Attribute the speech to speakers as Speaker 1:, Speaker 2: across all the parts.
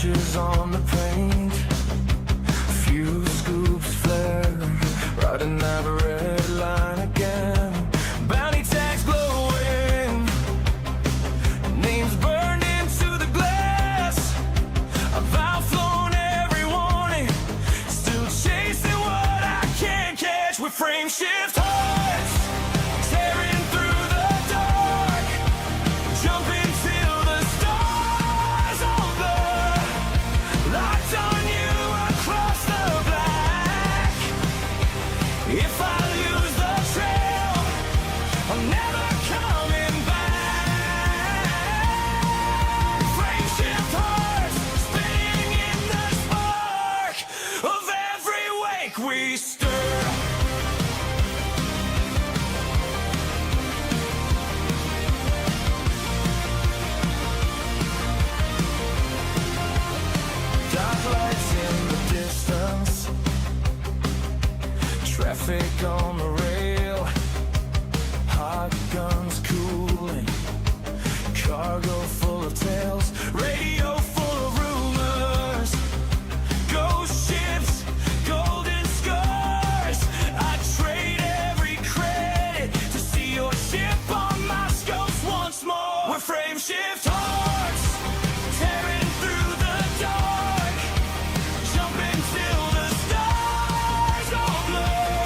Speaker 1: scratches on the paint, few scoops flare, riding that red line again. Bounty tags glowing, names burned into the glass. I've outflown every warning, still chasing what I can't catch. With frame shift hearts tearing through the dark, jumping till the stars all blur. Locked on you across the black. If I lose the trail, I'm never coming back. Frame shift hearts spinning in the spark of every wake we stir. Dark lights in the distance, traffic on the rail, hot guns cooling, cargo full of tales, radio full of rumors, ghost ships, golden scars. I trade every credit to see your ship on my scopes once more. We're frame shift hearts tearing through the dark, jumping till the stars all blur.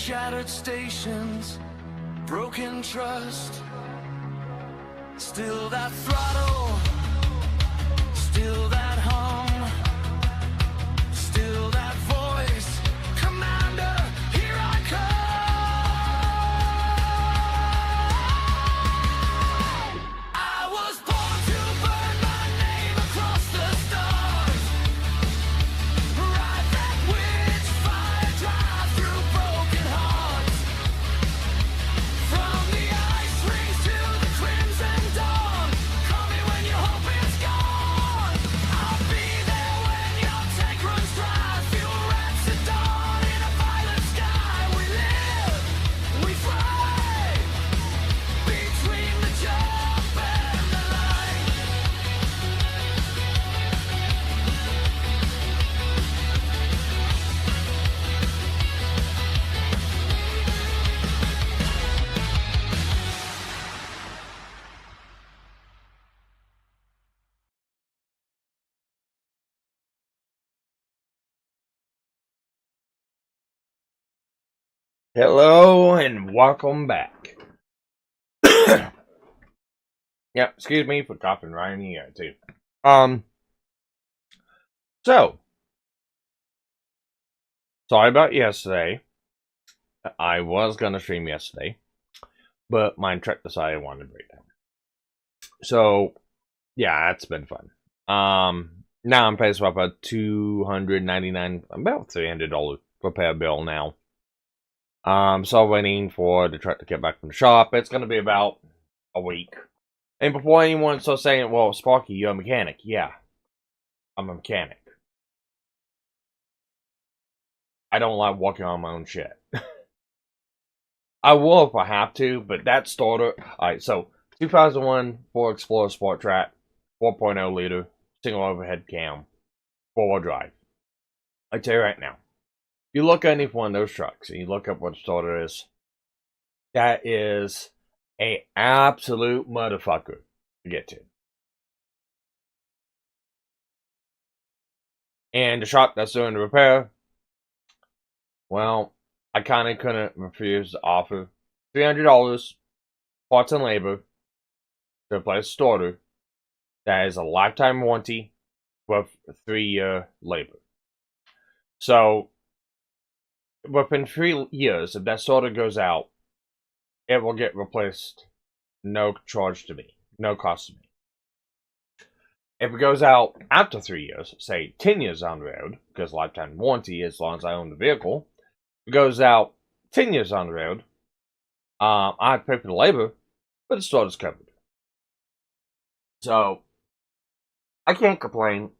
Speaker 1: shattered stations, broken trust. Still that throttle, still that hum, still that voice. Commander, here I come. I was born to burn my name across the stars. Ride that witch fire, drive through broken hearts. From the ice rings to the crimson dawn. Call me when your hope is gone. I'll be there when your tank runs dry. Fuel rats at dawn in a violet sky. We live, we fly, between the jump and the light.
Speaker 2: Hello and welcome back. Yeah, excuse me for coughing right in the ear too. So sorry about yesterday. I was gonna stream yesterday, but my truck decided I wanted to break down. So yeah, that's been fun. Now I'm paying up a $299, about $300 repair bill now. So waiting for the truck to get back from the shop. It's going to be about a week. And before anyone starts saying, well, Sparky, you're a mechanic. Yeah, I'm a mechanic. I don't like working on my own shit. I will if I have to, but that starter... Alright, so 2001 Ford Explorer Sport Track, 4.0 liter, single overhead cam, 4-wheel drive. I tell you right now. You look at any one of those trucks and you look up what the starter is, that is a absolute motherfucker to get to. And the shop that's doing the repair, well, I kind of couldn't refuse to offer $300 parts and labor to replace the starter. That is a lifetime warranty with 3-year labor. So within 3 years, if that starter goes out, it will get replaced. No charge to me. No cost to me. If it goes out after 3 years, say 10 years on the road, because lifetime warranty as long as I own the vehicle, if it goes out 10 years on the road, I have to pay for the labor, but the starter's covered. So, I can't complain.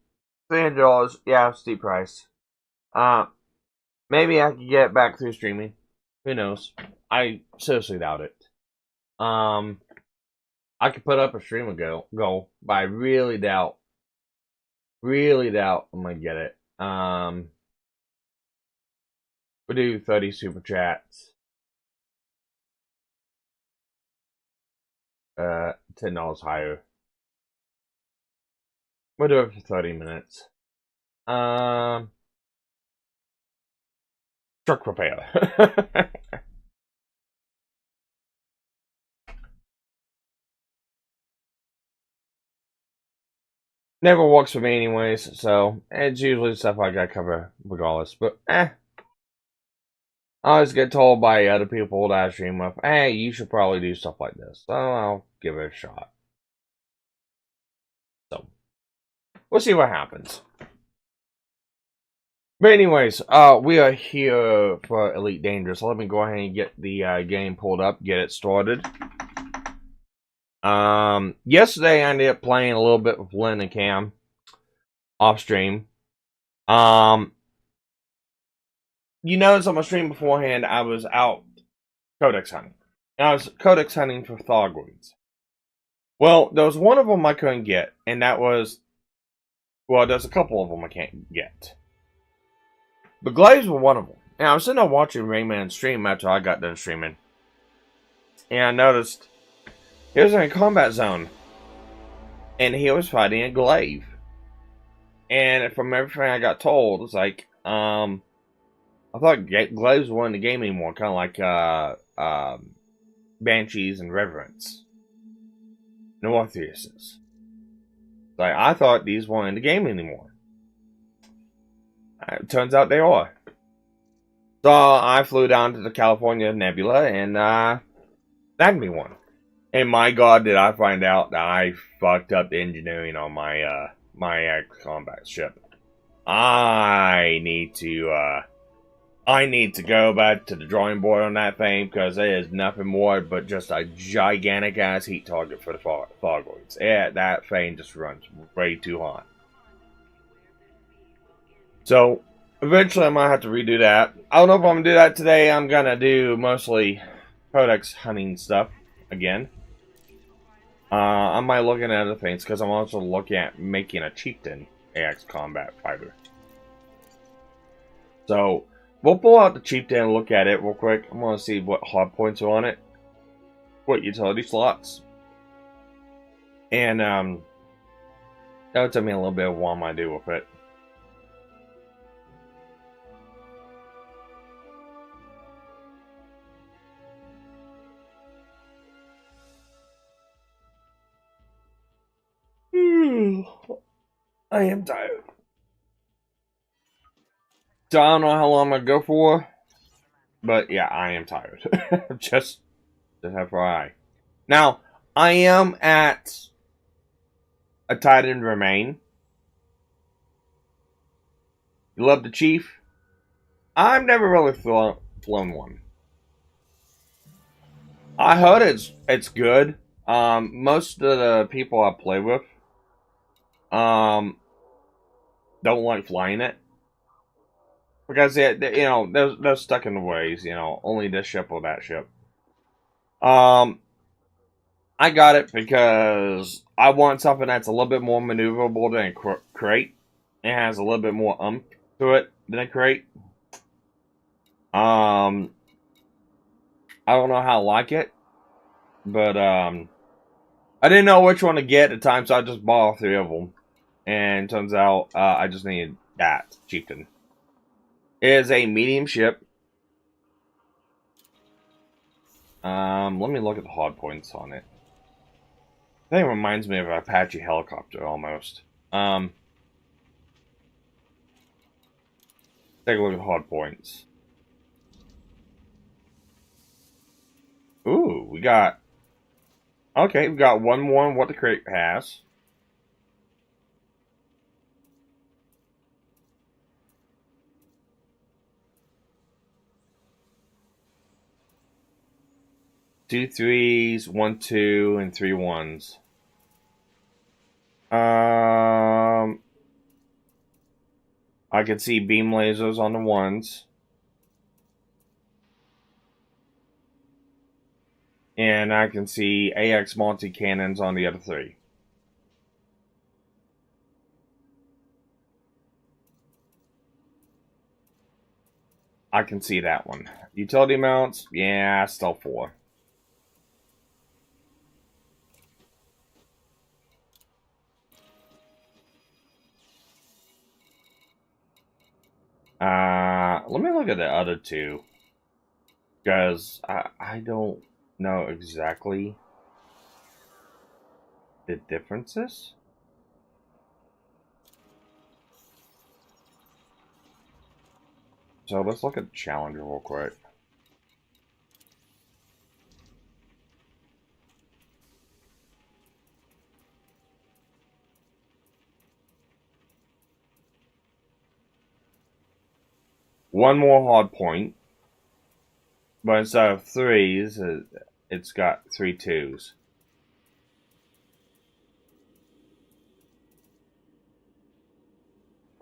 Speaker 2: $300, yeah, steep price. Maybe I could get it back through streaming. Who knows? I seriously doubt it. I could put up a stream goal, but I really doubt I'm gonna get it. We'll do 30 super chats. $10 higher. We'll do it for 30 minutes. Truck repair. Never works for me anyways, so it's usually stuff I gotta cover regardless. But I always get told by other people that I stream with, hey, you should probably do stuff like this. So I'll give it a shot. So we'll see what happens. But anyways, we are here for Elite Dangerous. Let me go ahead and get the game pulled up, get it started. Yesterday I ended up playing a little bit with Lynn and Cam off stream. You notice on my stream beforehand I was out Codex hunting. I was Codex hunting for Thargoids. Well, there was one of them I couldn't get, and that was, well, there's a couple of them I can't get. But Glaives were one of them. And I was sitting there watching Rayman stream after I got done streaming. And I noticed he was in a combat zone. And he was fighting a glaive. And from everything I got told, it's like, I thought glaives weren't in the game anymore, kind of like Banshees and Reverence. Northeuses. Like, I thought these weren't in the game anymore. It turns out they are. So I flew down to the California Nebula and snagged me one. And my God, did I find out that I fucked up the engineering on my my combat ship. I need to go back to the drawing board on that thing, because it is nothing more but just a gigantic ass heat target for the fogoids. Yeah, that thing just runs way too hot. So eventually I might have to redo that. I don't know if I'm gonna do that today. I'm gonna do mostly Codex hunting stuff again. I might look at other things, because I'm also looking at making a chieftain AX combat fighter. So we'll pull out the chieftain and look at it real quick. I'm gonna see what hard points are on it, what utility slots, and that'll tell me a little bit of what I'm gonna do with it. I am tired. So I don't know how long I'm gonna go for, but yeah, I am tired. just FYI. Now, I am at a Titan Remain. You love the Chief? I've never really flown one. I heard it's good. Most of the people I play with don't like flying it, because they you know, they're stuck in the ways, you know, only this ship or that ship. I got it because I want something that's a little bit more maneuverable than a crate. It has a little bit more oomph to it than a crate. I don't know how I like it, but I didn't know which one to get at the time, so I just bought all three of them. And turns out I just needed that chieftain. It is a medium ship. Let me look at the hard points on it. I think it reminds me of an Apache helicopter almost. Take a look at the hard points. Ooh, we got... Okay, we got one more than what the crate has. Two threes, 1 2, and 3 1s. I can see beam lasers on the 1s. And I can see AX multi-cannons on the other 3. I can see that one. Utility mounts, yeah, still 4. Let me look at the other 2, because I don't know exactly the differences. So let's look at Challenger real quick. One more hard point, but instead of 3s, it's got 3 2s.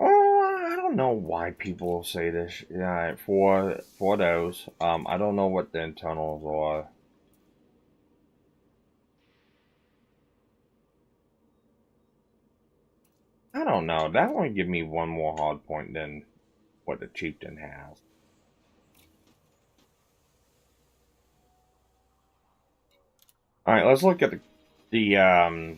Speaker 2: Oh, I don't know why people say this. Yeah, for those, I don't know what the internals are. I don't know. That one give me one more hard point than what the chieftain has. All right, let's look at the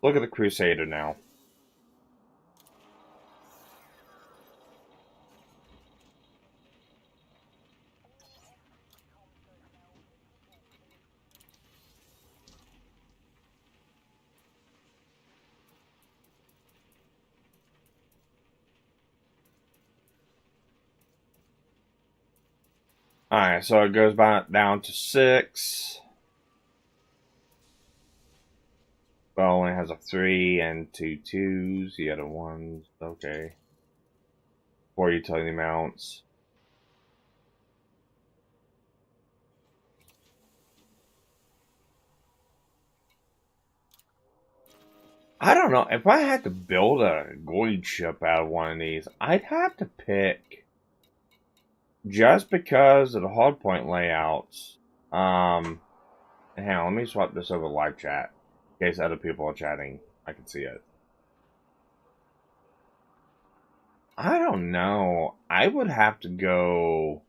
Speaker 2: Look at the Crusader now. Alright, so it goes back down to 6. But only has a 3 and 2 2s. The other ones, okay. 4 utility mounts. I don't know. If I had to build a voyage ship out of one of these, I'd have to pick, just because of the hardpoint layouts. Hang on, let me swap this over live chat in case other people are chatting. I can see it. I don't know. I would have to go.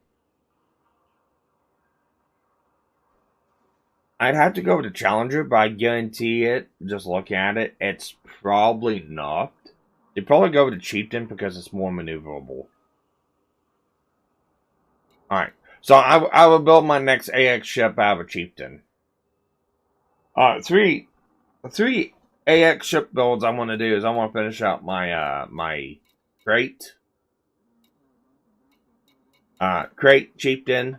Speaker 2: I'd have to go with the Challenger, but I guarantee it, just looking at it, it's probably not. You'd probably go with the Chieftain because it's more maneuverable. Alright, so I will build my next AX ship out of a Chieftain. Three AX ship builds I want to do is I want to finish out my my crate, Chieftain,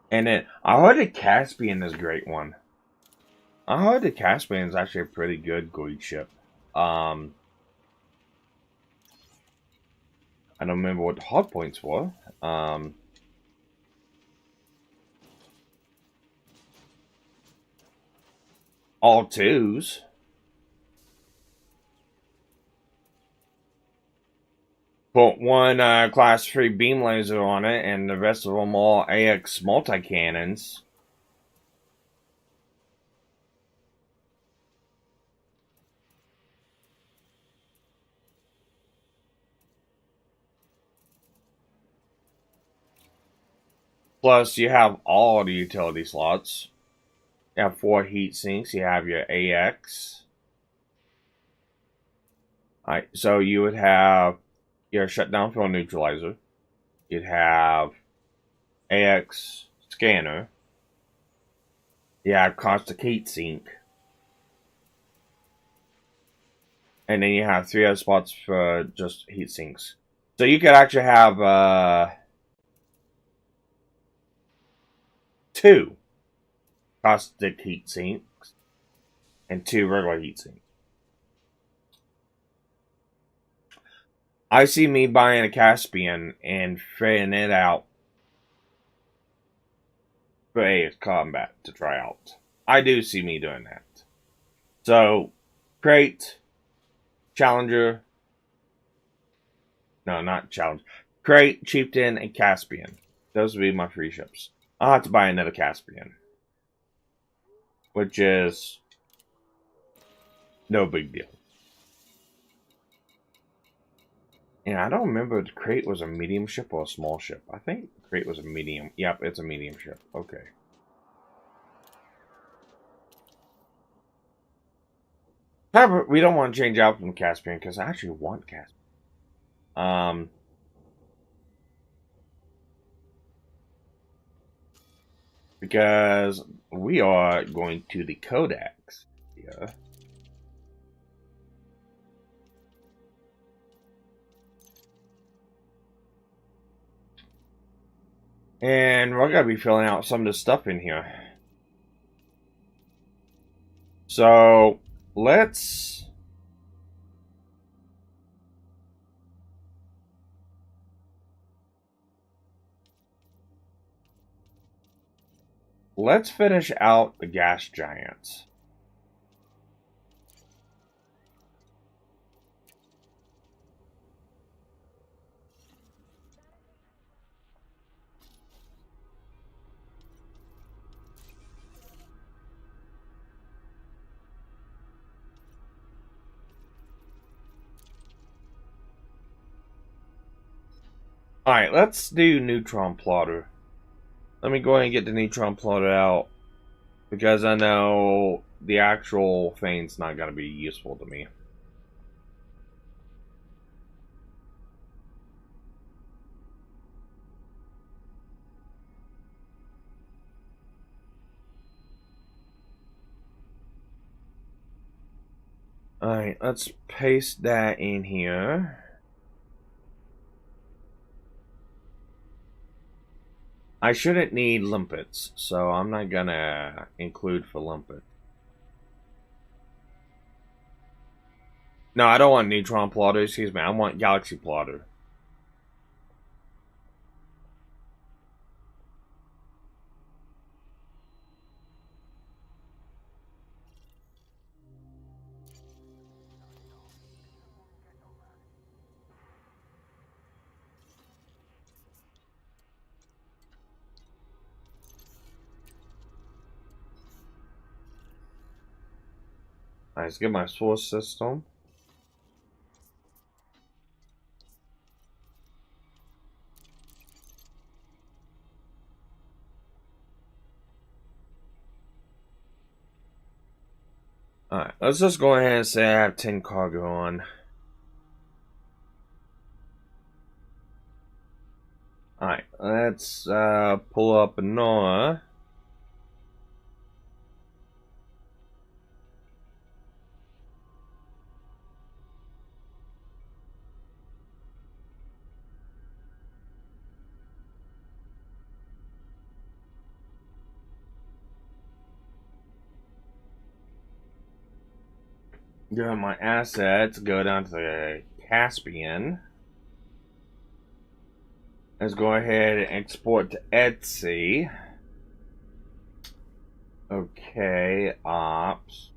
Speaker 2: and then I heard the Caspian is a great one. I heard the Caspian is actually a pretty good voyage ship. I don't remember what the hard points were. All 2s. Put one class 3 beam laser on it, and the rest of them all AX multi-cannons. Plus, you have all the utility slots. You have 4 heat sinks. You have your AX. Alright, so you would have your shutdown fuel neutralizer. You'd have AX scanner. You have caustic heat sink. And then you have 3 other spots for just heat sinks. So you could actually have 2 caustic heat sinks and 2 regular heat sinks. I see me buying a Caspian and fitting it out for AX combat to try out. I do see me doing that. So, crate, Challenger, no, not Challenger, crate, Chieftain, and Caspian. Those would be my 3 ships. I'll have to buy another Caspian, which is no big deal. And I don't remember if the crate was a medium ship or a small ship. I think the crate was a medium. Yep, it's a medium ship. Okay. However, we don't want to change out from Caspian because I actually want Caspian. Because we are going to the Codex here. And we're going to be filling out some of the stuff in here. So, let's finish out the gas giants. Alright, let's do neutron plotter. Let me go ahead and get the neutron plotter out, because I know the actual thing's not gonna be useful to me. Alright, let's paste that in here. I shouldn't need limpets, so I'm not gonna include for limpet. No, I don't want neutron plotter, excuse me, I want galaxy plotter. Let's get my source system. Alright, let's just go ahead and say I have 10 cargo on. Alright, let's pull up another. Go to my assets, go down to the Caspian. Let's go ahead and export to Etsy. Okay, ops,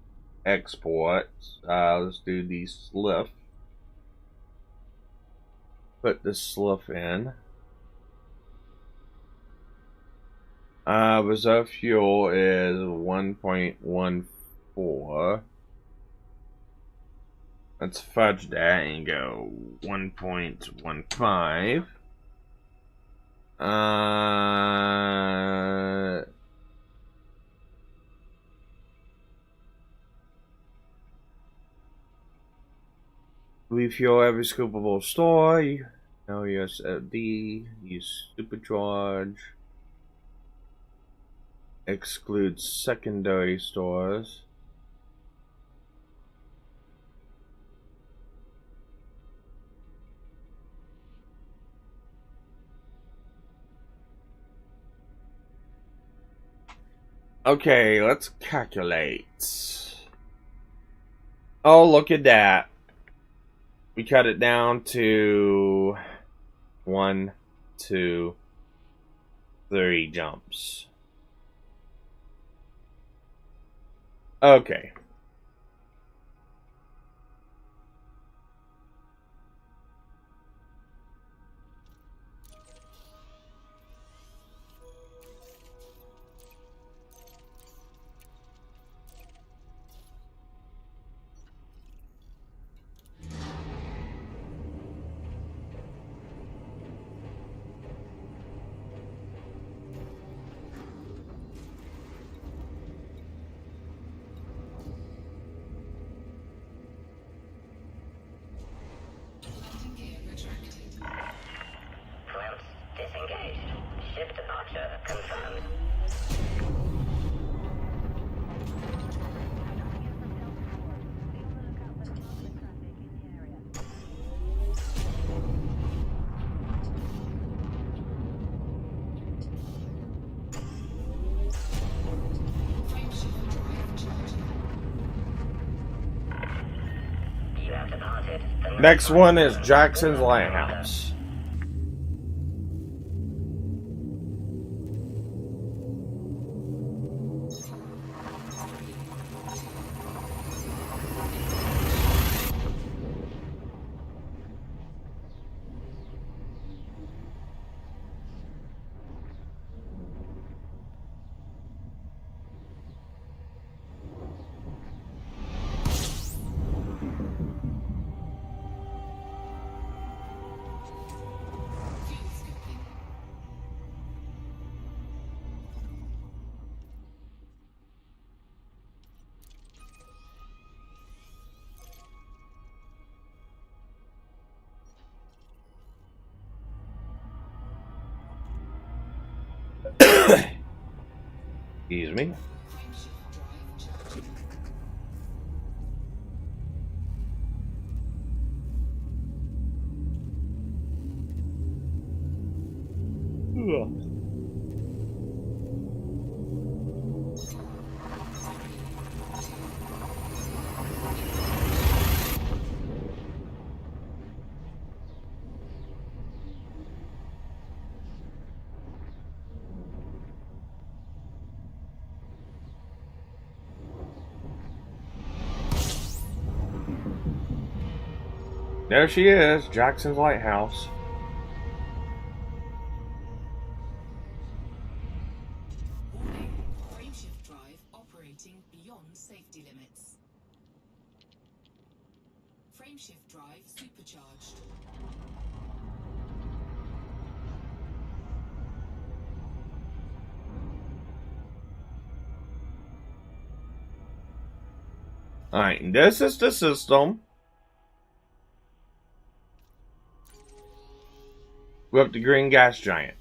Speaker 2: export. Let's do the slip. Put the slip in. Reserve fuel is 1.14. Let's fudge that and go 1.15. Refuel every scoopable store. No USFD. Use supercharge. Exclude secondary stores. Okay, let's calculate. Oh, look at that. We cut it down to 1, 2, 3 jumps. Okay. Next one is Jackson's Lighthouse. Excuse me. Ugh. There she is, Jackson's Lighthouse.
Speaker 3: Warning, frameshift drive operating beyond safety limits. Frameshift drive supercharged.
Speaker 2: Alright, this is the system. We're up the green gas giant.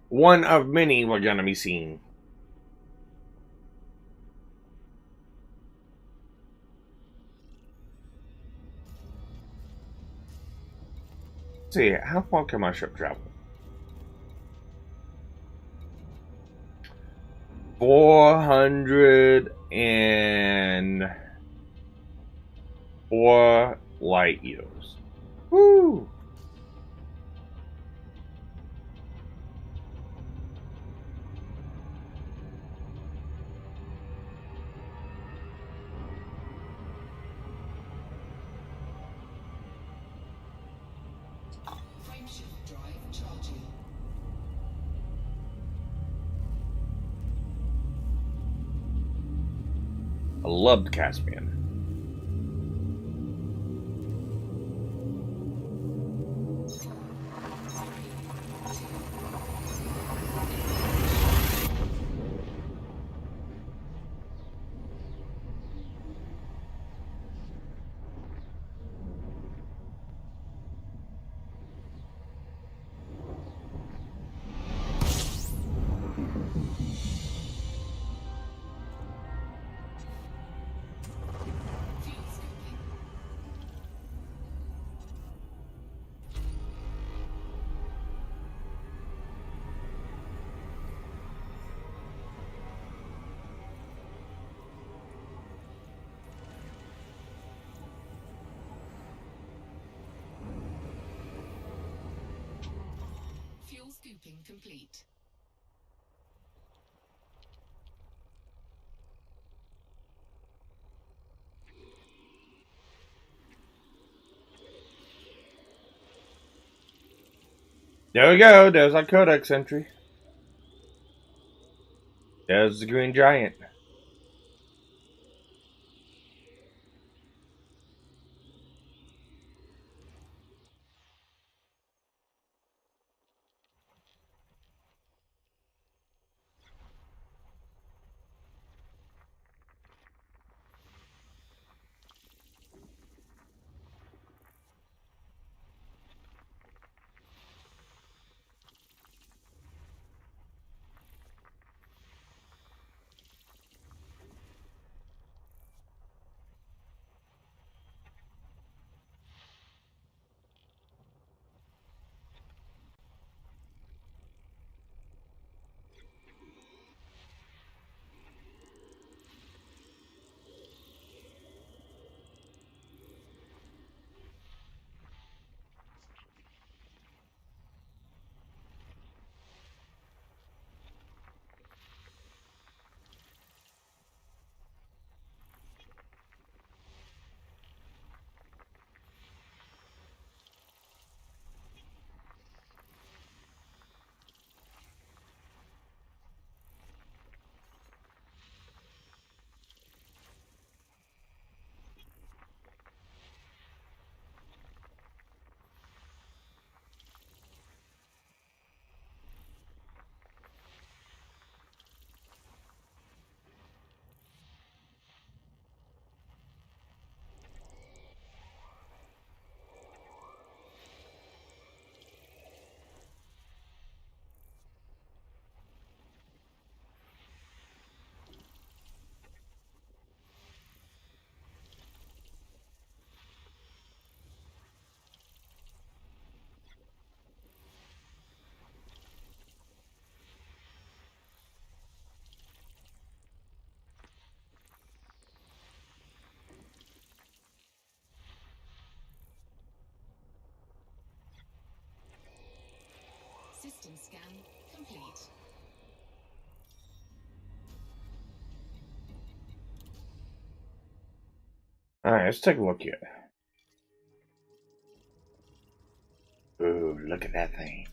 Speaker 2: One of many we're gonna be seeing. Let's see, how far can my ship travel? 404 light years. Woo!
Speaker 3: Frameshift drive charging.
Speaker 2: I loved Caspian.
Speaker 3: Fuel scooping. Fuel scooping complete.
Speaker 2: There we go, there's our Codex entry. There's the green giant.
Speaker 3: System scan complete.
Speaker 2: Alright, let's take a look here. Ooh, look at that thing.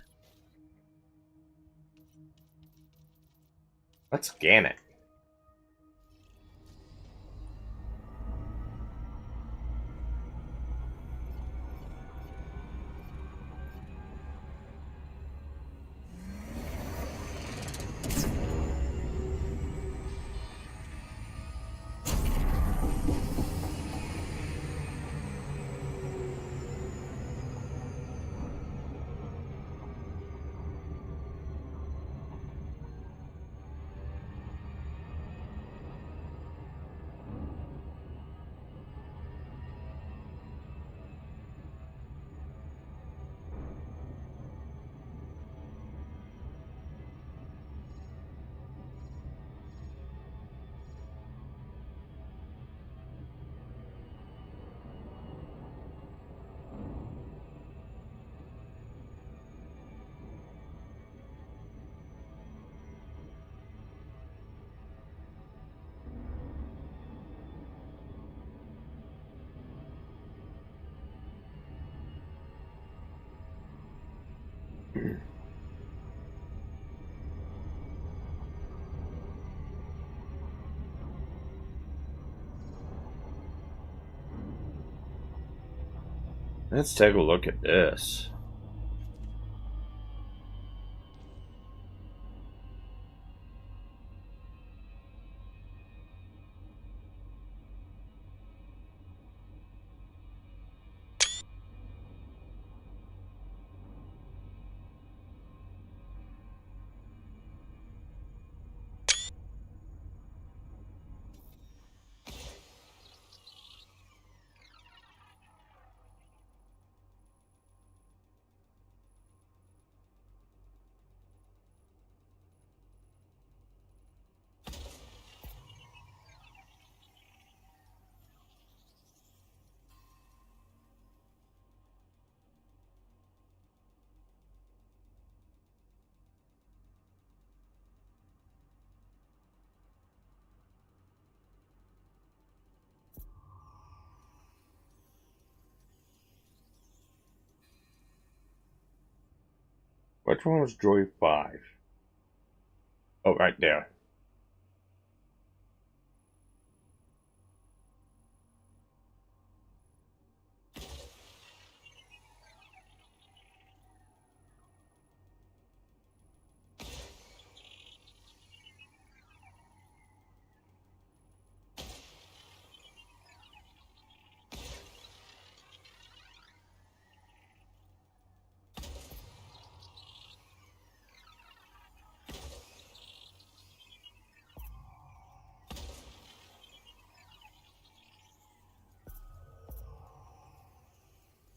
Speaker 2: Let's scan it. Let's take a look at this. Which one was droid 5? Oh, right there.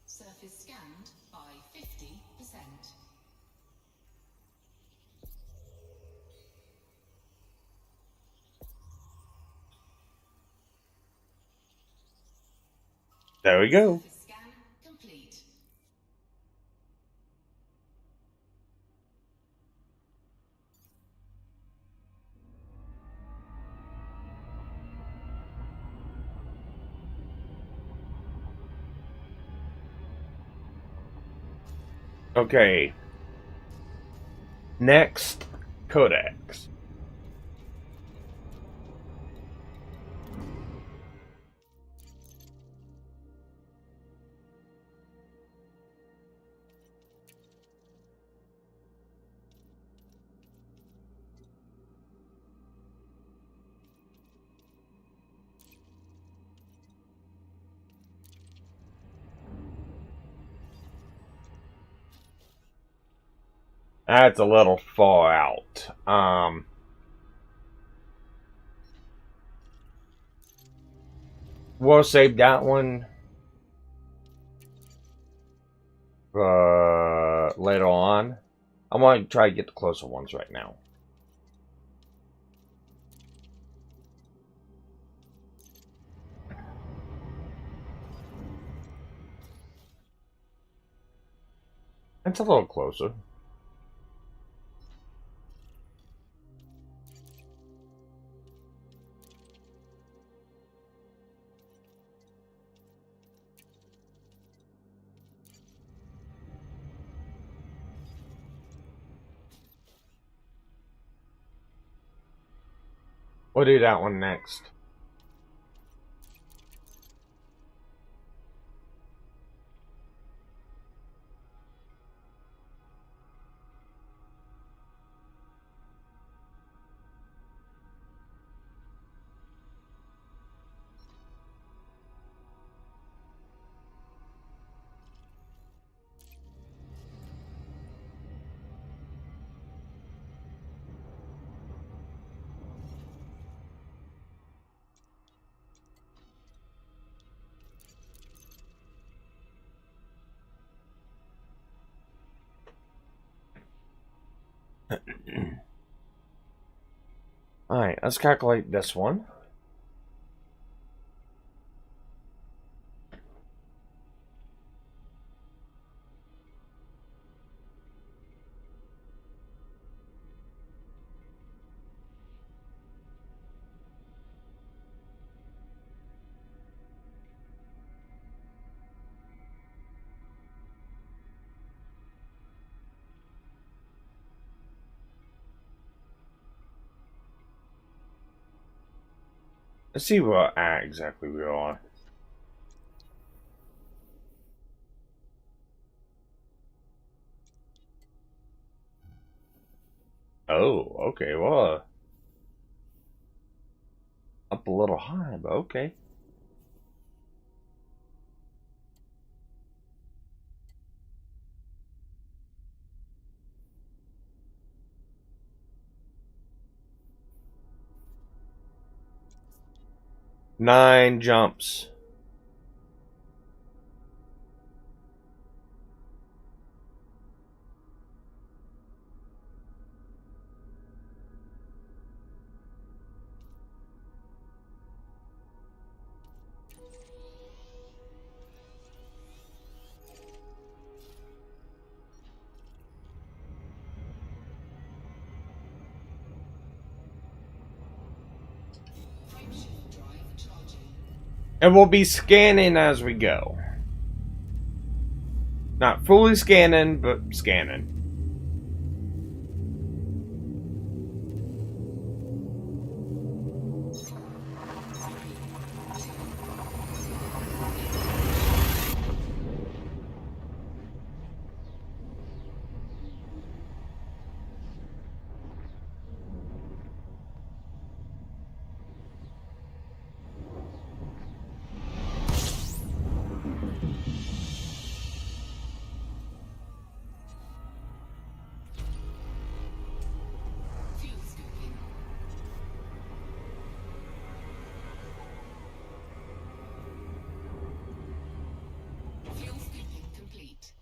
Speaker 3: Surface scanned by 50%.
Speaker 2: There we go.
Speaker 3: Surface scan complete.
Speaker 2: Okay. Next, Codex. That's a little far out. We'll save that one later on. I want to try to get the closer ones right now. It's a little closer. We'll do that one next. Alright, let's calculate this one. Let's see what exactly we are. Oh, okay, well, up a little high, but okay. Nine jumps.
Speaker 3: Frameshift drive charging.
Speaker 2: And we'll be scanning as we go. Not fully scanning, but scanning.
Speaker 3: Fuel scooping. Fuel scooping complete.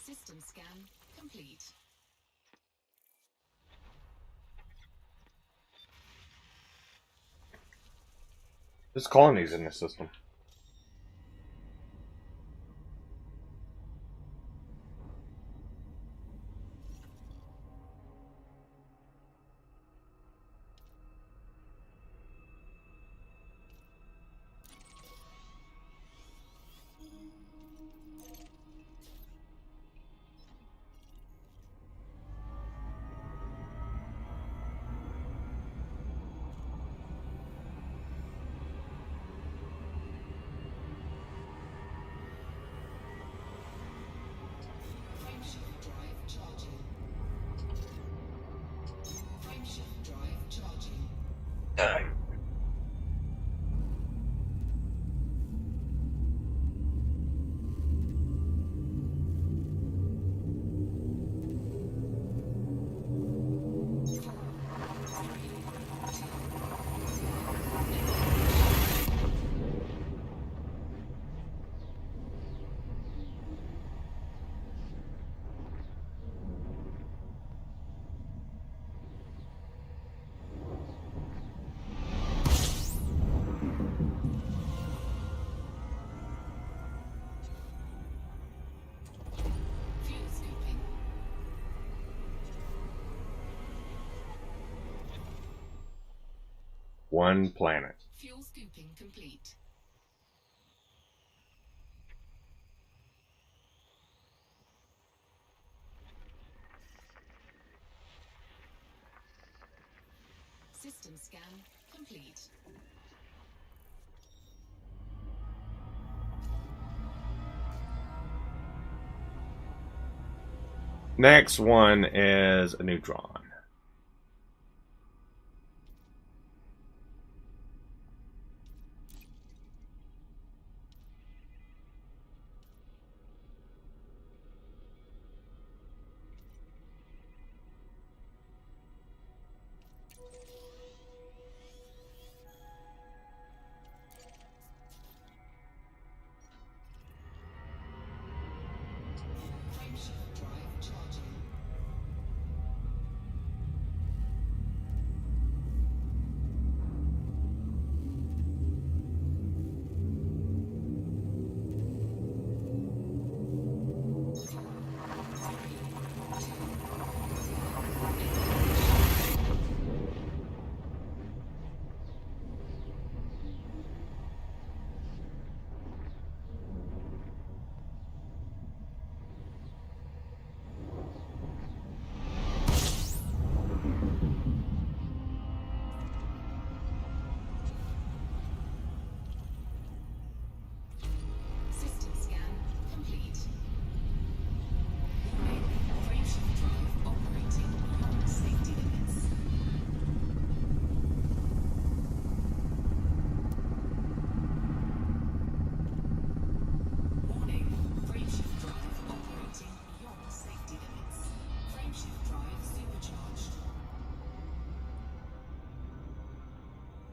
Speaker 3: System scan complete.
Speaker 2: There's colonies in this system.
Speaker 3: Fuel scooping.
Speaker 2: One planet.
Speaker 3: Fuel scooping complete. System scan complete.
Speaker 2: Next one is a neutron.
Speaker 3: Frameshift drive charging. System scan complete. Warning, frameshift drive operating beyond safety limits. Warning, frameshift drive operating beyond safety limits. Frameshift drive supercharged.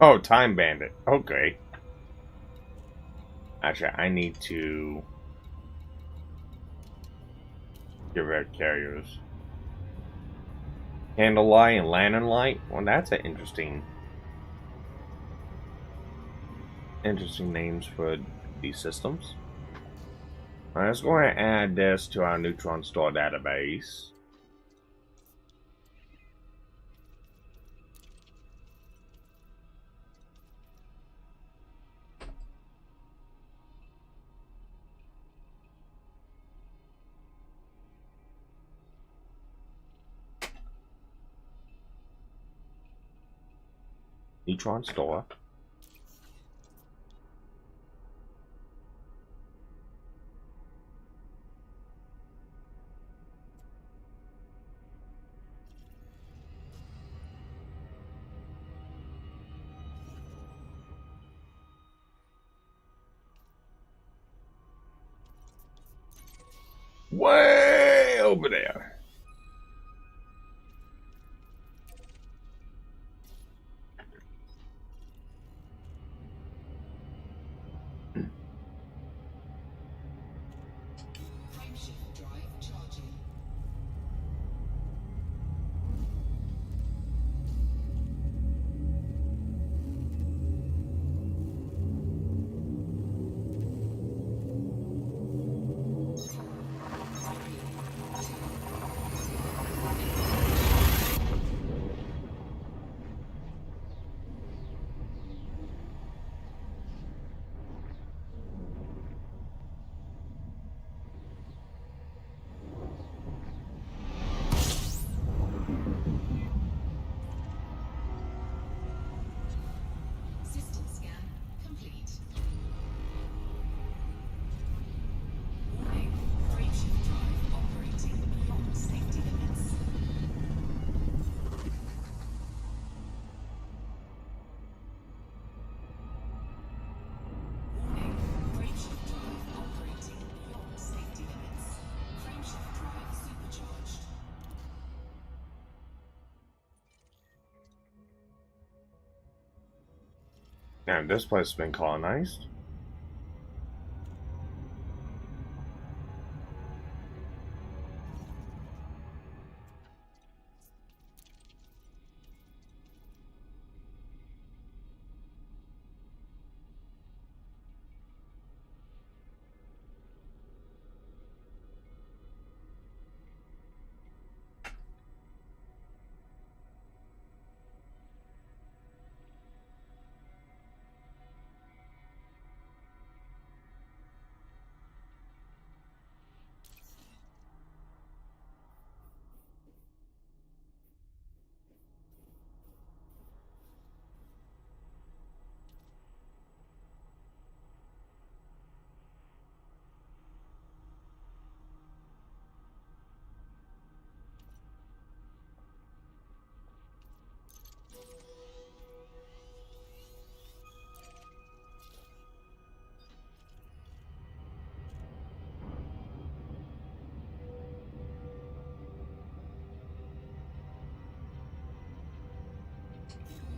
Speaker 2: Oh, Time Bandit. Okay. Actually, I need to get rid of carriers. Candlelight and Lantern Light. Well, that's an interesting names for these systems. Alright, let's go ahead and add this to our neutron star database. Neutron star. Way over there.
Speaker 3: Frameshift drive charging.
Speaker 2: And this place has been colonized.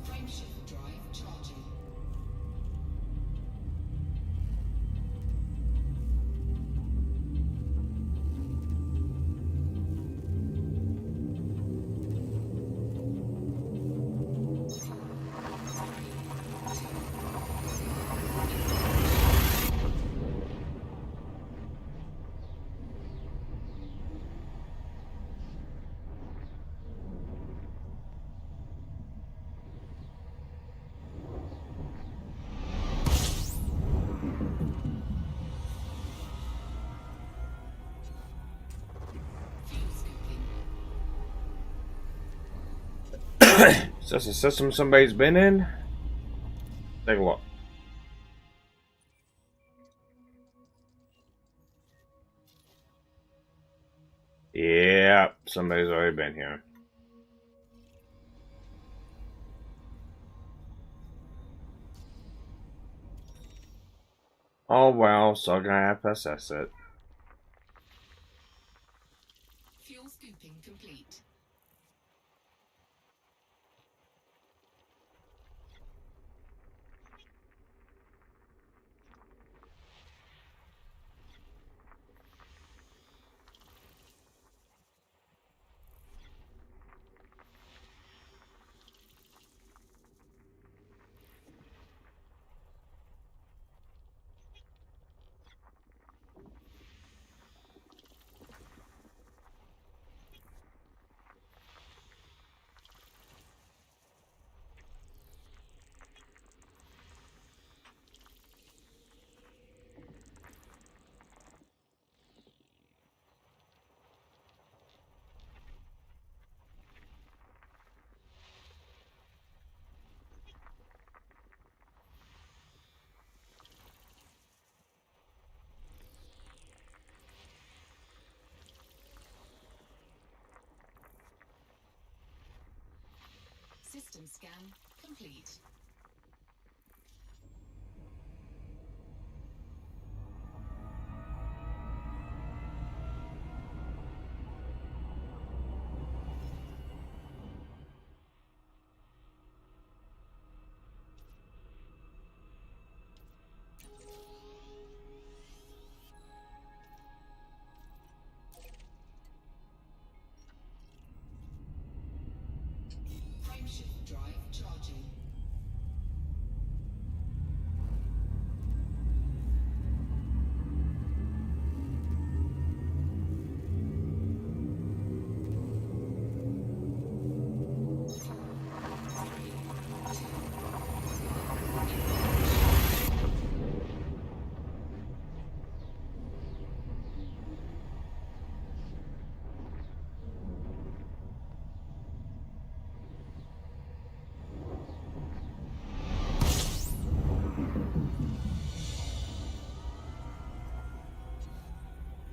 Speaker 3: Frameshift drive charging.
Speaker 2: Is this a system somebody's been in? Take a look. Yeah, somebody's already been here. Oh well, so I'm gonna have to assess it.
Speaker 3: Fuel scooping complete. System scan complete. Frameshift drive charging.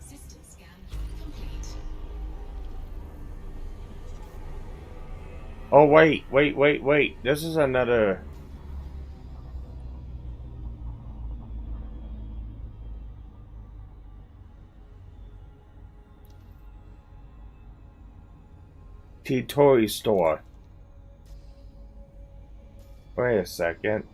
Speaker 3: System scan complete.
Speaker 2: Oh wait. This is another. Toy store. Wait a second.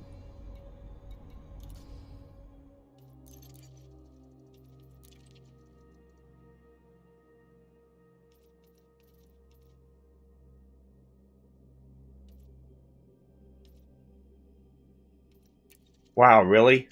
Speaker 2: Wow, really?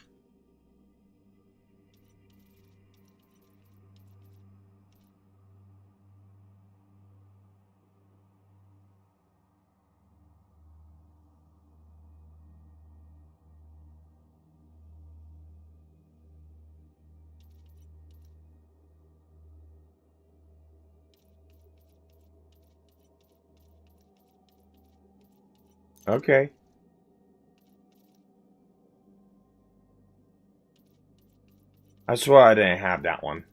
Speaker 2: Okay. I swear I didn't have that one.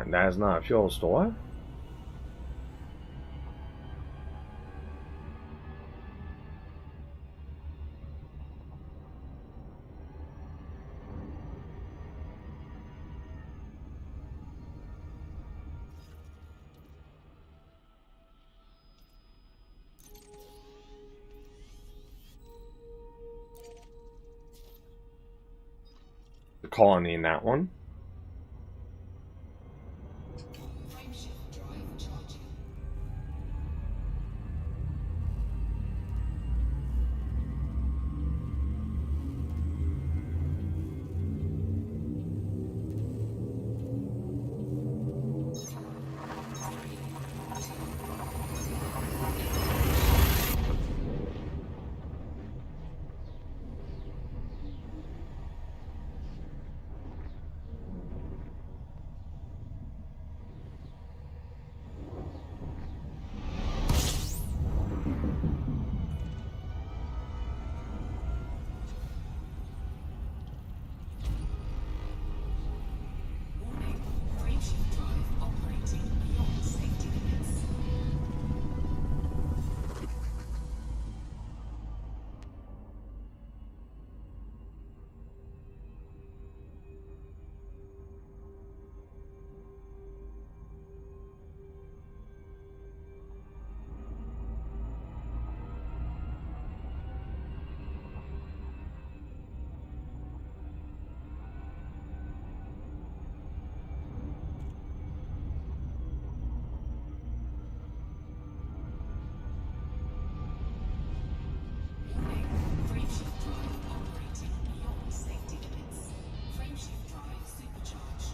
Speaker 2: That is not a fuel store. The colony in that one.
Speaker 3: Frameshift drive charging. Warning, frameshift drive operating beyond safety limits. Warning, frameshift drive operating beyond safety limits. Frameshift drive supercharged.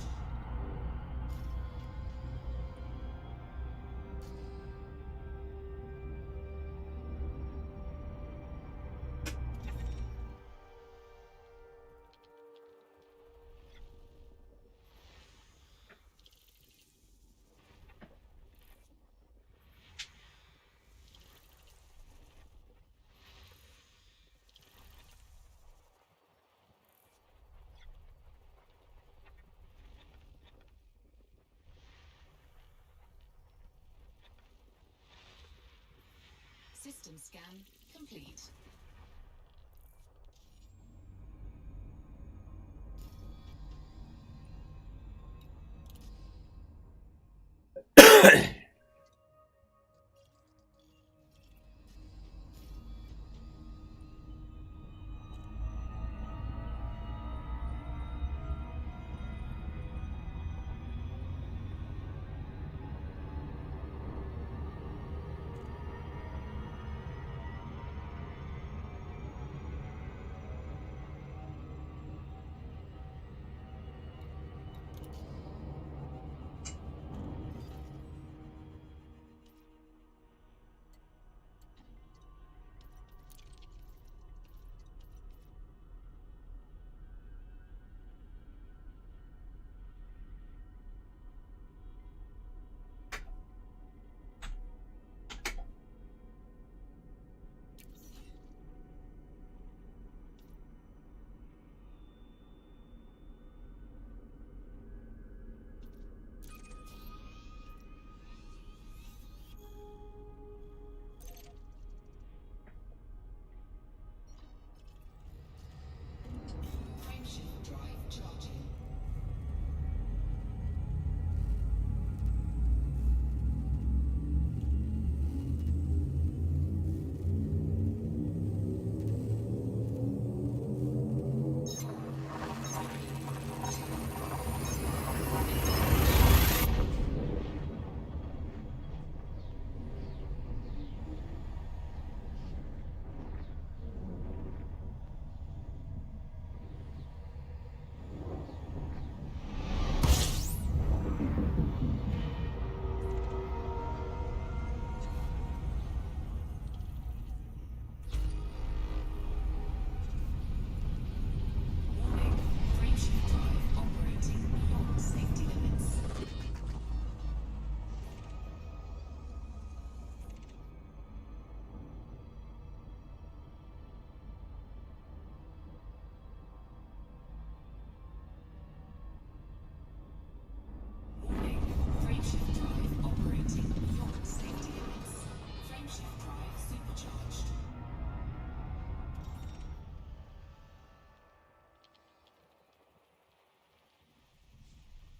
Speaker 3: System scan complete.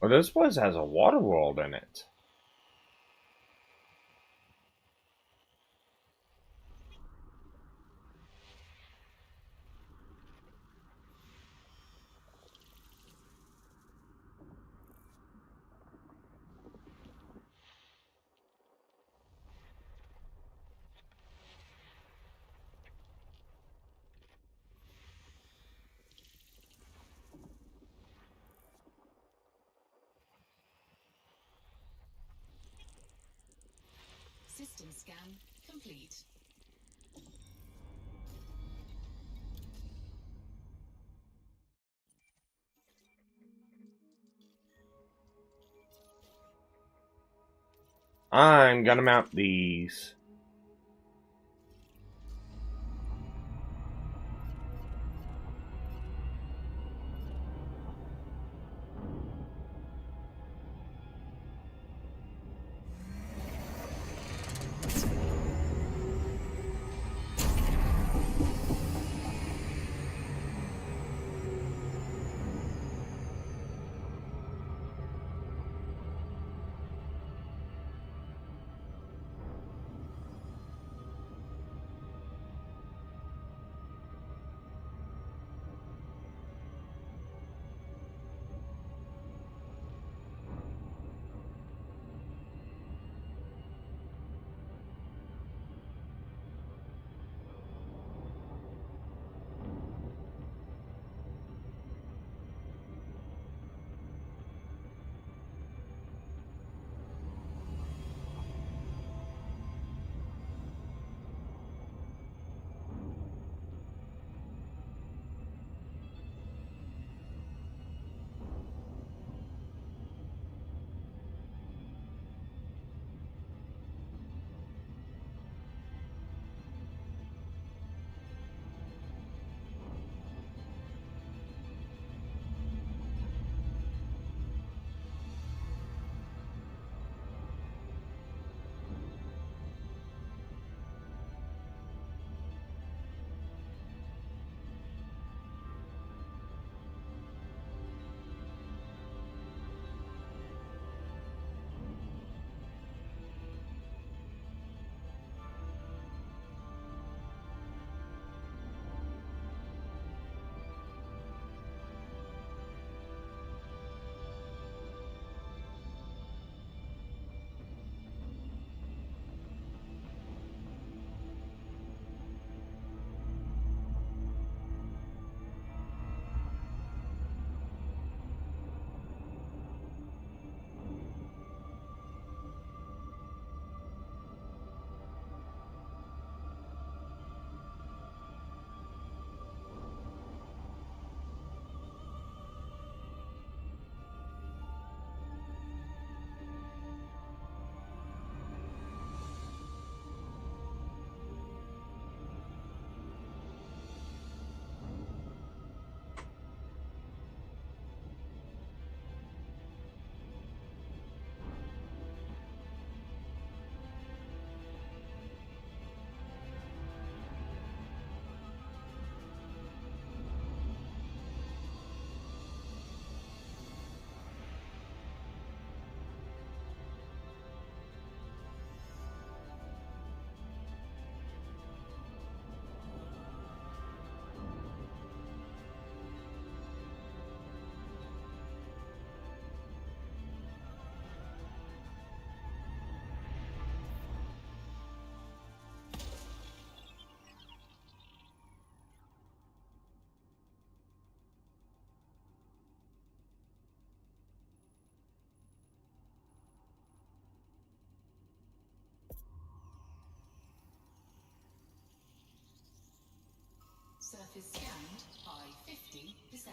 Speaker 2: Well, this place has a water world in it.
Speaker 3: System scan complete.
Speaker 2: I'm gonna mount these.
Speaker 3: Surface scanned by 50%.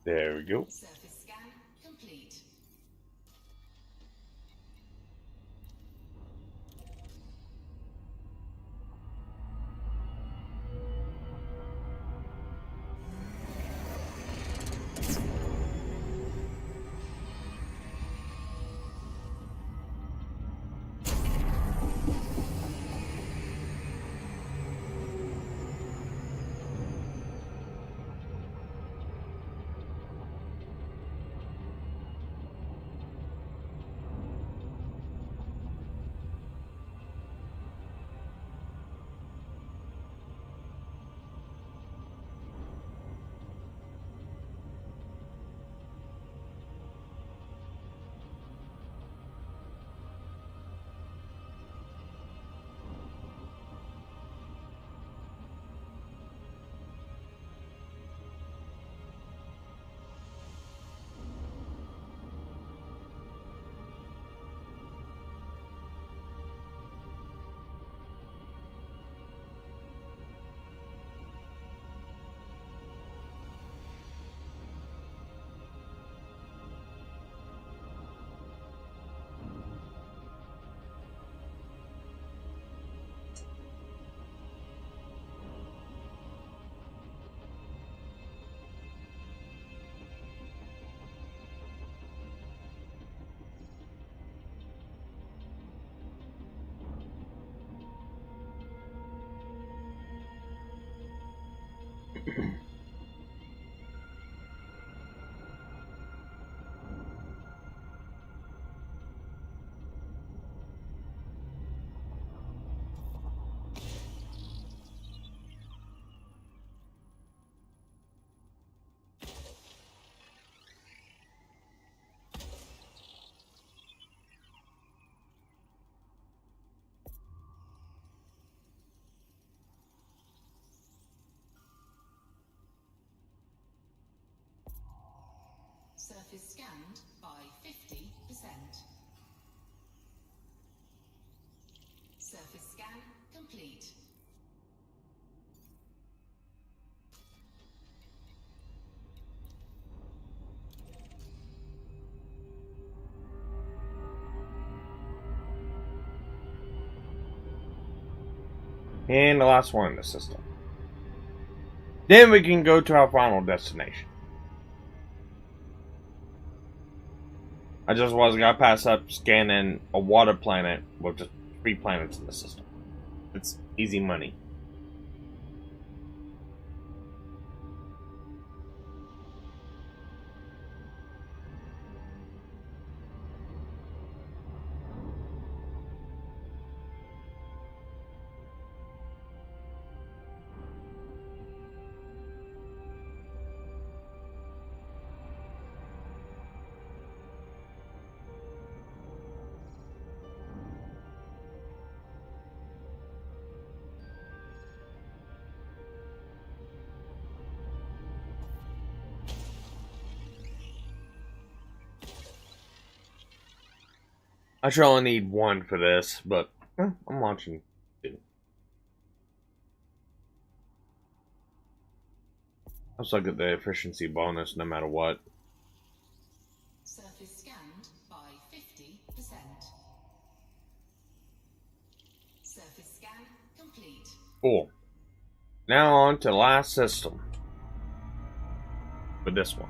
Speaker 2: There we go.
Speaker 3: Surface scan complete. Surface scanned by 50%. Surface scan complete.
Speaker 2: And the last one in the system. Then we can go to our final destination. I just wasn't gonna pass up scanning a water planet with just 3 planets in the system. It's easy money. I should only need 1 for this, but I'm launching 2. I'll still get the efficiency bonus no matter what.
Speaker 3: Surface scanned by 50%. Surface scan complete.
Speaker 2: Cool. Now on to the last system. With this one.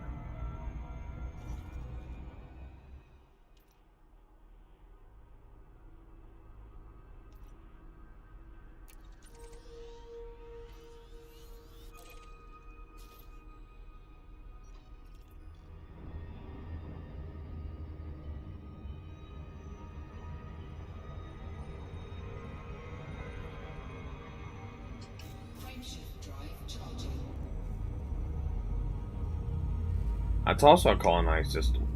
Speaker 3: Frameshift drive charging.
Speaker 2: That's also a colonized system.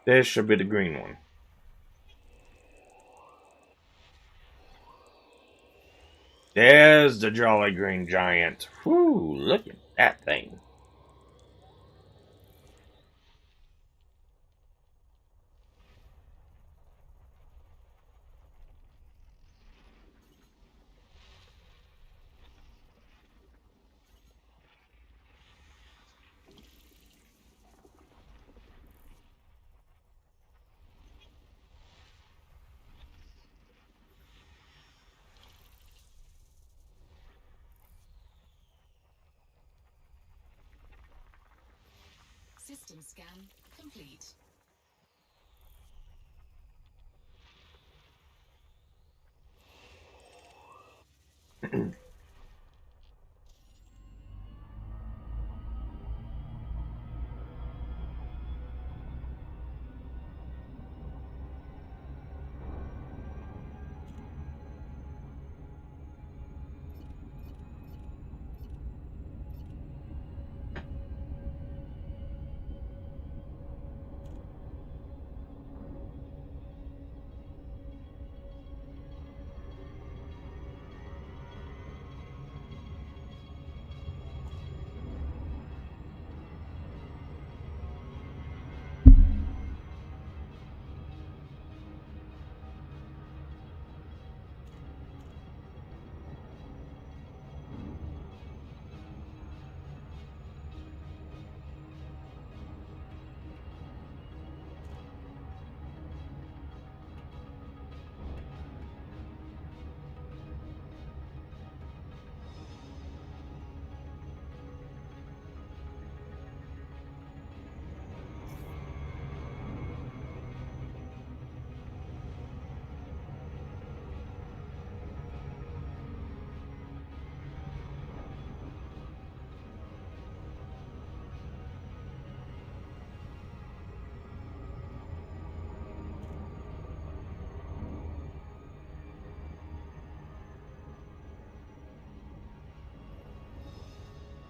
Speaker 2: This should be the green one. There's the jolly green giant. Whew, look at that thing.
Speaker 3: System scan complete.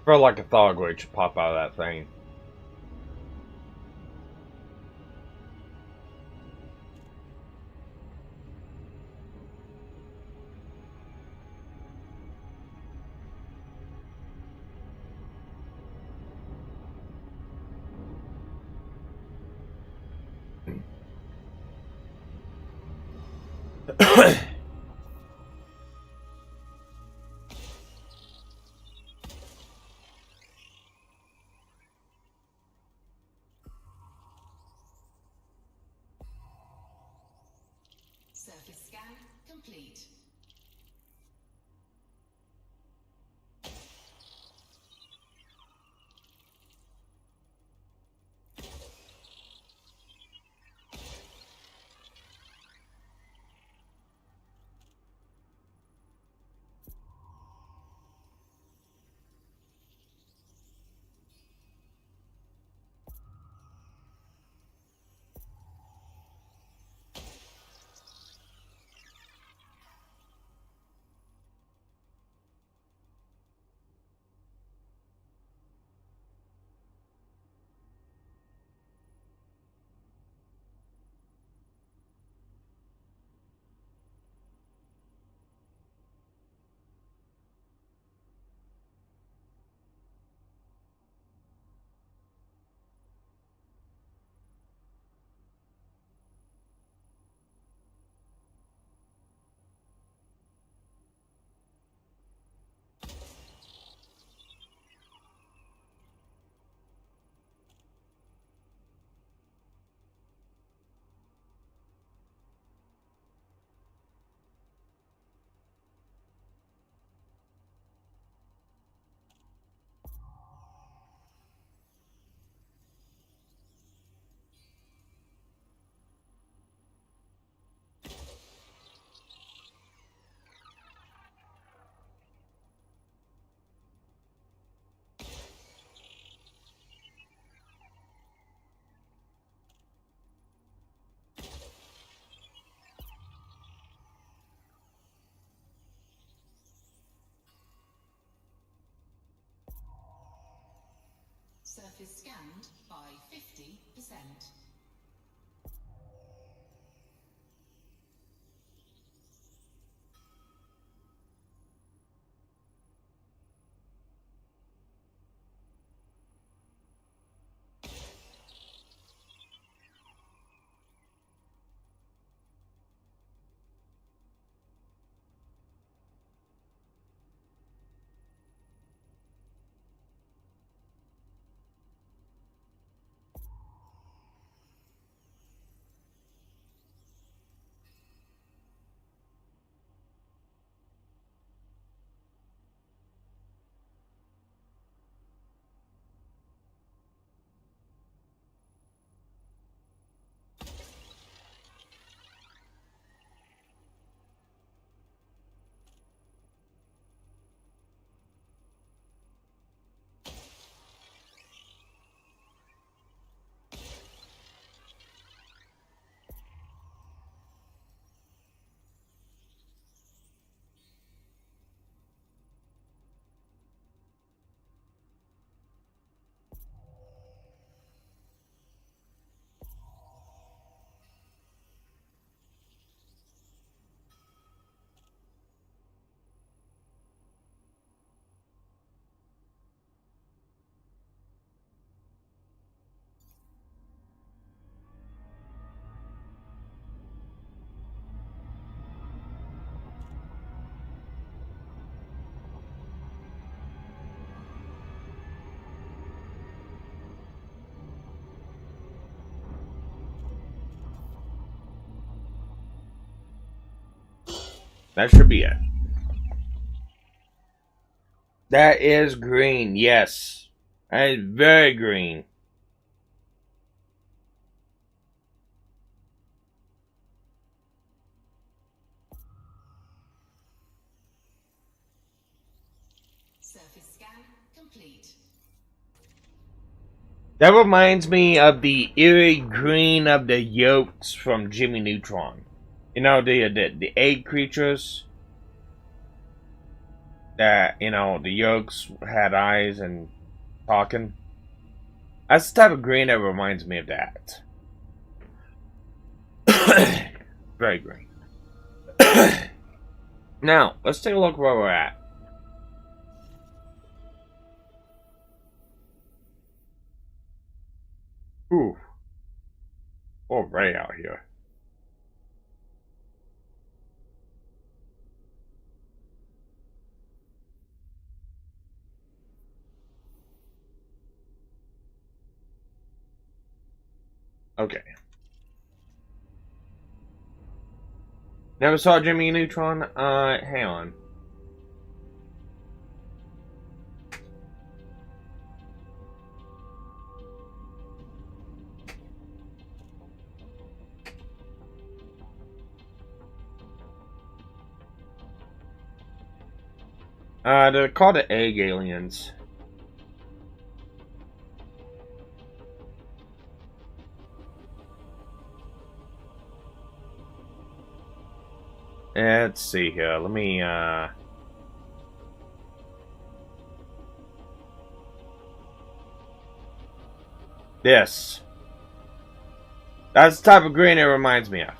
Speaker 2: Felt like a thaw glitch should pop out of that thing.
Speaker 3: Surface scan complete. Surface scanned by 50%.
Speaker 2: That should be it. That is green, yes. That is very green.
Speaker 3: Surface scan complete.
Speaker 2: That reminds me of the eerie green of the yolks from Jimmy Neutron. You know, the egg creatures that, you know, the yolks had eyes and talking. That's the type of green that reminds me of that. Very green. Now, let's take a look where we're at. Ooh. Already out here. Okay. Never saw Jimmy Neutron? Hang on. They're called the egg aliens. Let's see here. Let me, This. That's the type of green it reminds me of.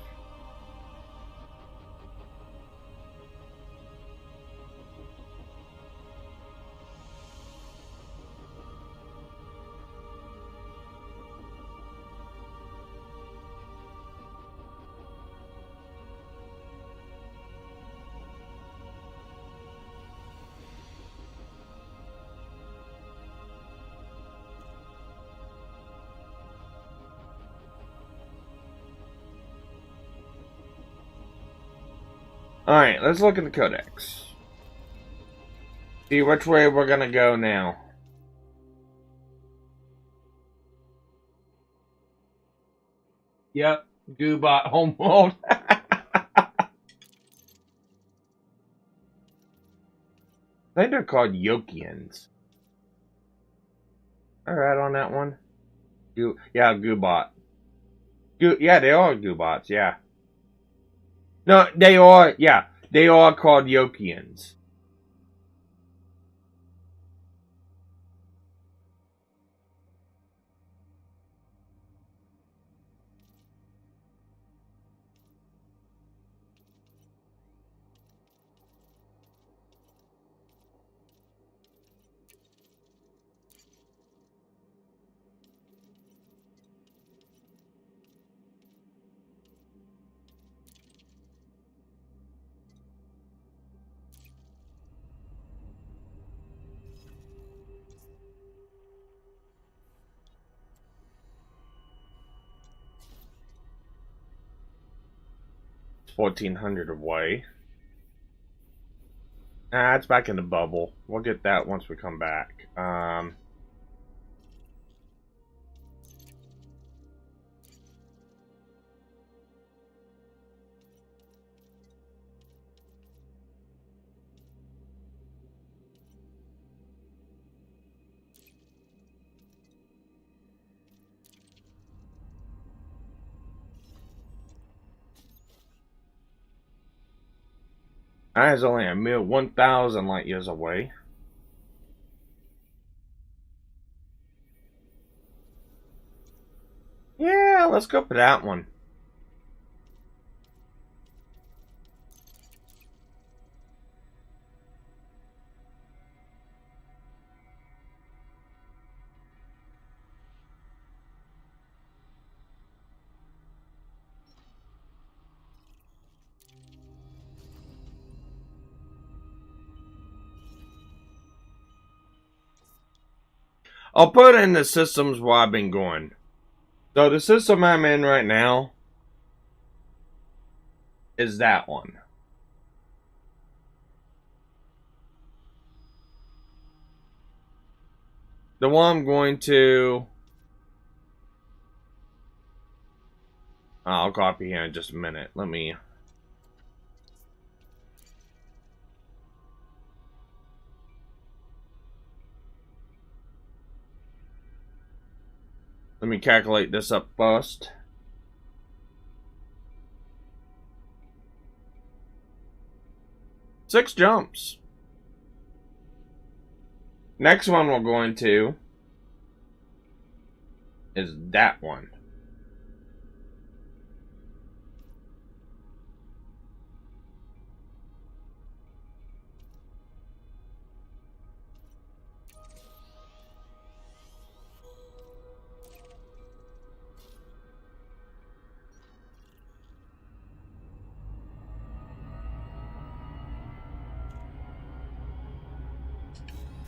Speaker 2: Alright, let's look at the Codex. See which way we're gonna go now. Yep, Goobot Homeworld. I think they're called Yokians. Alright on that one. Yeah, Goobot. Yeah, they are Goobots, yeah. No, they are, yeah, they are called Yokians. It's 1400 away. Ah, it's back in the bubble. We'll get that once we come back. That is only a mere 1,000 light years away. Yeah, let's go for that one. I'll put in the systems where I've been going. So the system I'm in right now is that one. the one I'm going to... I'll copy here in just a minute. Let me calculate this up first. Six jumps. Next one we're going to is that one.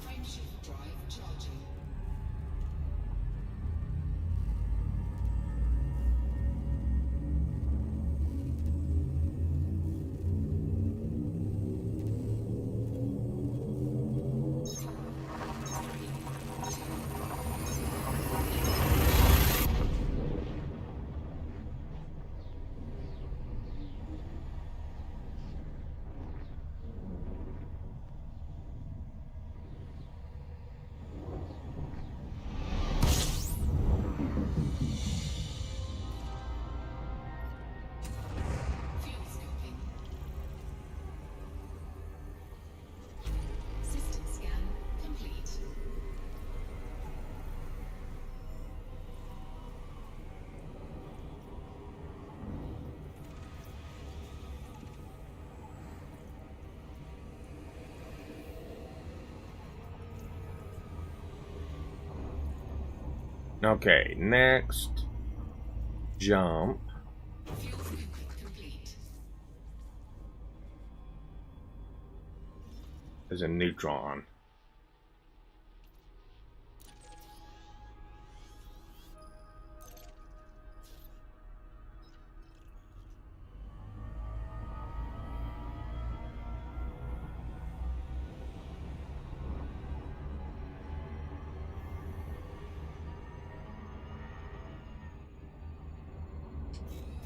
Speaker 3: Frameshift drive charging. Fuel scoping. System scan complete.
Speaker 2: Okay, next jump
Speaker 3: Fuel scoping complete.
Speaker 2: is a neutron.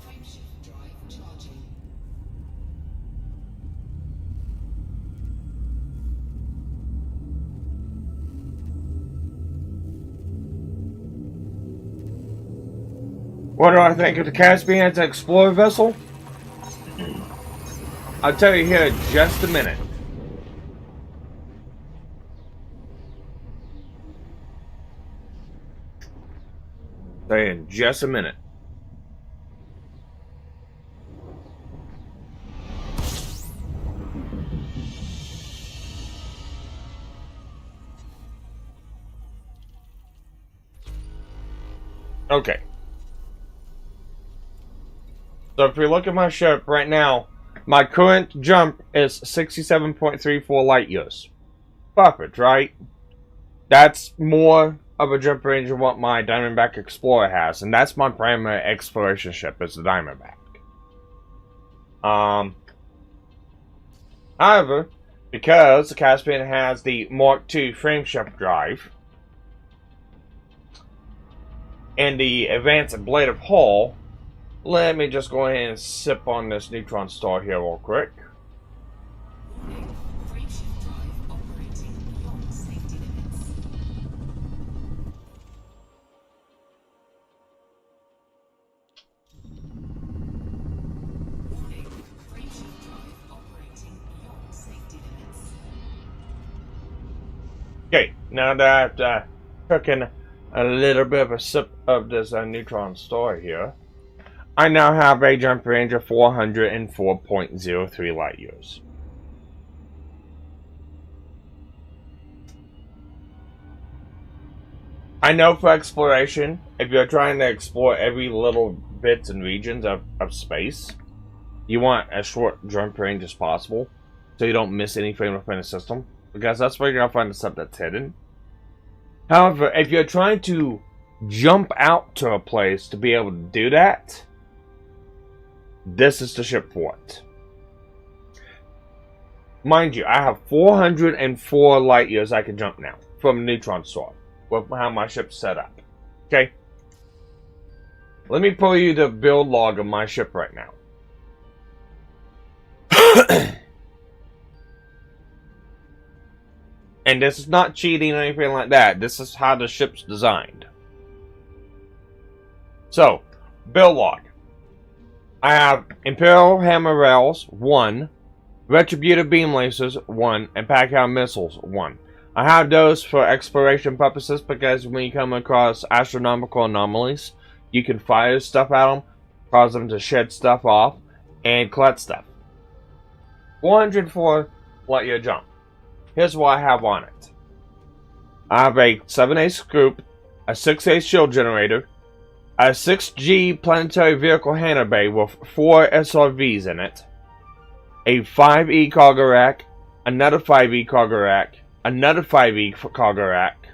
Speaker 3: Frameshift drive charging.
Speaker 2: What do I think of the Caspian Explorer vessel? I'll tell you here in just a minute. Tell you in just a minute. Okay. So if you look at my ship right now, my current jump is 67.34 light years. Perfect, right? That's more of a jump range than what my Diamondback Explorer has, and that's my primary exploration ship, is the Diamondback. However, because the Caspian has the Mark II frameshift drive and the advanced ablative hull, let me just go ahead and sip on this neutron star here real quick.
Speaker 3: Warning. Frameshift drive operating beyond safety limits. Warning. Frameshift drive operating beyond safety limits.
Speaker 2: Okay, now that I've taken a little bit of a sip of this neutron star here, I now have a jump range of 404.03 light years. I know for exploration, if you're trying to explore every little bits and regions of space, you want as short jump range as possible, so you don't miss anything within the system, because that's where you're going to find the stuff that's hidden. However, if you're trying to jump out to a place to be able to do that, this is the ship for it. Mind you, I have 404 light years I can jump now from a neutron star with how my ship's set up. Okay? Let me pull you the build log of my ship right now. And this is not cheating or anything like that. This is how the ship's designed. So, build log. I have Imperial Hammer Rails 1, Retributive Beam Lasers 1, and Pack-Out Missiles 1. I have those for exploration purposes because when you come across astronomical anomalies, you can fire stuff at them, cause them to shed stuff off, and collect stuff. 404 light year jump. Here's what I have on it. I have a 7A scoop, a 6A shield generator, a 6G planetary vehicle hangar bay with 4 SRVs in it, a 5E cargo rack, another 5E cargo rack, another 5E cargo rack.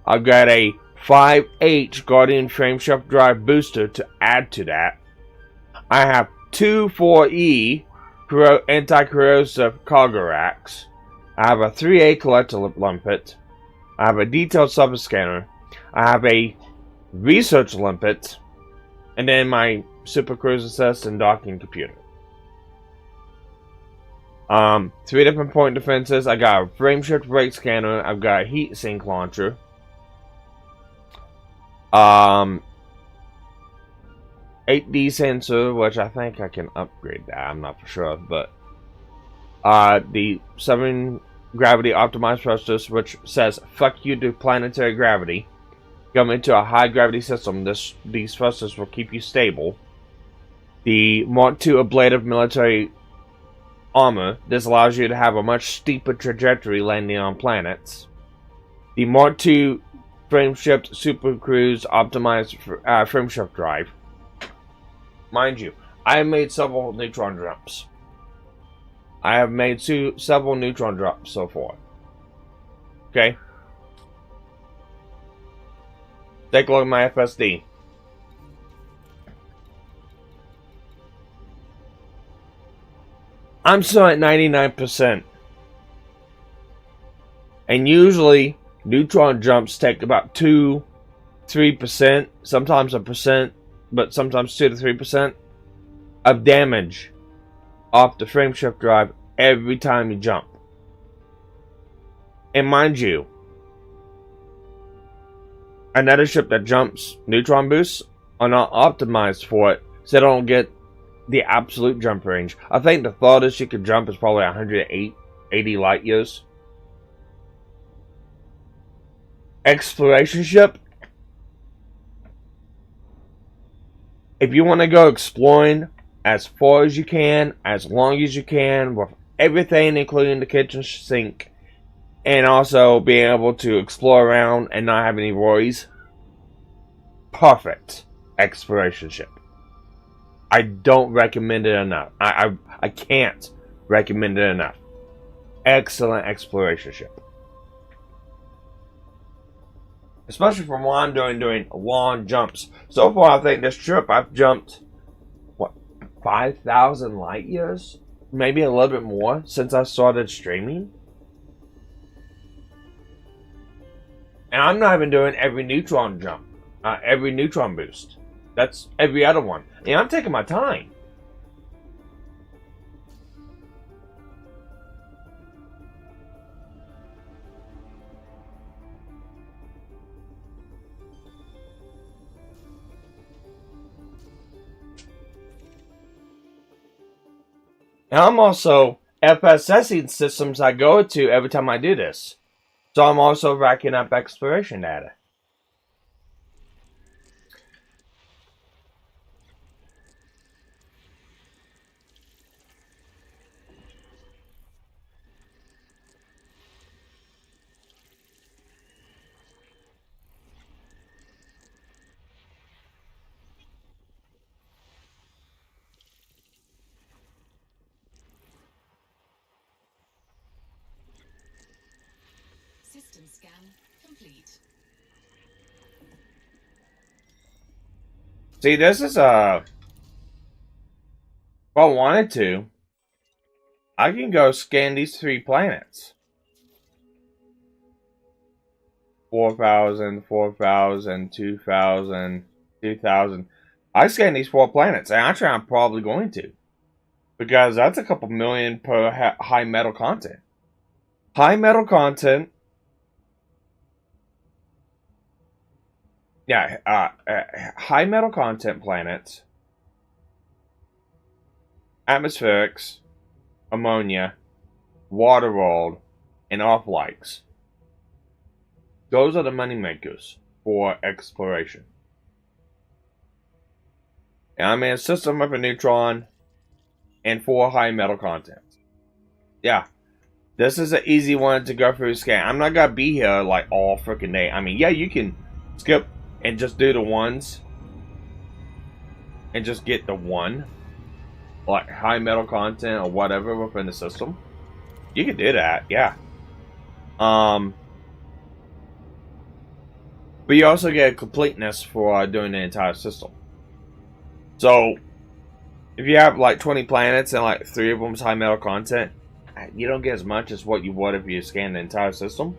Speaker 2: I've got a 5H Guardian frameshift drive booster to add to that. I have 2 4E anti-corrosive cargo racks. I have a 3A collector limpet. I have a detailed subscanner. I have a research limpet. And then my super cruise assist and docking computer. 3 different point defenses. I got a frameshift brake scanner. I've got a heat sink launcher. 8D sensor, which I think I can upgrade that. I'm not for sure, but the 7 gravity optimized thrusters, which says "fuck you to planetary gravity." Come into a high gravity system. These thrusters will keep you stable. The Mark II ablative military armor. This allows you to have a much steeper trajectory landing on planets. The Mark II frameshift super cruise optimized frameshift drive. Mind you, I have made several neutron jumps. I have made several neutron drops so far. Okay? Take a look at my FSD. I'm still at 99%. And usually, neutron jumps take about 2-3%, sometimes a percent, but sometimes 2 to 3% of damage off the frameshift drive every time you jump. And mind you, another ship that jumps neutron boosts are not optimized for it, so they don't get the absolute jump range. I think the farthest you could jump is probably 180 light years. Exploration ship. If you want to go exploring as far as you can, as long as you can, with everything including the kitchen sink, and also being able to explore around and not have any worries, perfect exploration ship. I don't recommend it enough. I can't recommend it enough. Excellent exploration ship. Especially from what I'm doing long jumps. So far, I think this trip I've jumped, what, 5,000 light years? Maybe a little bit more since I started streaming. And I'm not even doing every neutron jump, every neutron boost. That's every other one. And I'm taking my time. And I'm also FSSing systems I go to every time I do this. So I'm also racking up exploration data.
Speaker 3: System scan complete.
Speaker 2: See, this is if I wanted to, I can go scan these 3 planets 4,000, 4,000, 2,000, 2,000. I scan these 4 planets, and actually I'm probably going to. Because that's a couple million per high metal content. High metal content. Yeah, high metal content planets. Atmospherics. Ammonia. Water world. And off-likes. Those are the money makers for exploration. And I'm in a system of a neutron and 4 high metal content. Yeah. This is an easy one to go through scan. I'm not gonna be here like all freaking day. I mean, yeah, you can skip and just do the ones. And just get the one. Like high metal content or whatever within the system. You can do that, yeah. But you also get a completeness for doing the entire system. So, if you have like 20 planets and like 3 of them's high metal content, you don't get as much as what you would if you scan the entire system.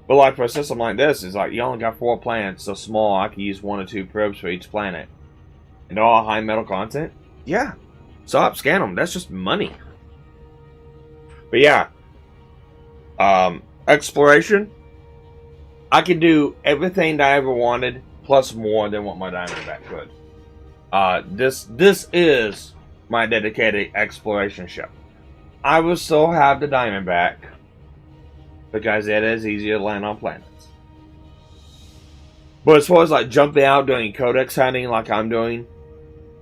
Speaker 2: But like for a system like this, it's like you only got 4 planets so small I can use 1 or 2 probes for each planet. And all high metal content? Yeah. Stop, scan them. That's just money. But yeah. Exploration. I can do everything that I ever wanted, plus more than what my Diamondback could. This is my dedicated exploration ship. I will still have the Diamondback because it is easier to land on planets. But as far as like jumping out doing Codex hunting like I'm doing,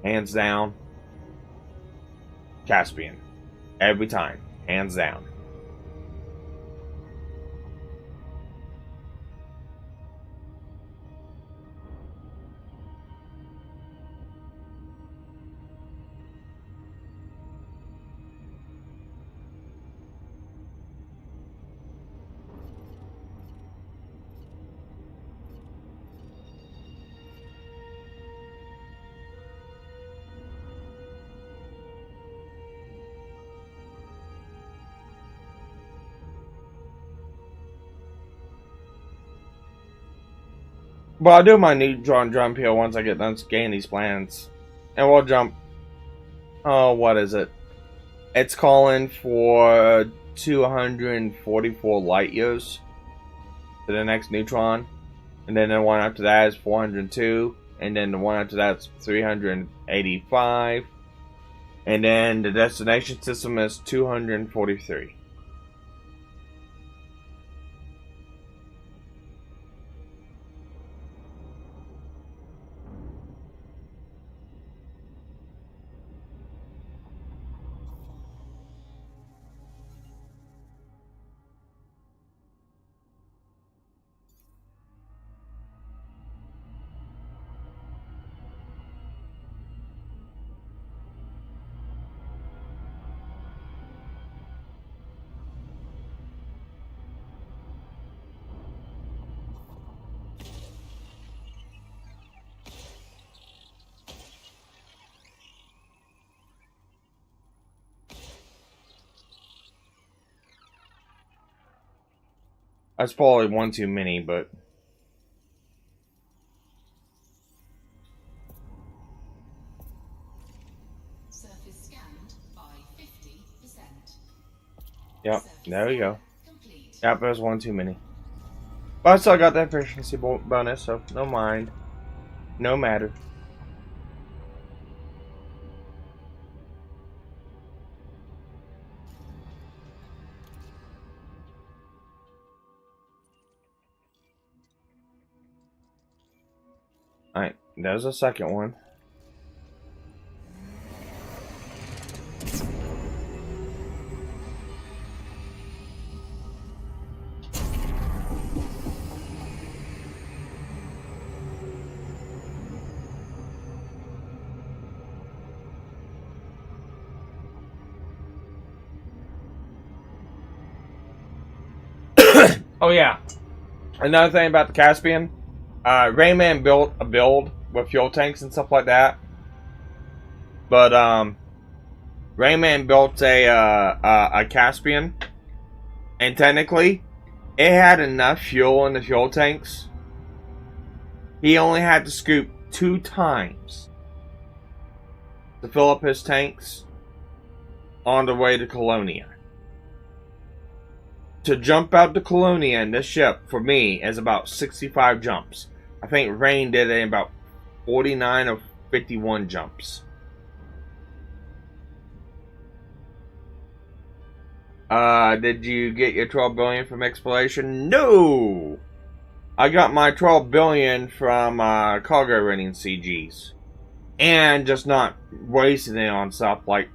Speaker 2: hands down, Caspian. Every time, hands down. But I'll do my neutron jump here once I get done scanning these planets. And we'll jump... Oh, what is it? It's calling for 244 light years to the next neutron. And then the one after that is 402. And then the one after that is 385. And then the destination system is 243. That's probably one too many, but...
Speaker 3: Surface scanned by 50%.
Speaker 2: Yep, there we go.
Speaker 3: Complete.
Speaker 2: Yep, there's one too many. But I still got that efficiency bonus, so no mind. No matter. Alright, there's a second one. Oh yeah, another thing about the Caspian. Rayman built a build with fuel tanks and stuff like that. But Rayman built a Caspian, and technically it had enough fuel in the fuel tanks. He only had to scoop 2 times to fill up his tanks on the way to Colonia. To jump out to Colonia in this ship, for me, is about 65 jumps. I think Rain did it in about 49 or 51 jumps. Did you get your 12 billion from exploration? No! I got my 12 billion from cargo renting CGs. And just not wasting it on stuff like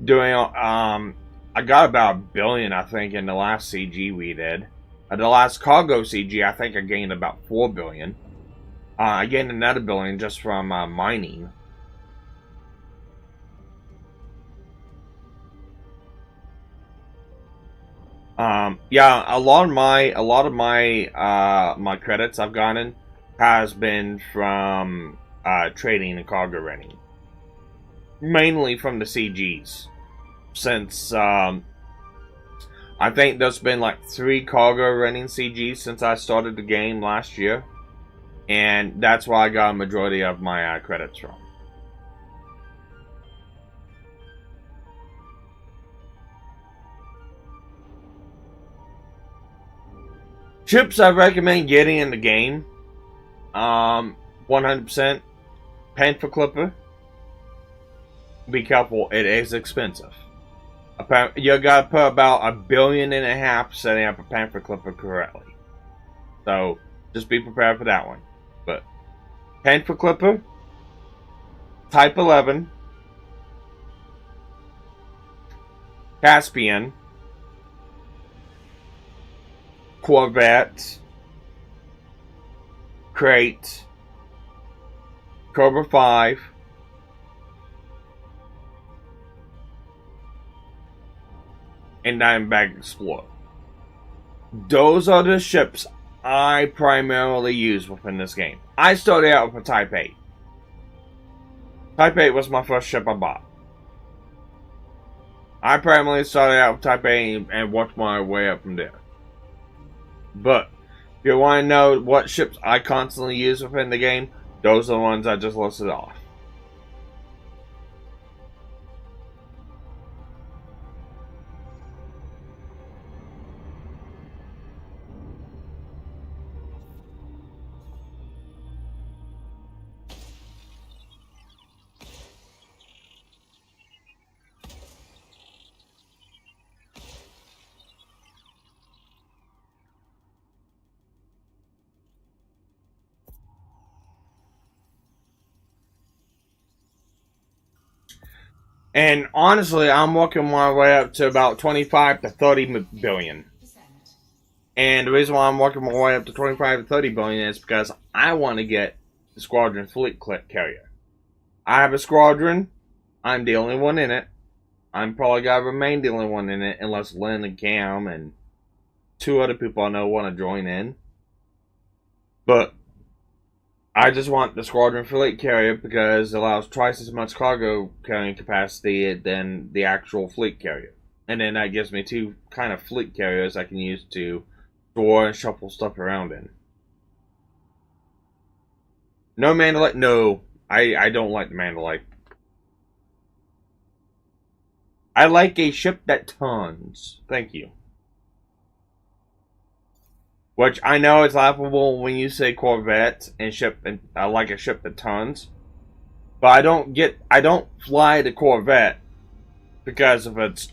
Speaker 2: doing I got about 1 billion, I think, in the last CG we did. The last cargo CG, I think I gained about 4 billion. I gained another 1 billion just from mining. Yeah, a lot of my my credits I've gotten has been from trading and cargo renting, mainly from the CGs. Since I think there's been like 3 cargo renting CGs since I started the game last year, and that's why I got a majority of my credits from. Ships I recommend getting in the game, 100%, Panther Clipper. Be careful, it is expensive. You gotta put about $1.5 billion setting up a Panther Clipper correctly. So, just be prepared for that one. But, Panther Clipper, Type 11, Caspian, Corvette, Crate, Cobra 5, and Diamondback Explorer. Those are the ships I primarily use within this game. I started out with a Type 8. Type 8 was my first ship I bought. I primarily started out with Type 8 and worked my way up from there. But if you want to know what ships I constantly use within the game, those are the ones I just listed off. And honestly, I'm working my way up to about 25 to 30 billion. And the reason why I'm working my way up to 25 to 30 billion is because I want to get the Squadron Fleet Carrier. I have a squadron. I'm the only one in it. I'm probably going to remain the only one in it unless Lynn and Cam and 2 other people I know want to join in. But I just want the Squadron Fleet Carrier because it allows twice as much cargo carrying capacity than the actual fleet carrier. And then that gives me 2 kind of fleet carriers I can use to store and shuffle stuff around in. No Mandalay? No, I don't like the Mandalay. I like a ship that tons. Thank you. Which I know is laughable when you say Corvette and ship, and I like a ship that tons. But I don't fly the Corvette because of its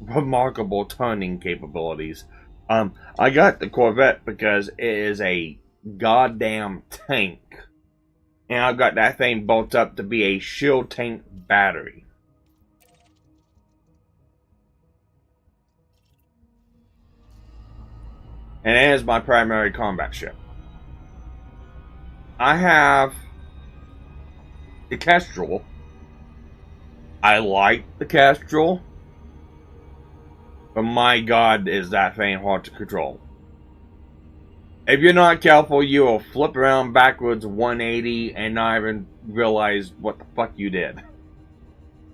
Speaker 2: remarkable tunning capabilities. I got the Corvette because it is a goddamn tank. And I've got that thing built up to be a shield tank battery. And it is my primary combat ship. I have the Kestrel. I like the Kestrel. But my god, is that thing hard to control. If you're not careful, you will flip around backwards 180 and not even realize what the fuck you did.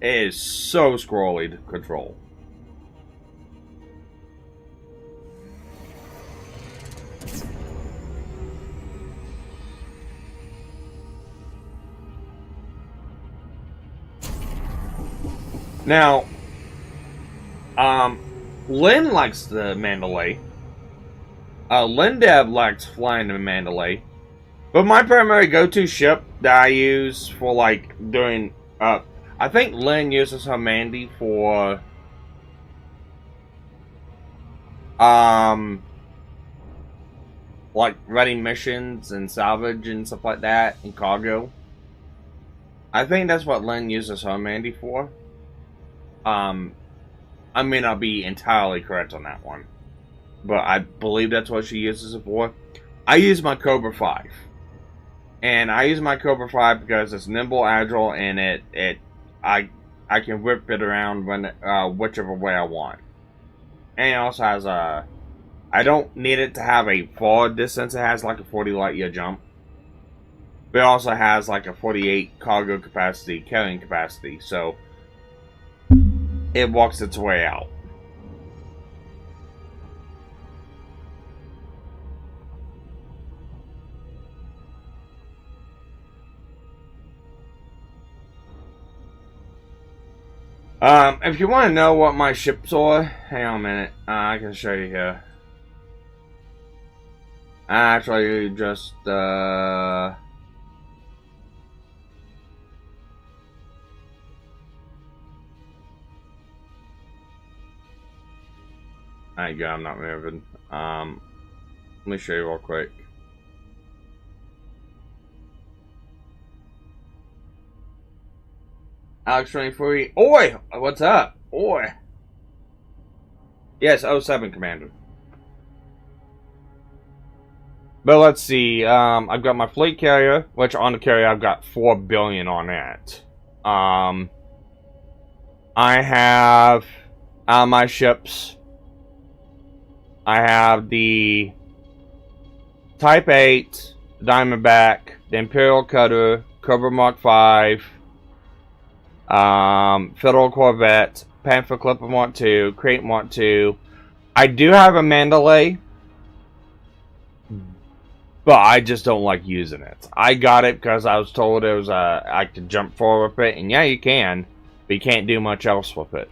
Speaker 2: It is so squirrely to control. Now, Lynn likes the Mandalay. Lyndeb likes flying the Mandalay. But my primary go-to ship that I use for, like, doing, I think Lynn uses her Mandy for, like, running missions and salvage and stuff like that, and cargo. I think that's what Lynn uses her Mandy for. I may not be entirely correct on that one, but I believe that's what she uses it for. I use my Cobra 5. And I use my Cobra 5 because it's nimble, agile, and I can whip it around when whichever way I want. And it also has a, I don't need it to have a far distance. It has like a 40 light year jump, but it also has like a 48 cargo capacity, carrying capacity. So it walks its way out. If you want to know what my ships are, hang on a minute. I can show you here. Actually, just, there you go, I'm not moving. Let me show you real quick. Alex23, oi! What's up? Oi! Yes, 07 Commander. But let's see, I've got my fleet carrier, which on the carrier I've got 4 billion on it. I have my ships. I have the Type 8, Diamondback, the Imperial Cutter, Cobra Mark 5, Federal Corvette, Panther Clipper Mark II, Crate Mark II. I do have a Mandalay, but I just don't like using it. I got it because I was told it was I could jump forward with it, and yeah, you can, but you can't do much else with it.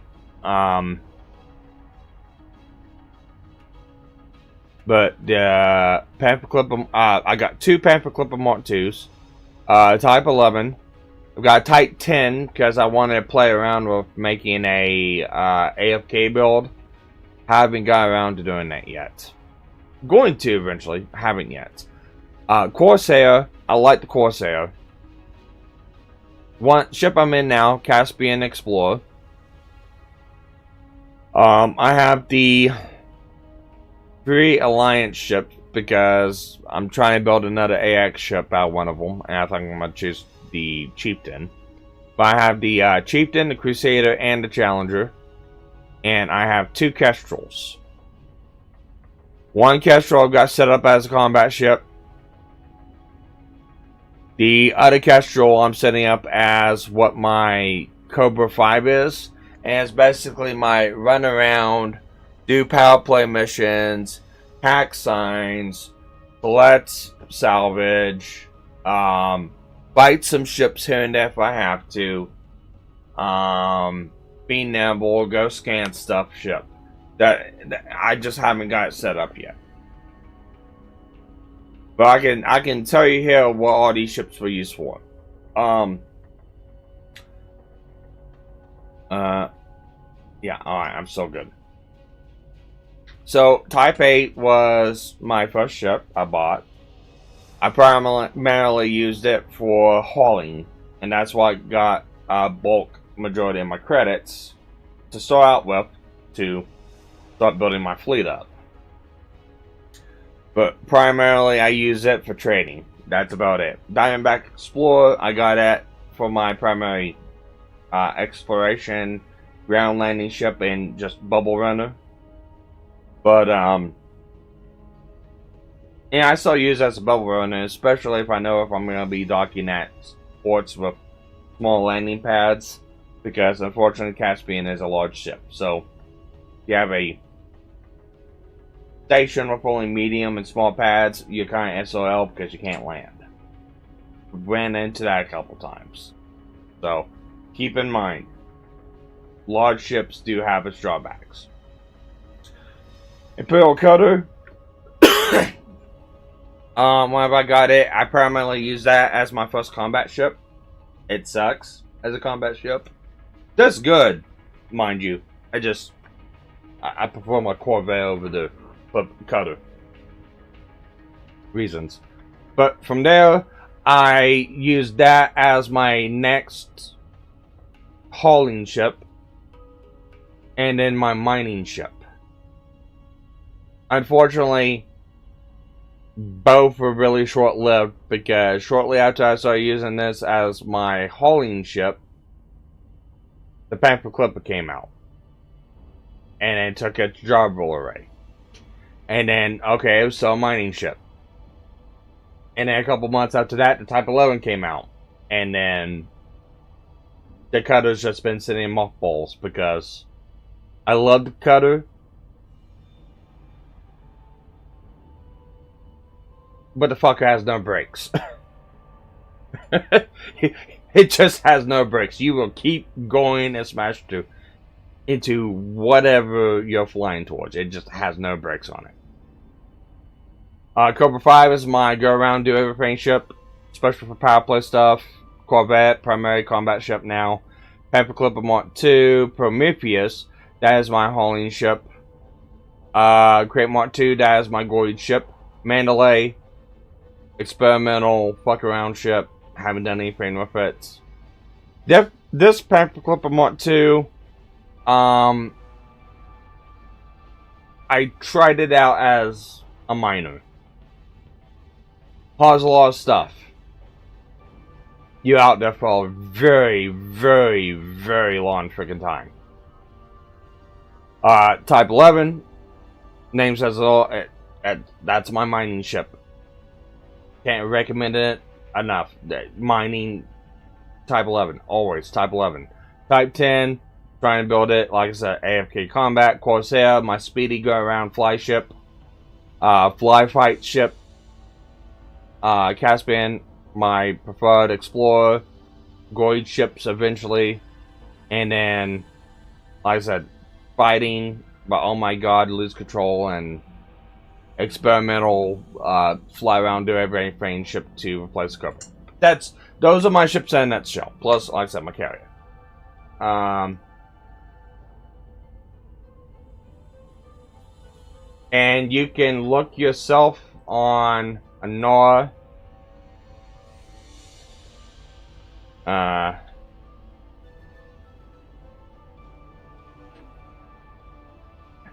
Speaker 2: But the Panther Clipper, I got 2 Panther Clipper Mark IIs, Type 11. I've got a Type 10 because I wanted to play around with making a AFK build. Haven't got around to doing that yet. Going to eventually, haven't yet. Corsair, I like the Corsair. One ship I'm in now, Caspian Explorer. I have the 3 Alliance ships because I'm trying to build another AX ship out of one of them, and I think I'm going to choose the Chieftain. But I have the Chieftain, the Crusader, and the Challenger. And I have 2 Kestrels. One Kestrel I've got set up as a combat ship. The other Kestrel I'm setting up as what my Cobra 5 is. And it's basically my run around, do power play missions, hack signs, collect salvage, fight some ships here and there if I have to, be nimble, go scan stuff ship. That I just haven't got it set up yet. But I can tell you here what all these ships were used for. Yeah, alright, I'm so good. So, Type 8 was my first ship I bought. I primarily used it for hauling, and that's why I got a bulk majority of my credits to start out with to start building my fleet up. But primarily I use it for trading. That's about it. Diamondback Explorer, I got it for my primary exploration, ground landing ship, and just bubble runner. But yeah, I still use it as a bubble runner, especially if I know if I'm going to be docking at ports with small landing pads, because unfortunately Caspian is a large ship. So you have a station with only medium and small pads, you're kind of SOL because you can't land. Ran into that a couple times. So, keep in mind, large ships do have its drawbacks. Imperial Cutter. Whenever I got it, I primarily use that as my first combat ship. It sucks as a combat ship. That's good, mind you. I prefer my Corvette over the Cutter. Reasons. But from there, I used that as my next hauling ship. And then my mining ship. Unfortunately, both were really short-lived because shortly after I started using this as my hauling ship, the Panther Clipper came out. And it took its job role array. And then, okay, it was still a mining ship. And then a couple months after that, the Type 11 came out. And then the Cutter's just been sitting in mothballs because I love the Cutter. But the fucker has no brakes. It just has no brakes. You will keep going and smash into whatever you're flying towards. It just has no brakes on it. Cobra 5 is my go around, do everything ship. Special for power play stuff. Corvette, primary combat ship now. Panther Clipper Mark II. Prometheus, that is my hauling ship. Crate Mark II, that is my gold ship. Mandalay, experimental fuck around ship. Haven't done anything with it. This Panther Clipper Mark II, I tried it out as a miner. Hauls a lot of stuff. You're out there for a very, very, very long freaking time. Type 11, name says it all. That's my mining ship. Can't recommend it enough. Mining, Type 11, always Type 11. Type 10, trying to build it, like I said, AFK Combat, Corsair, my speedy go-around fly ship, fly fight ship, Caspian, my preferred explorer, Goid ships eventually, and then, like I said, fighting, but oh my god, lose control, and experimental, fly around, do everything ship to replace the Cobra. Those are my ships in a nutshell, plus, like I said, my carrier. And you can look yourself on Anora.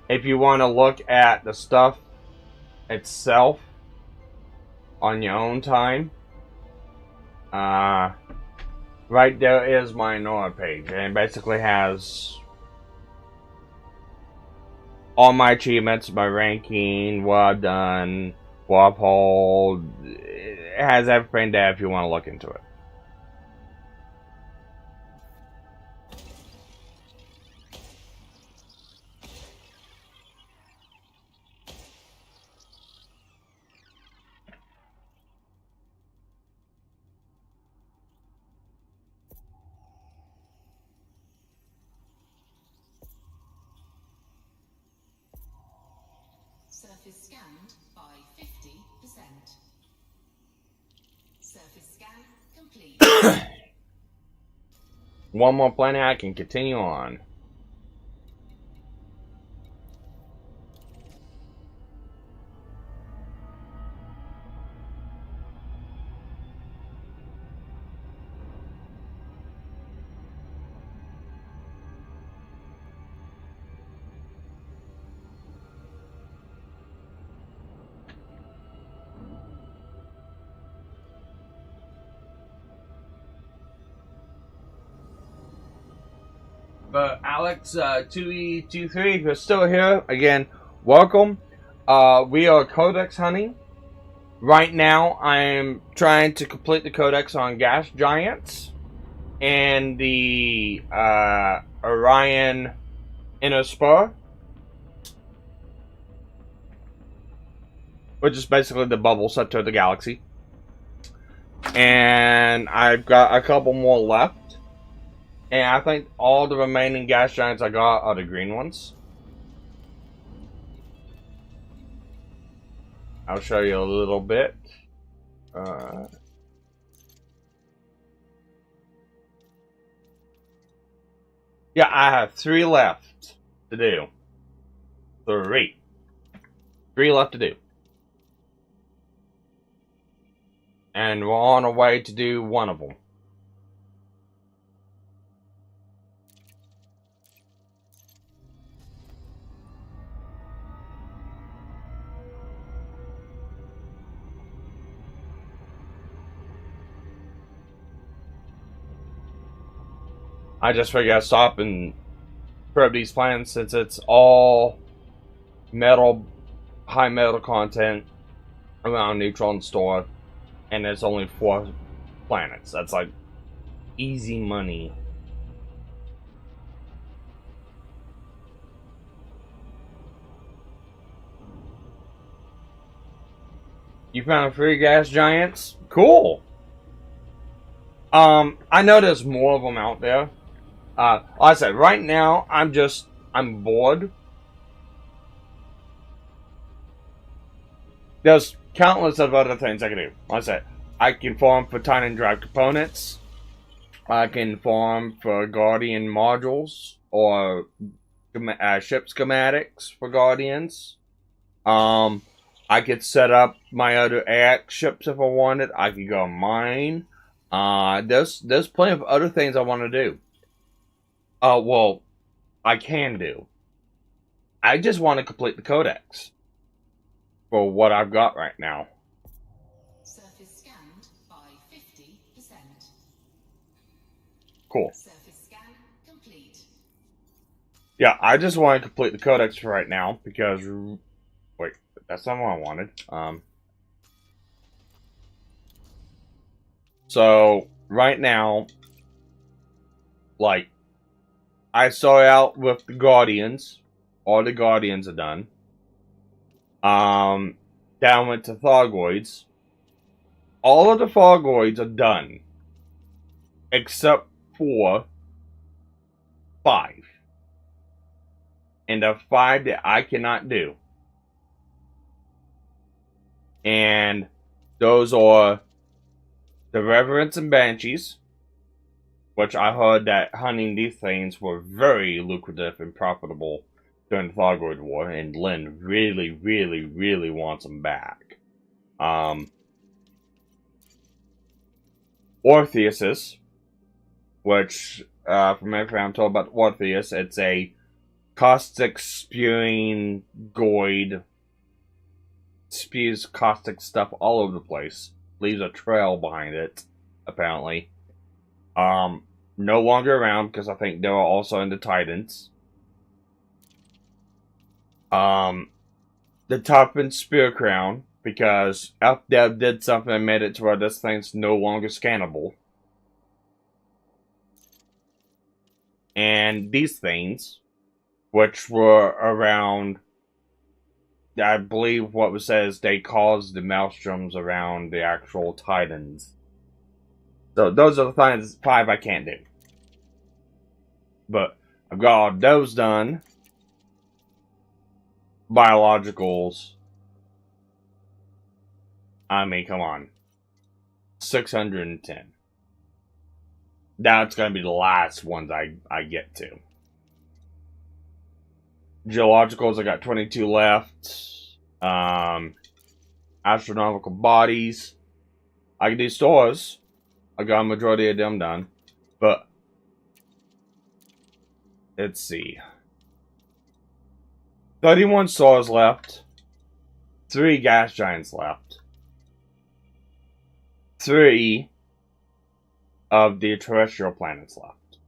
Speaker 2: If you want to look at the stuff itself on your own time, right there is my Anora page, and it basically has all my achievements, my ranking, what I've done, what I've hauled. It has everything there if you want to look into it.
Speaker 3: Surface scanned by 50%. Surface scan complete.
Speaker 2: One more planet, I can continue on. But Alex 2E23, if you're still here, again, welcome. We are Codex hunting. Right now, I am trying to complete the Codex on gas giants and the Orion Inner Spur. which is basically the bubble center of the galaxy. And I've got a couple more left. And I think all the remaining gas giants I got are the green ones. I'll show you a little bit. Yeah, I have 3 left to do. 3 left to do. And we're on our way to do one of them. I just figured I'd stop and probe these planets since it's all metal, high metal content around neutron star, and there's only 4 planets. That's like easy money. You found 3 gas giants? Cool. I know there's more of them out there. Like I said, right now, I'm bored. There's countless of other things I can do. Like I said, I can farm for Titan drive components. I can farm for Guardian modules or ship schematics for Guardians. I could set up my other AX ships if I wanted. I could go mine. There's plenty of other things I want to do. Well, I can do. I just want to complete the Codex for what I've got right now.
Speaker 3: Surface scanned by 50%.
Speaker 2: Cool.
Speaker 3: Surface scan complete.
Speaker 2: Yeah, I just want to complete the Codex for right now because... Wait, that's not what I wanted. So, right now, like, I started out with the Guardians. All the Guardians are done. Down went to Thargoids. All of the Thargoids are done. Except for 5. And the 5 that I cannot do. And those are the Reverends and Banshees, which I heard that hunting these things were very lucrative and profitable during the Thargoid War, and Lynn really, really, really wants them back. Ortheuses, which, from everything I'm told about Ortheus, it's a caustic spewing goid, spews caustic stuff all over the place, leaves a trail behind it, apparently. No longer around because I think they were also into Titans. The toughened spear crown, because FDev did something and made it to where this thing's no longer scannable. And these things, which were around, I believe what was said is they caused the maelstroms around the actual Titans. So those are the 5 I can't do. But I've got all those done. Biologicals. I mean, come on. 610. That's going to be the last ones I get to. Geologicals, I got 22 left. Astronomical bodies. I can do stores. I got a majority of them done. But, let's see. 31 stars left. 3 gas giants left. 3 of the terrestrial planets left.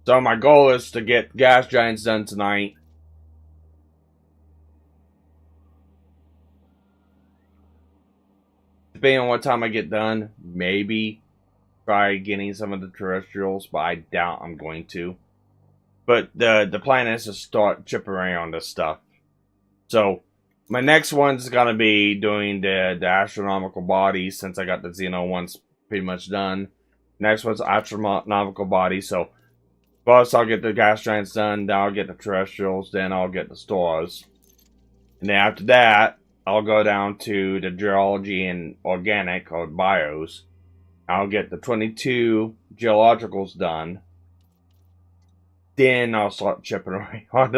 Speaker 2: So my goal is to get gas giants done tonight. Depending on what time I get done, maybe try getting some of the terrestrials, but I doubt I'm going to. But the plan is to start chipping around this stuff. So My next one's gonna be doing the astronomical body, since I got the Xeno ones pretty much done. Next one's astronomical body, so first I'll get the gas giants done, then I'll get the terrestrials, then I'll get the stars. And then after that, I'll go down to the geology and organic, or bios. I'll get the 22 geologicals done. Then I'll start chipping away on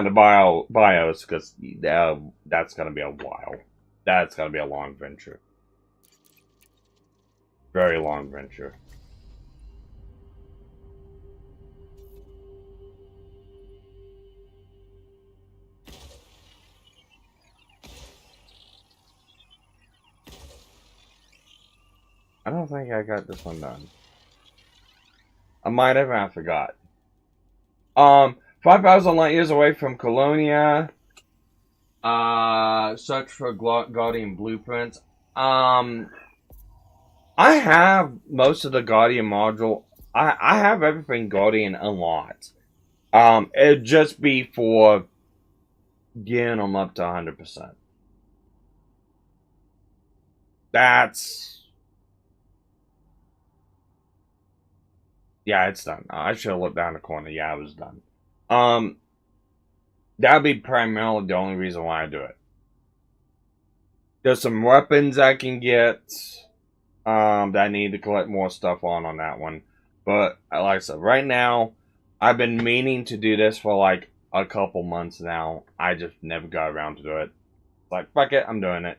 Speaker 2: the bios, because that's gonna be a while. That's gonna be a long venture. Very long venture. I don't think I got this one done. I might have, and I forgot. 5,000 light years away from Colonia. Search for Guardian blueprints. I have most of the Guardian module. I have everything Guardian unlocked. It'd just be for getting them up to 100%. Yeah, it's done. I should have looked down the corner. Yeah, it was done. That'd be primarily the only reason why I do it. There's some weapons I can get that I need to collect more stuff on that one. But like I said, right now, I've been meaning to do this for like a couple months now. I just never got around to do it. Like, fuck it, I'm doing it.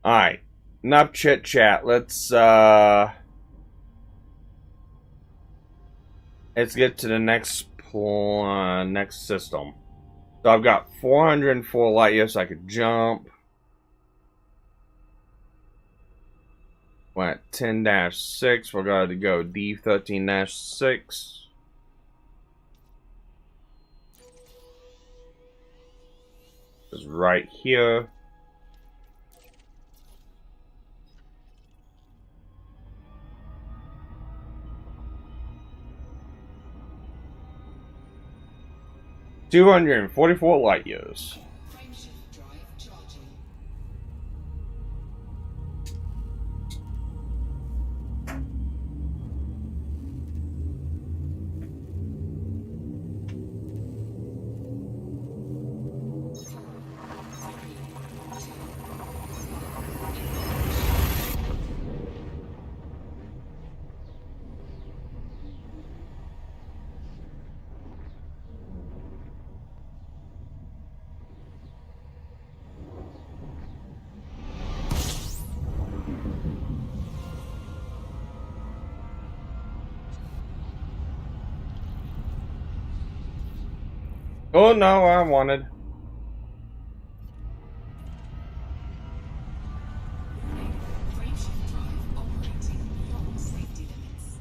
Speaker 2: Alright. Enough chit chat. Let's get to the next system. So I've got 404 light years, so I could jump. We're at 10-6. We're going to go D13-6. It's right here. $244 light years.
Speaker 3: Frameshift drive charging.
Speaker 2: Oh no, I wanted.
Speaker 3: Frameshift drive operating beyond safety limits.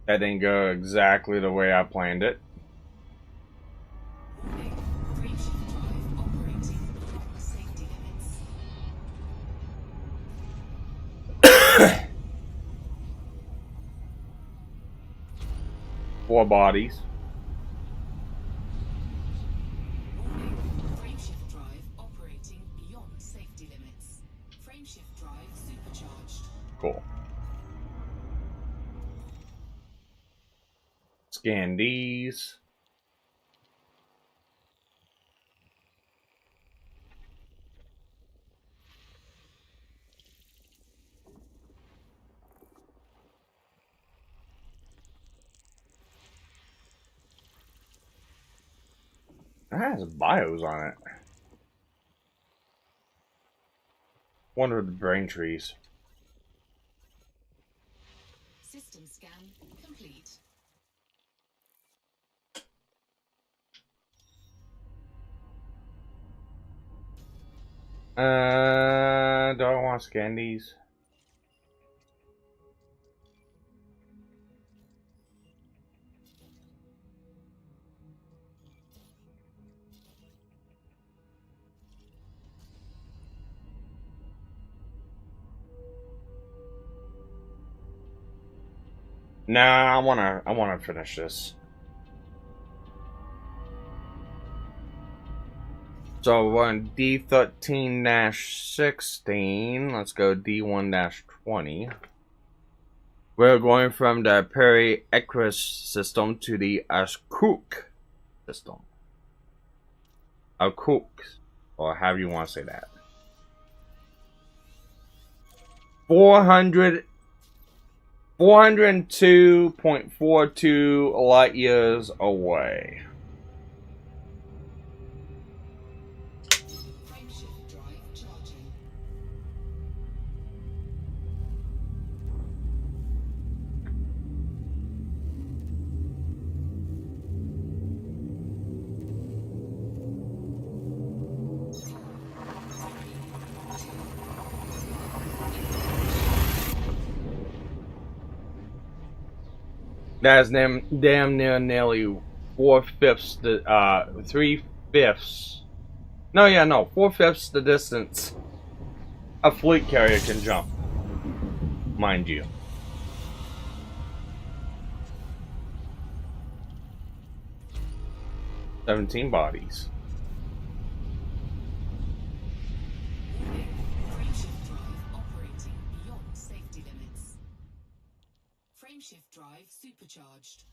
Speaker 2: That didn't go exactly the way I planned it.
Speaker 3: Frameshift drive operating beyond safety limits.
Speaker 2: 4 bodies.
Speaker 3: Frameshift drive operating beyond safety limits. Frameshift drive supercharged.
Speaker 2: Cool. Scan these. That has bios on it. Wonder the brain trees.
Speaker 3: System scan complete.
Speaker 2: Do I want to scan these? Nah, I wanna finish this. So we're on D13-16. Let's go D1-20. We're going from the Peri-Equus system to the Ashkuk system. Ashkuk, or however you want to say that. 402.42 light years away.
Speaker 3: Frameshift drive charging.
Speaker 2: That's damn near nearly 4/5 the 3/5. No, yeah, no, 4/5 the distance a fleet carrier can jump, mind you. "17 bodies."
Speaker 3: Warning. Frameshift drive operating beyond safety limits. Frameshift drive supercharged.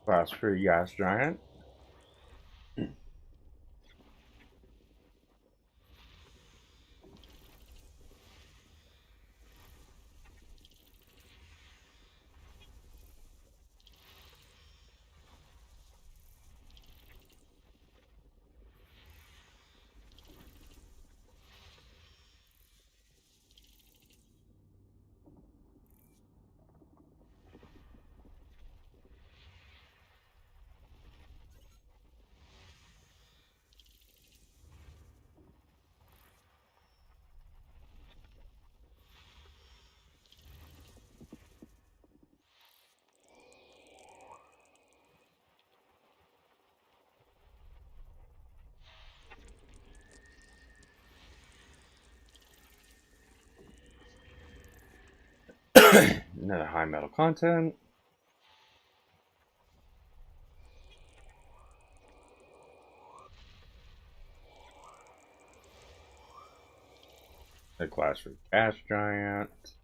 Speaker 2: Class 3 gas giant. Another high metal content. A class 3 gas giant.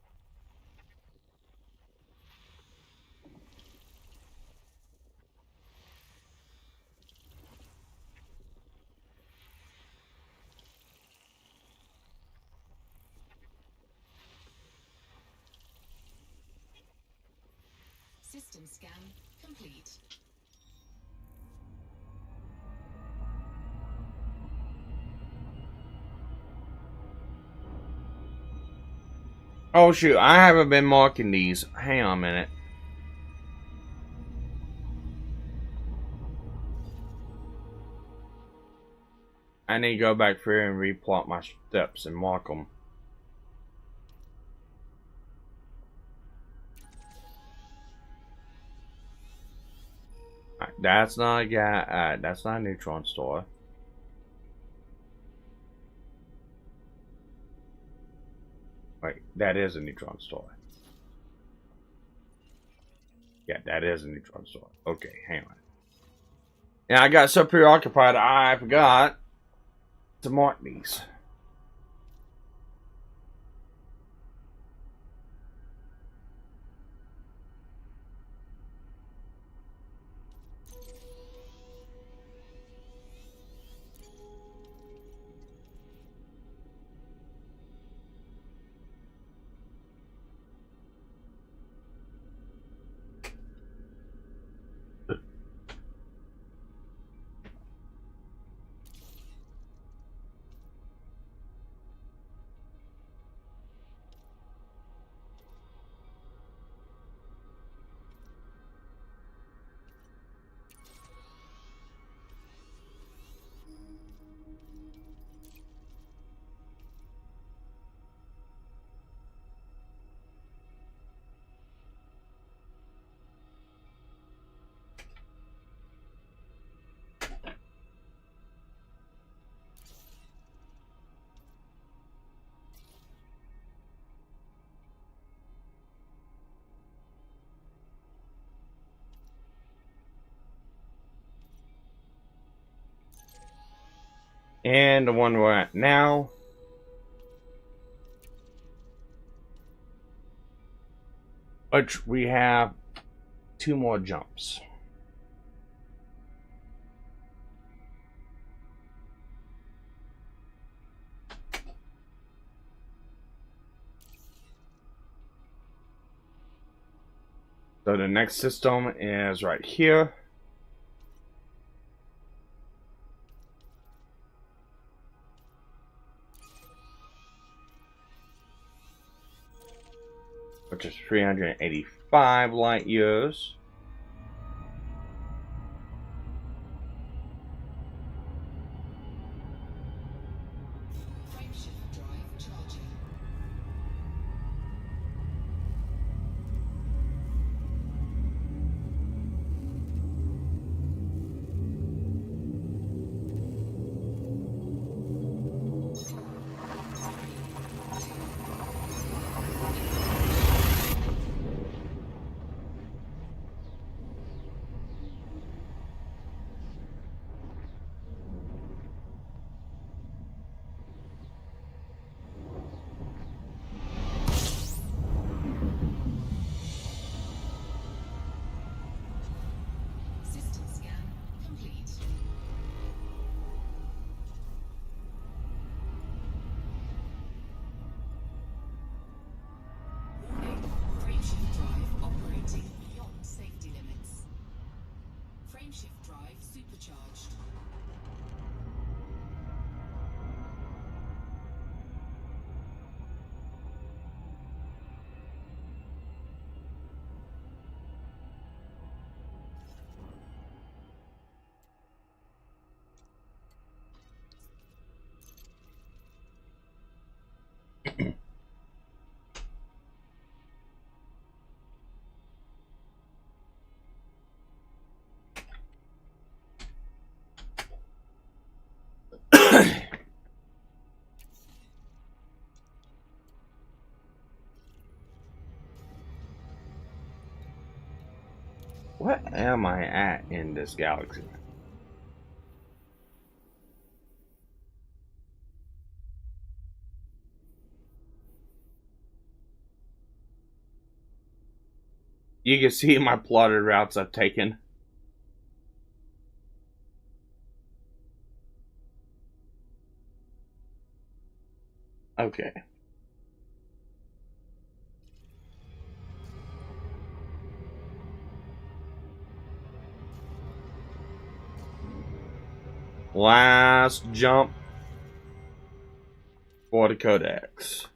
Speaker 3: System scan complete.
Speaker 2: Oh shoot, I haven't been marking these. Hang on a minute. I need to go back through and replot my steps and mark them. That's not a guy. That's not a neutron star. Wait, that is a neutron star. Yeah, that is a neutron star. Okay, hang on. Yeah, I got so preoccupied I forgot to mark these. And the one we're at now. Which we have 2 more jumps. So the next system is right here. Which is 385 light years.
Speaker 3: Frameshift drive charging. System scan complete. Warning, frameshift drive operating beyond safety limits. Frameshift drive supercharged.
Speaker 2: What am I at in this galaxy? You can see my plotted routes I've taken. Okay. Last jump for the Codex.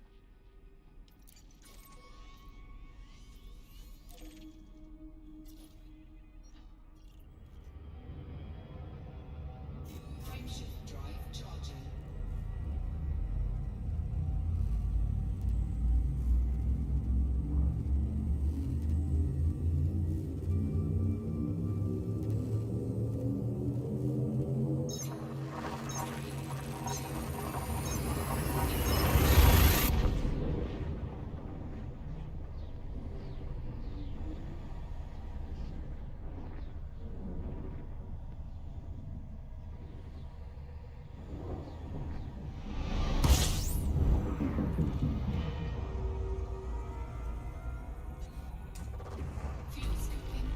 Speaker 3: Frameshift drive charging. Fuel scooping.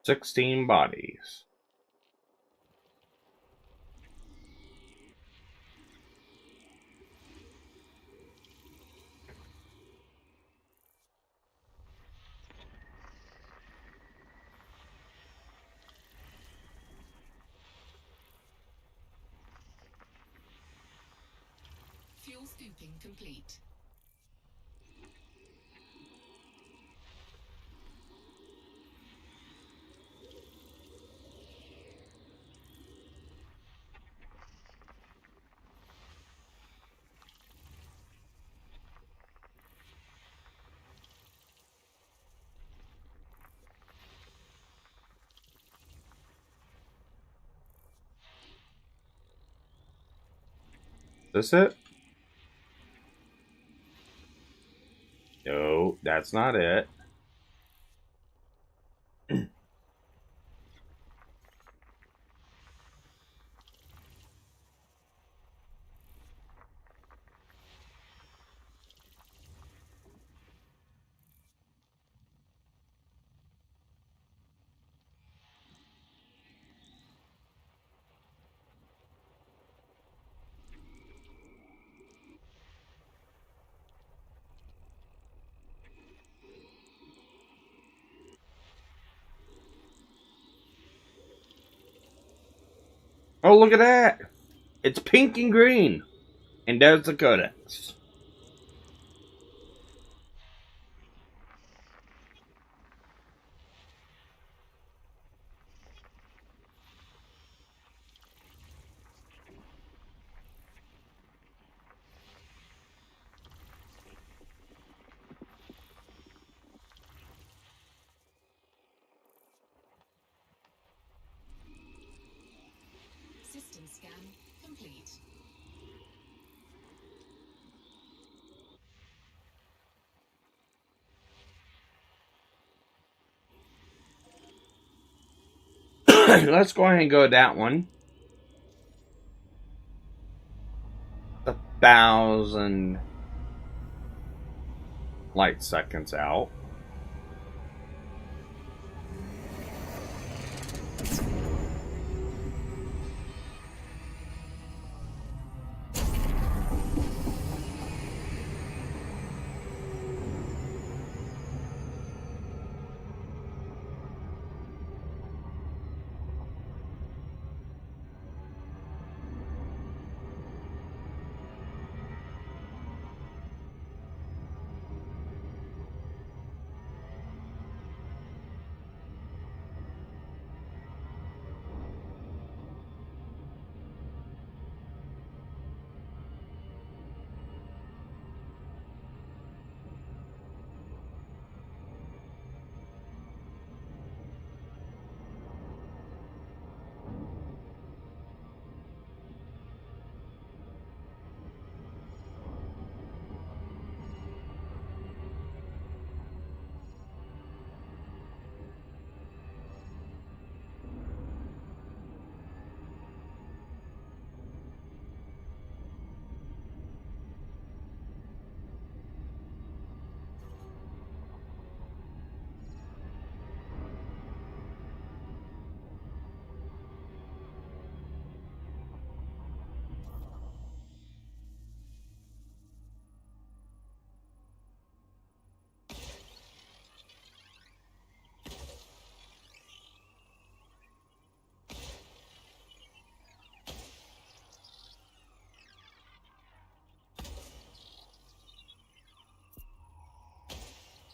Speaker 2: "16 bodies."
Speaker 3: Fuel scooping complete.
Speaker 2: This it? No, that's not it. Oh, look at that! It's pink and green! And there's the Codex.
Speaker 3: System scan complete.
Speaker 2: Let's go ahead and go with that one. 1,000 light seconds out.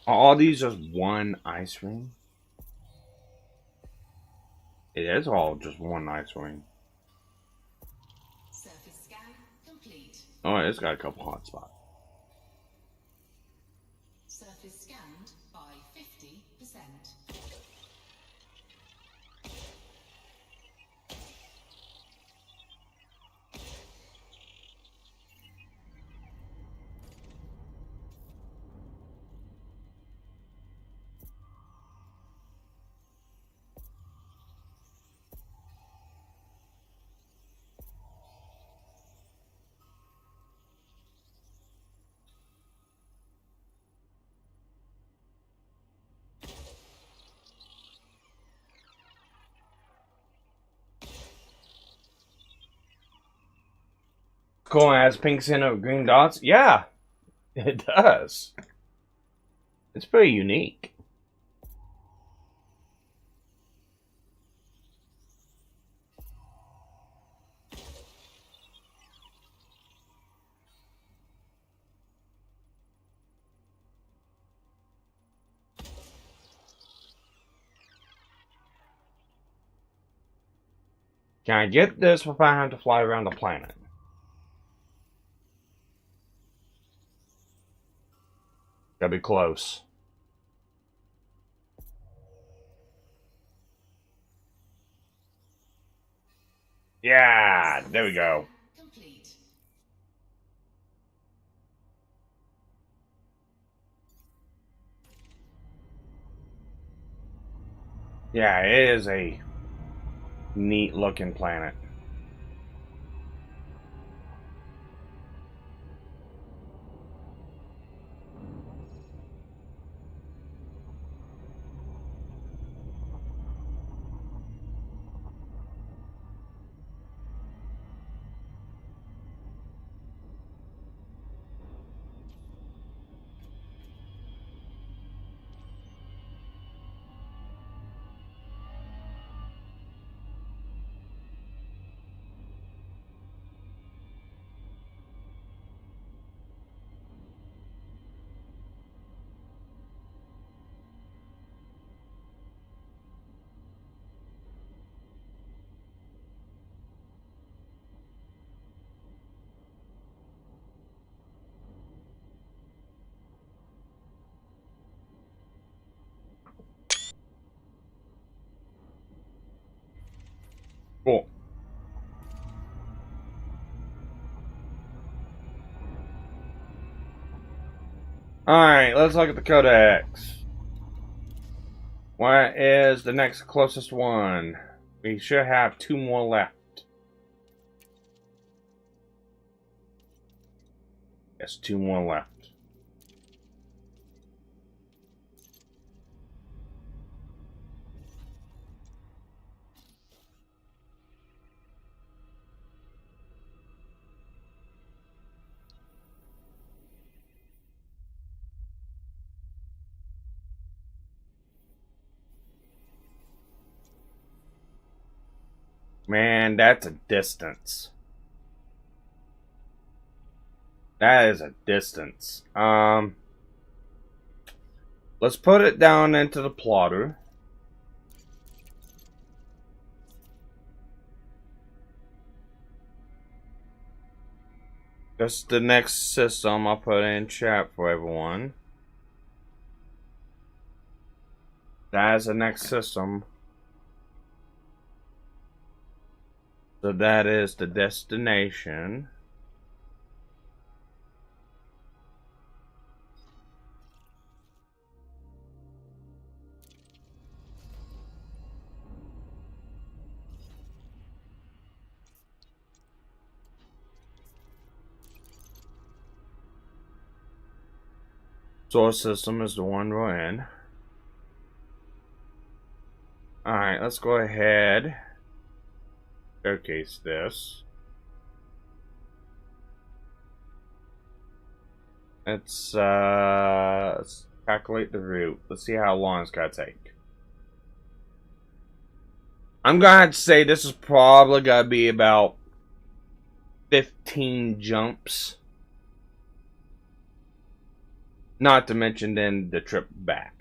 Speaker 2: Are all these just one ice ring? It is all just one ice ring.
Speaker 3: Surface scan complete.
Speaker 2: Oh, it's got a couple hot spots.
Speaker 3: Surface scanned by 50%.
Speaker 2: Cool, it has pink center with green dots. Yeah, it does. It's pretty unique. Can I get this without having to fly around the planet? Gotta be close. Yeah, there we go.
Speaker 3: Complete.
Speaker 2: Yeah, it is a neat looking planet. Cool. Alright, let's look at the Codex. What is the next closest one? We should have 2 more left. Yes, 2 more left. Man, that's a distance. That is a distance. Let's put it down into the plotter. That's the next system I'll put in chat for everyone. That is the next system. So that is the destination. Source system is the one we're in. Alright, let's go ahead. Showcase this. Let's calculate the route. Let's see how long it's gonna take. I'm gonna have to say this is probably gonna be about 15 jumps. Not to mention then the trip back.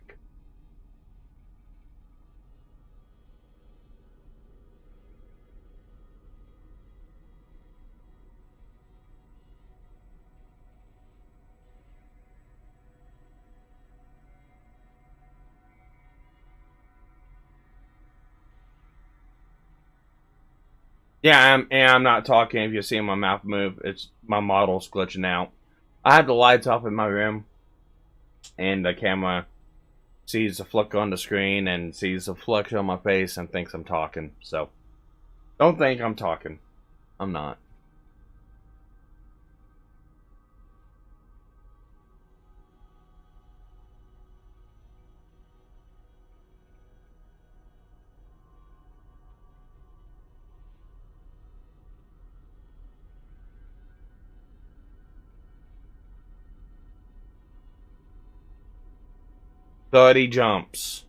Speaker 2: Yeah, I'm not talking. If you see my mouth move, it's my model's glitching out. I have the lights off in my room, and the camera sees the flicker on the screen and sees the flicker on my face and thinks I'm talking. So, don't think I'm talking. I'm not. "30 jumps."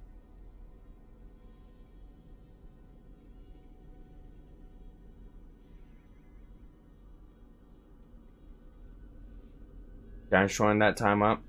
Speaker 2: Can I shorten that time up?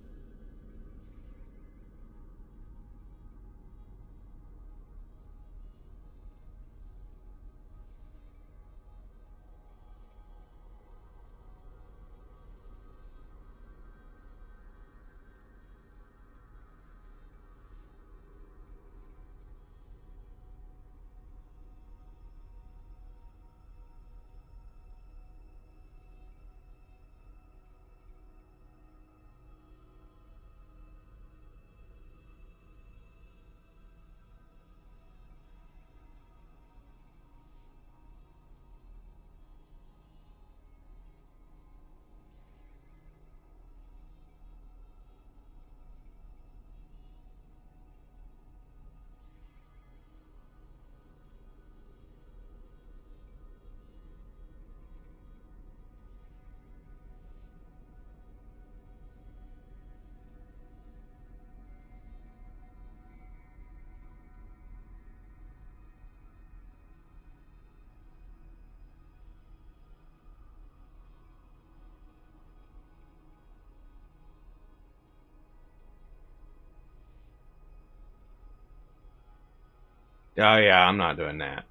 Speaker 2: Oh yeah, I'm not doing that.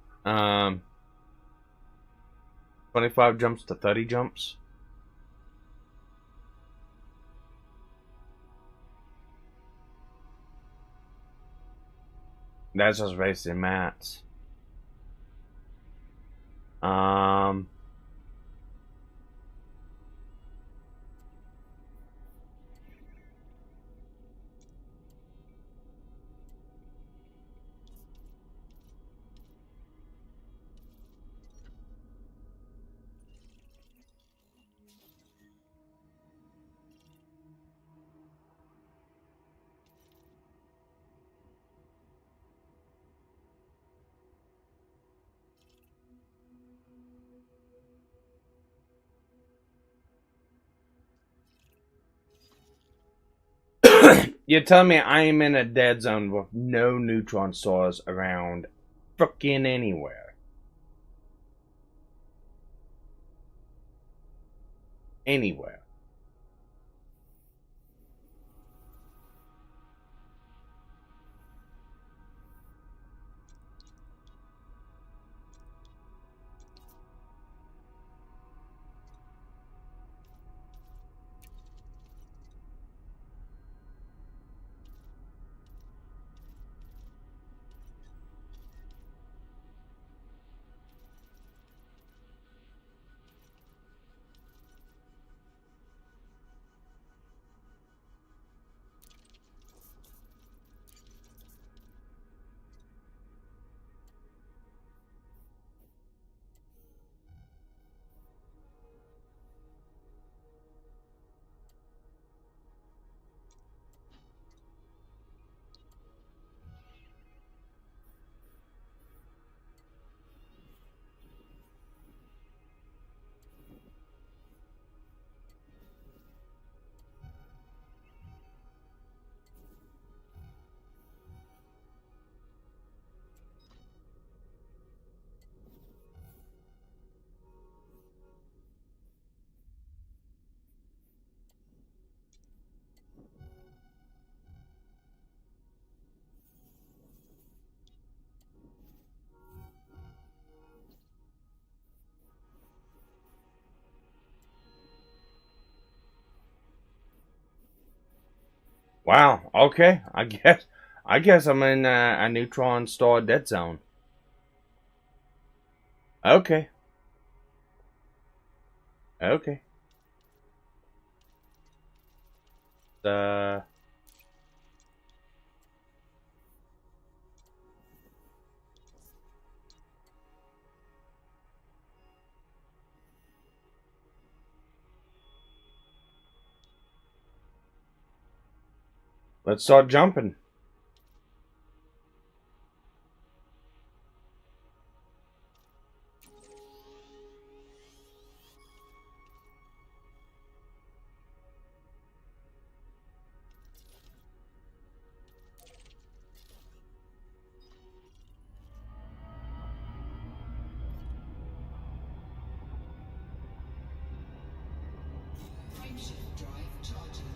Speaker 2: 25 jumps to 30 jumps. That's just basically mats. You tell me I am in a dead zone with no neutron stars around frickin' anywhere. Anywhere. Wow, okay. I guess I'm in a neutron star dead zone. Okay. Okay. Uh let's start jumping.
Speaker 3: Frameshift drive charging.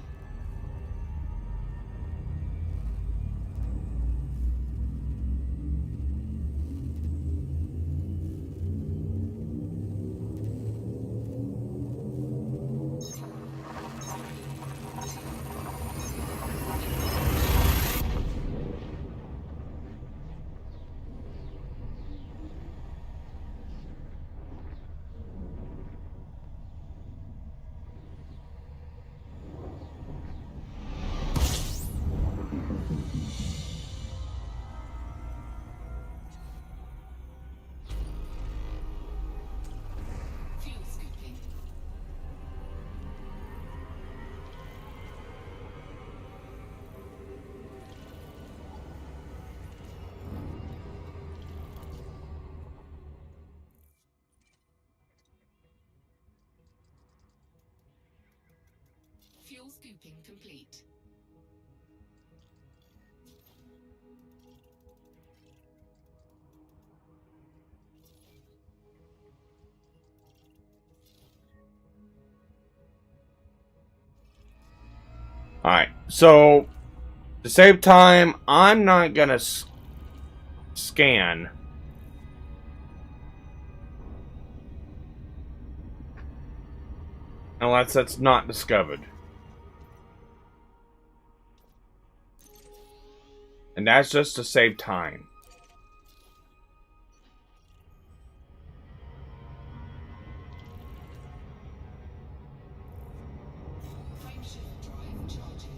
Speaker 3: Fuel scooping. Fuel scooping complete.
Speaker 2: Alright, so to save time, I'm not gonna scan. Unless that's not discovered. And that's just to save time.
Speaker 3: Frameshift drive charging.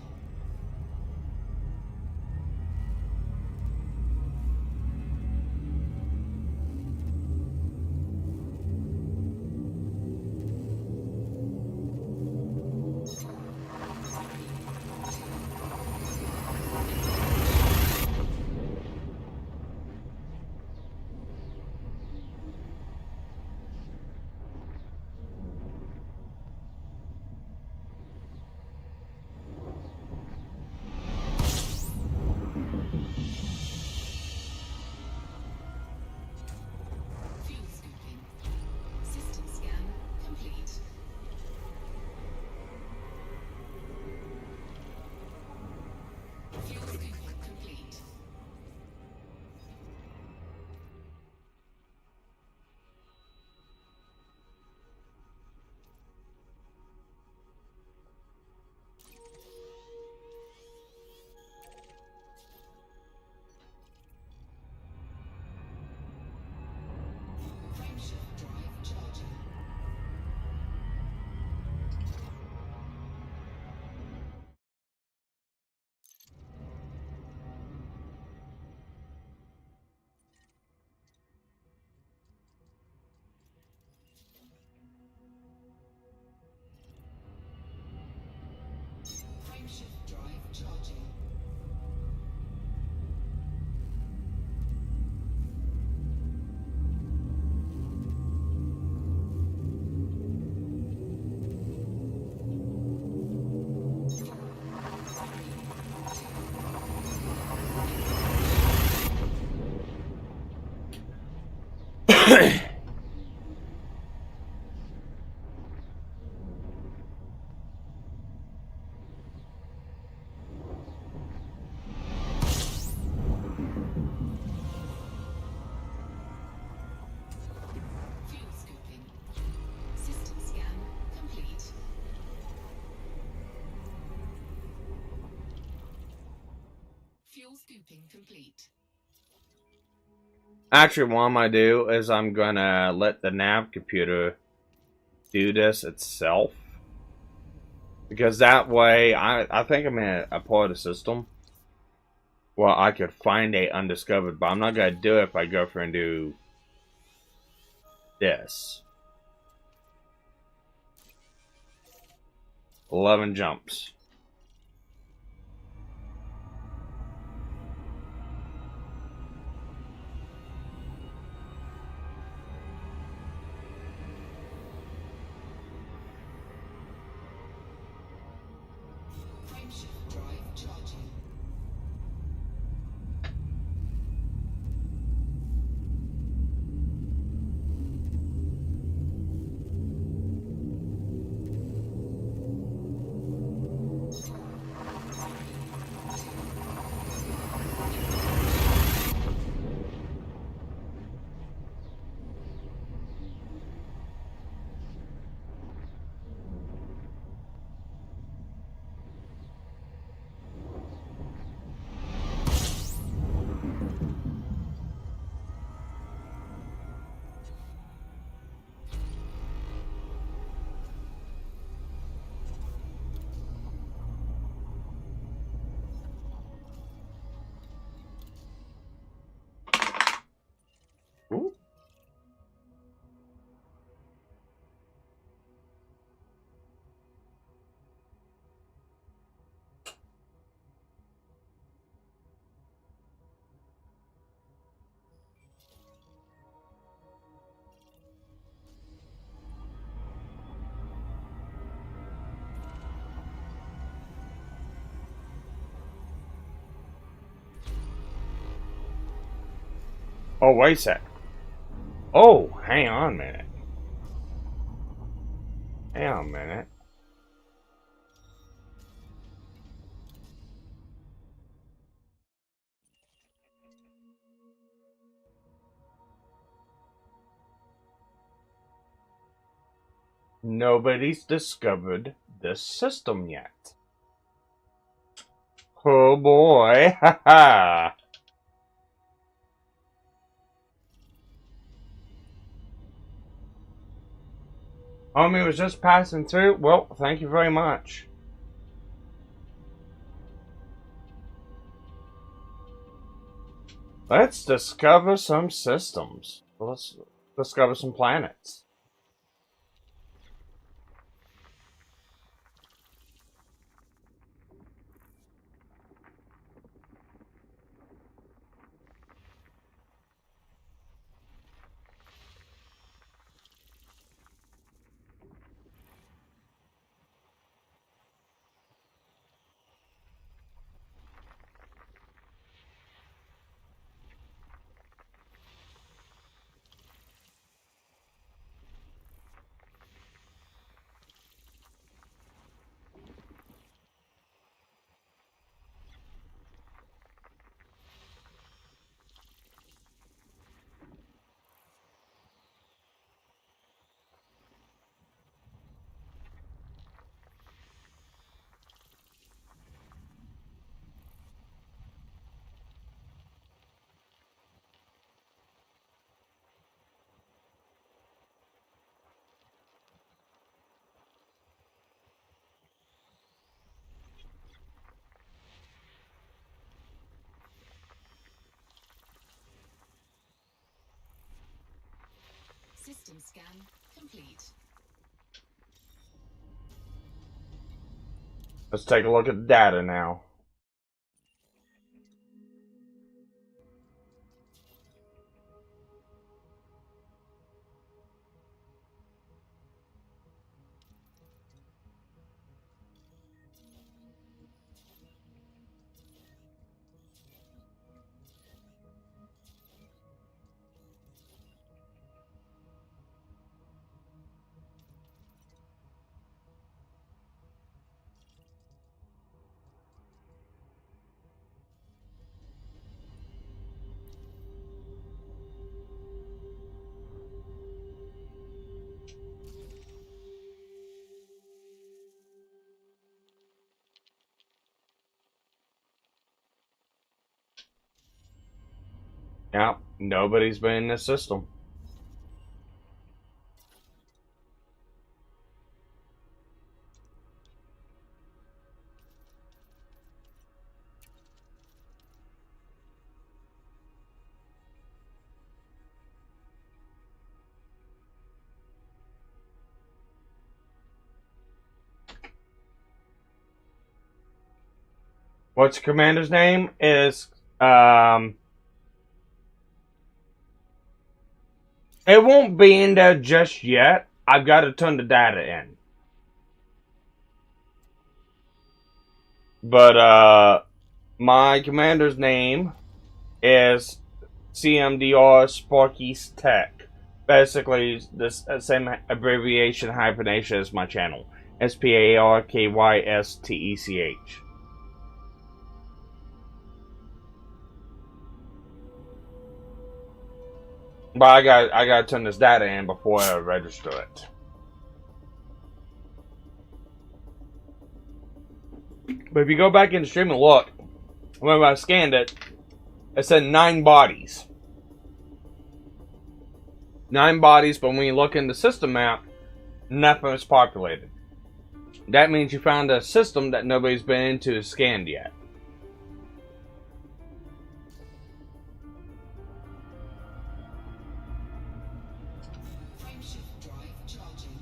Speaker 3: Fuel scooping. System scan complete. Fuel scooping complete. Frameshift drive charging. Frameshift drive charging. Fuel scooping. System scan complete. Fuel scooping complete.
Speaker 2: Actually, what I'm gonna do is I'm gonna let the nav computer do this itself. Because that way, I think I'm in a part of the system where I could find a undiscovered, but I'm not gonna do it if I go for and do this. 11 jumps.
Speaker 3: Frameshift drive charging.
Speaker 2: Ooh. Oh, wait a sec. Oh, hang on a minute. Hang on a minute. Nobody's discovered this system yet. Oh boy, haha. Homie was just passing through. Well, thank you very much. Let's discover some systems. Let's discover some planets.
Speaker 3: System scan complete.
Speaker 2: Let's take a look at the data now. Yep, nobody's been in this system. What's your commander's name? Is it won't be in there just yet. I've got to turn the data in. But my commander's name is CMDR SparkysTech. Basically, this same abbreviation hyphenation as my channel. SparkysTech. But I gotta turn this data in before I register it. But if you go back in the stream and look, when I scanned it, it said 9 bodies. 9 bodies, but when you look in the system map, nothing is populated. That means you found a system that nobody's been into scanned yet.
Speaker 3: Frameshift drive charging.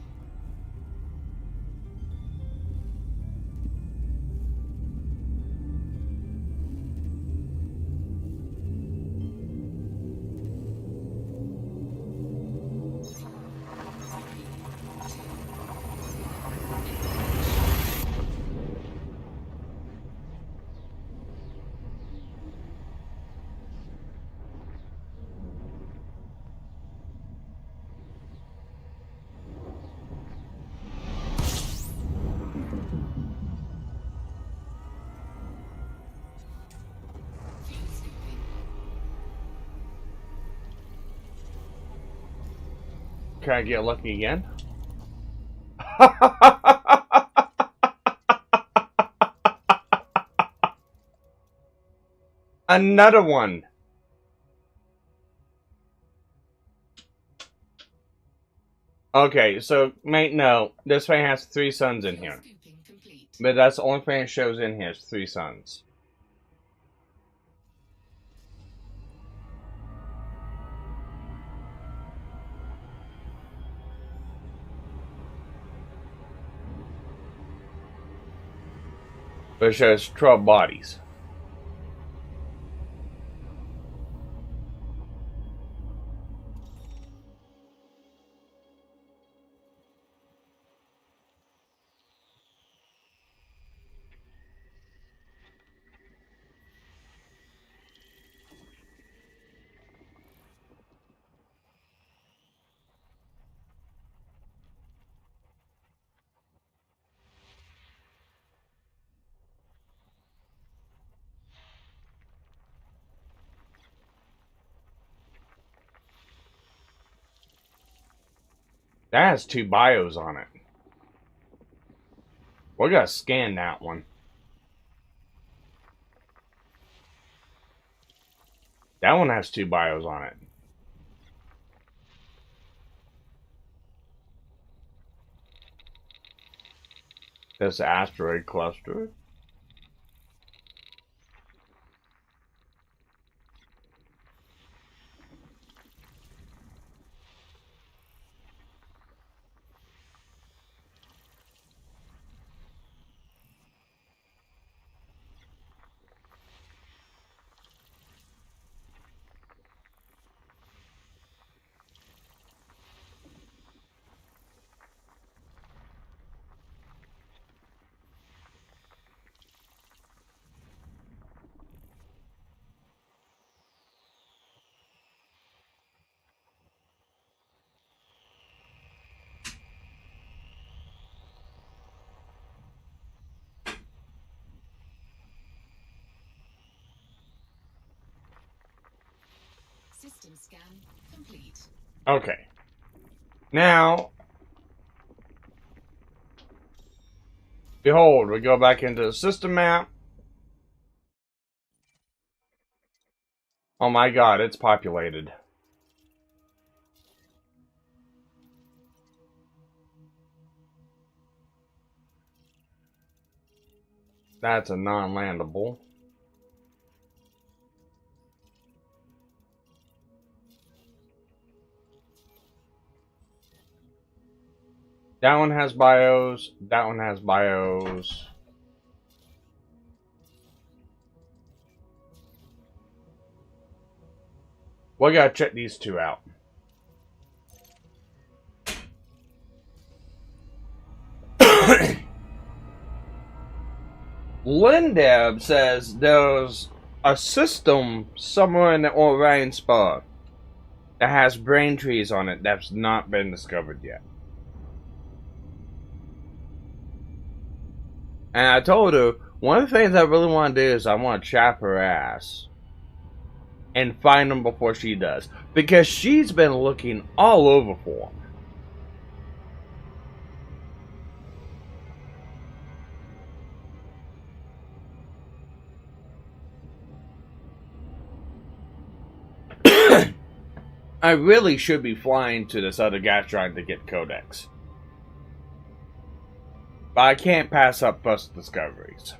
Speaker 2: Can I get lucky again? Another one. Okay, so make note, this thing has 3 suns in here.
Speaker 3: Scooping complete.
Speaker 2: But that's the only thing it shows in here is 3 suns. But it shows 12 bodies. That has 2 bios on it. We're gonna scan that one. That one has 2 bios on it. That's the asteroid cluster.
Speaker 3: System scan complete.
Speaker 2: Okay. Now, behold, we go back into the system map. Oh my god, it's populated. That's a non-landable. That one has bios. That one has bios. We gotta check these 2 out. Lyndeb says there's a system somewhere in the Orion Spur that has brain trees on it that's not been discovered yet. And I told her, one of the things I really want to do is I want to chap her ass and find them before she does. Because she's been looking all over for them. I really should be flying to this other gas giant to get Codex. But I can't pass up first discoveries.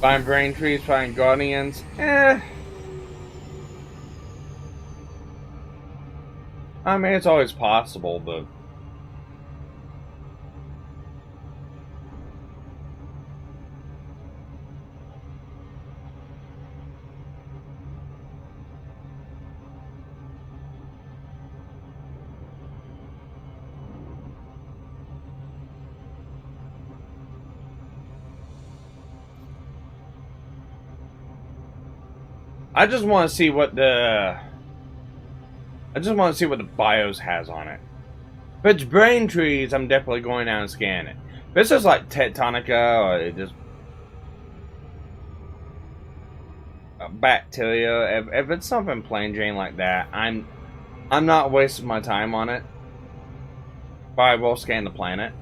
Speaker 2: Find brain trees, find guardians. I mean, it's always possible, but I just want to see what the I just want to see what the BIOS has on it. If it's brain trees, I'm definitely going down and scanning it. If this is like Tectonica or it just bacteria, if it's something plain Jane like that, I'm not wasting my time on it. But I will scan the planet.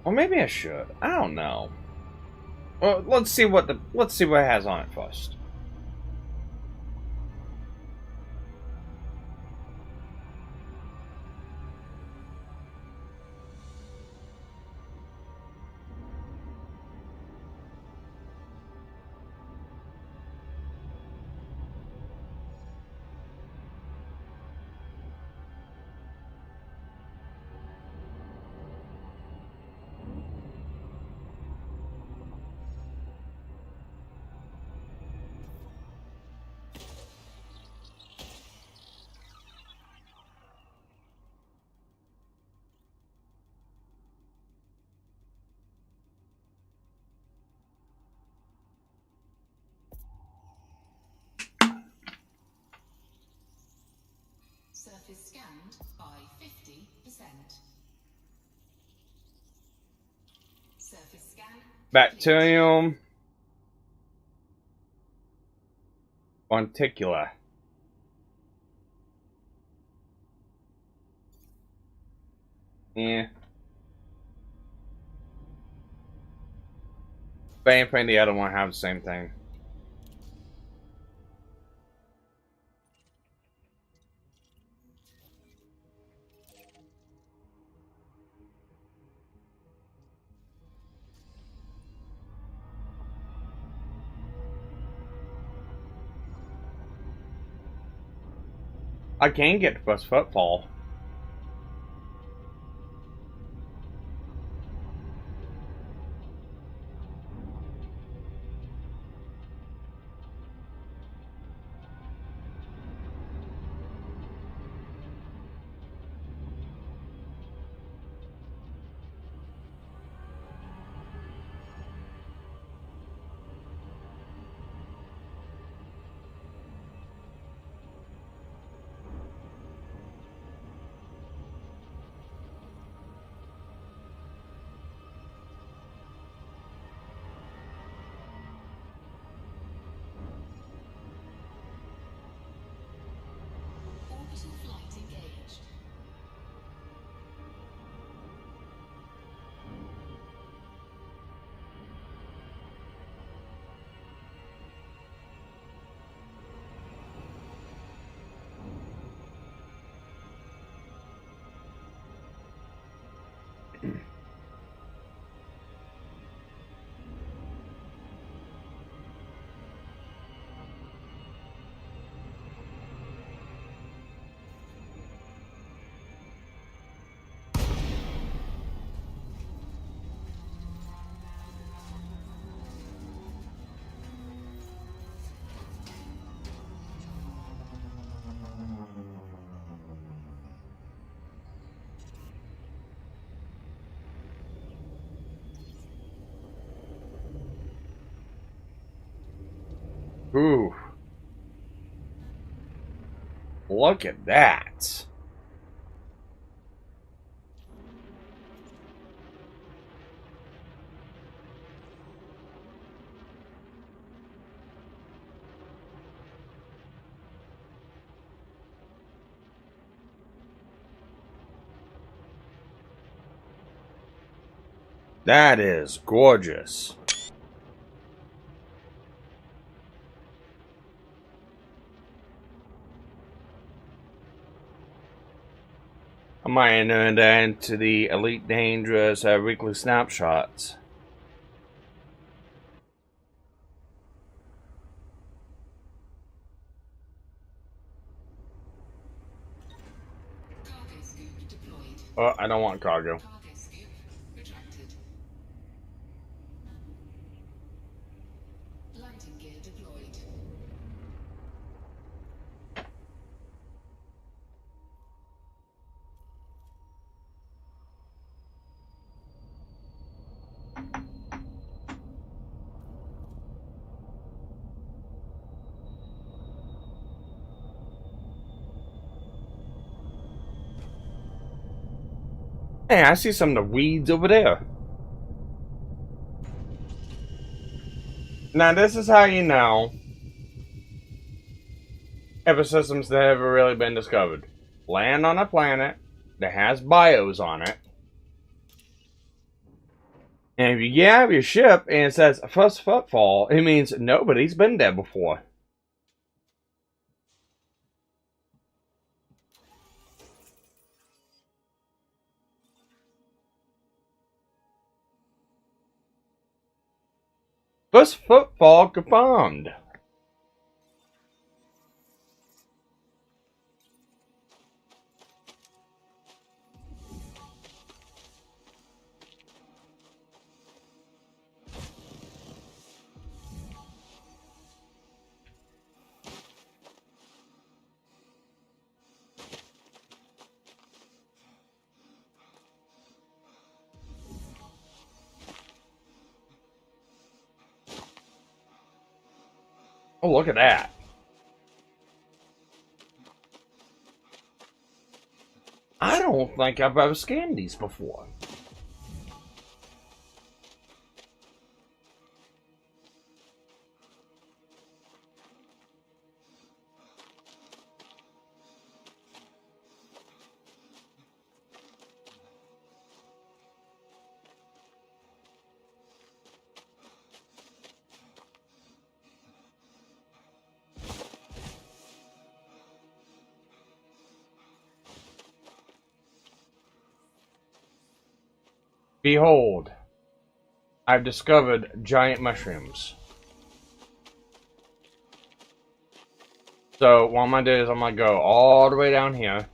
Speaker 2: Or maybe I should. I don't know. Well, let's see what it has on it first.
Speaker 3: Surface scanned by 50%. Surface scan.
Speaker 2: Bacterium. Monticula. Yeah. If anything, the other one have the same thing. I can get the first footfall.
Speaker 3: Orbital flight engaged.
Speaker 2: Ooh. Look at that. That is gorgeous. I might enter that into the Elite Dangerous weekly snapshots.
Speaker 3: Cargo scoop deployed.
Speaker 2: Oh, I don't want cargo.
Speaker 3: Cargo scoop retracted. Landing gear deployed.
Speaker 2: Hey, I see some of the weeds over there. Now, this is how you know if a system's never really been discovered. Land on a planet that has bios on it. And if you get out of your ship and it says first footfall, it means nobody's been there before. First footfall confirmed. Oh, look at that. I don't think I've ever scanned these before. Behold, I've discovered giant mushrooms. So what I'm gonna do is I'm gonna go all the way down here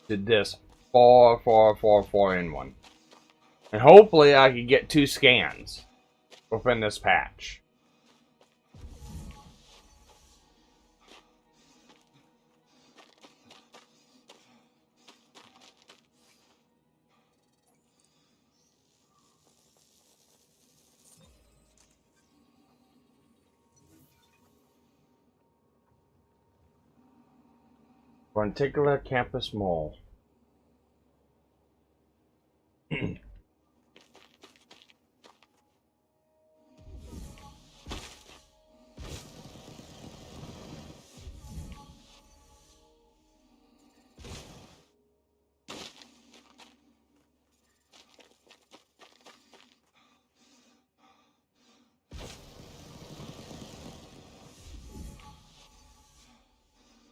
Speaker 2: to this far in one. And hopefully I can get 2 scans within this patch. Particular campus mall.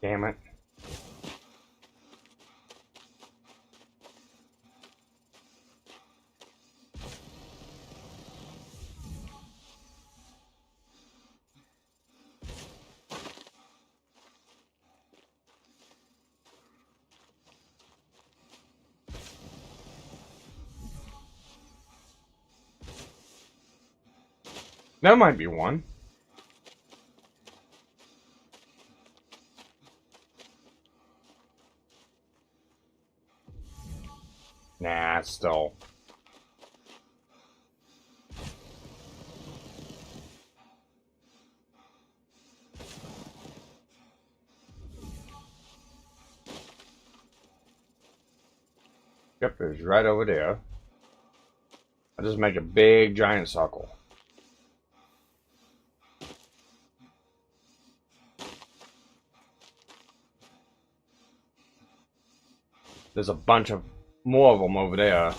Speaker 2: Damn it. That might be one. Nah, still. Yep, it's right over there. I'll just make a big giant circle. There's a bunch of more of them over there.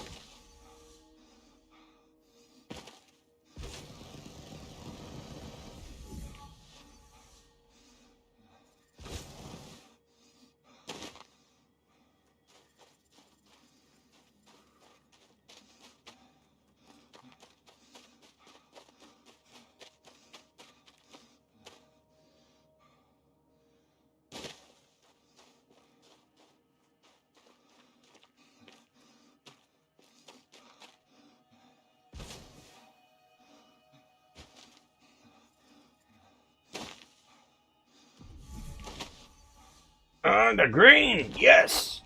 Speaker 2: The green, yes.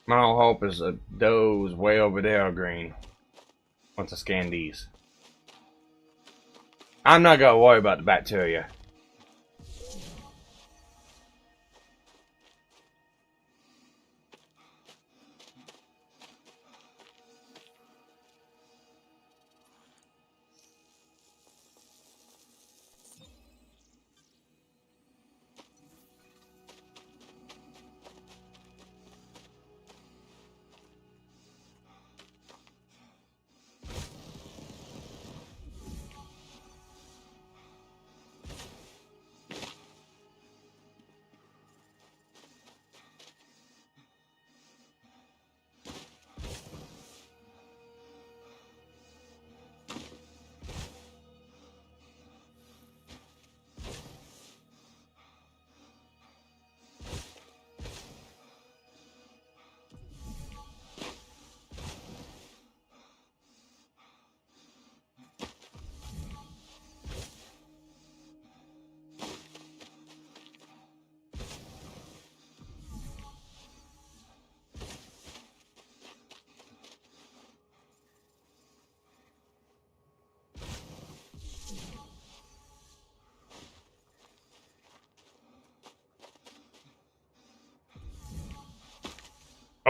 Speaker 2: My whole hope is that those way over there are green. Once I scan these, I'm not gonna worry about the bacteria.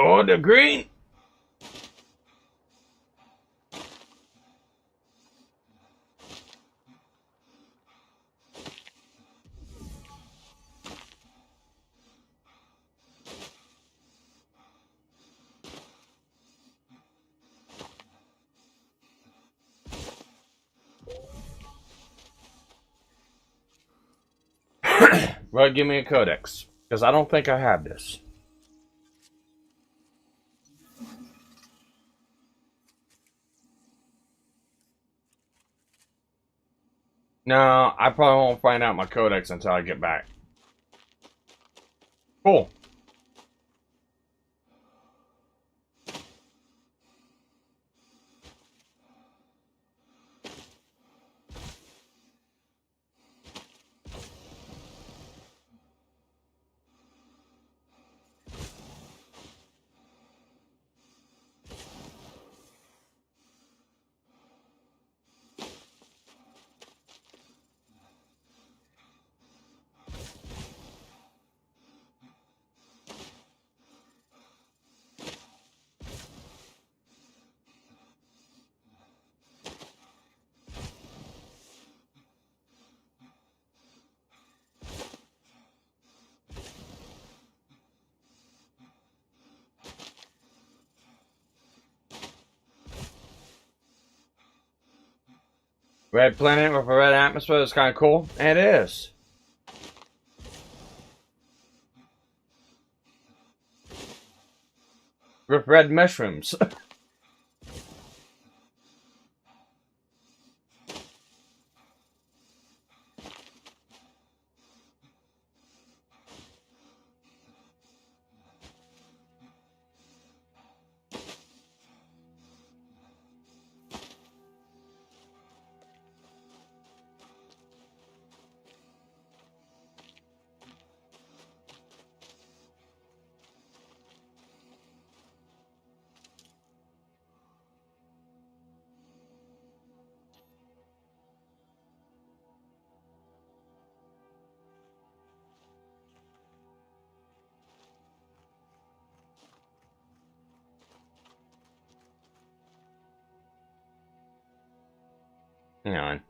Speaker 2: Oh, the green. Well, give me a codex, because I don't think I have this. No, I probably won't find out my codex until I get back. Cool. Red planet with a red atmosphere is kind of cool. It is. With red mushrooms. Hang on.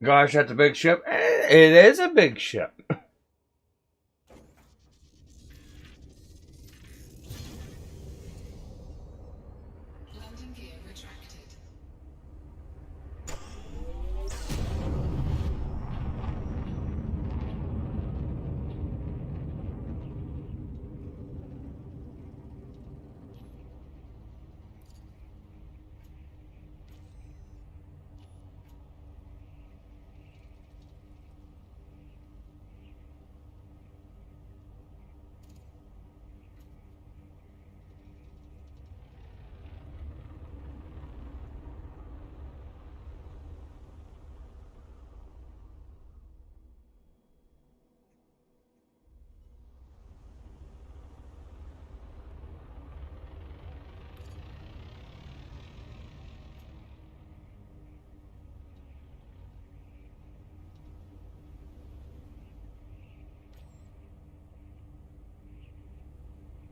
Speaker 2: Gosh, that's a big ship. It is a big ship.
Speaker 3: Landing gear retracted.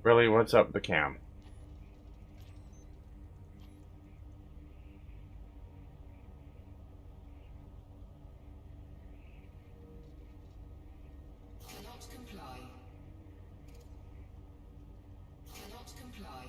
Speaker 2: Really, what's up with the cam?
Speaker 3: Cannot comply. Cannot comply.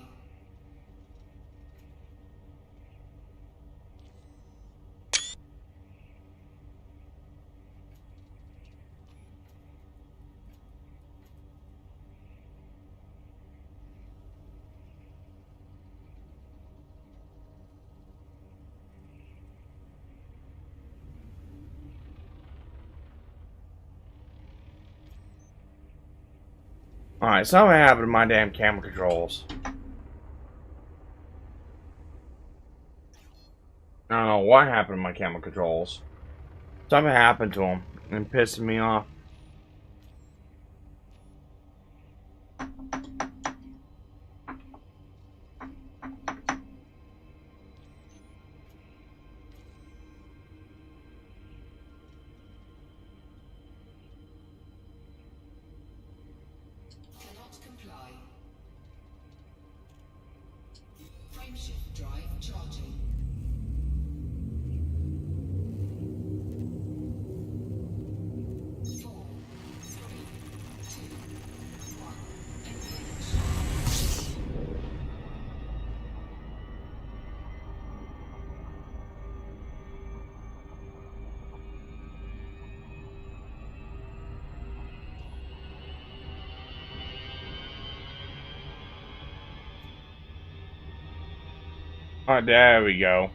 Speaker 2: Alright, something happened to my damn camera controls. I don't know what happened to my camera controls. Something happened to them and pissing me off.
Speaker 3: Cannot comply. Frameshift drive charging. 4, 3, 2, 1. Engage.
Speaker 2: Alright, there we go.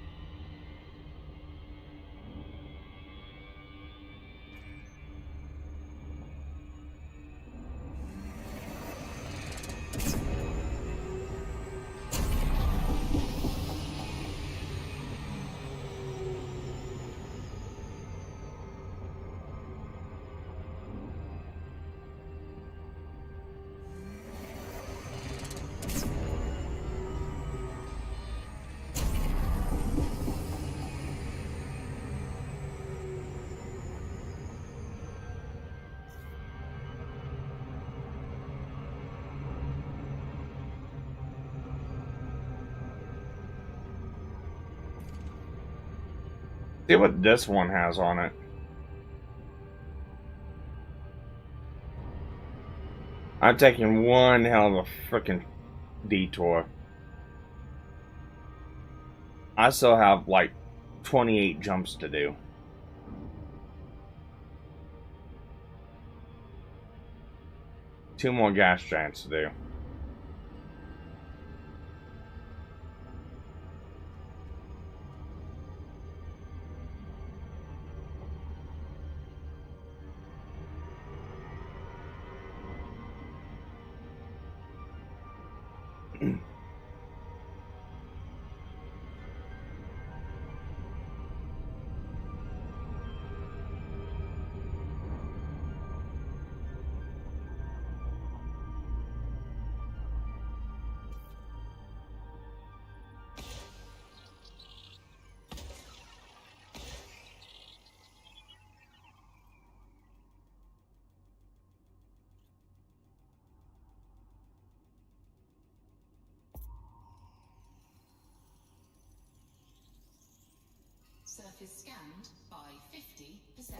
Speaker 2: See what this one has on it. I'm taking one hell of a freaking detour. I still have like 28 jumps to do. Two more gas giants to do.
Speaker 3: Surface scanned by 50%.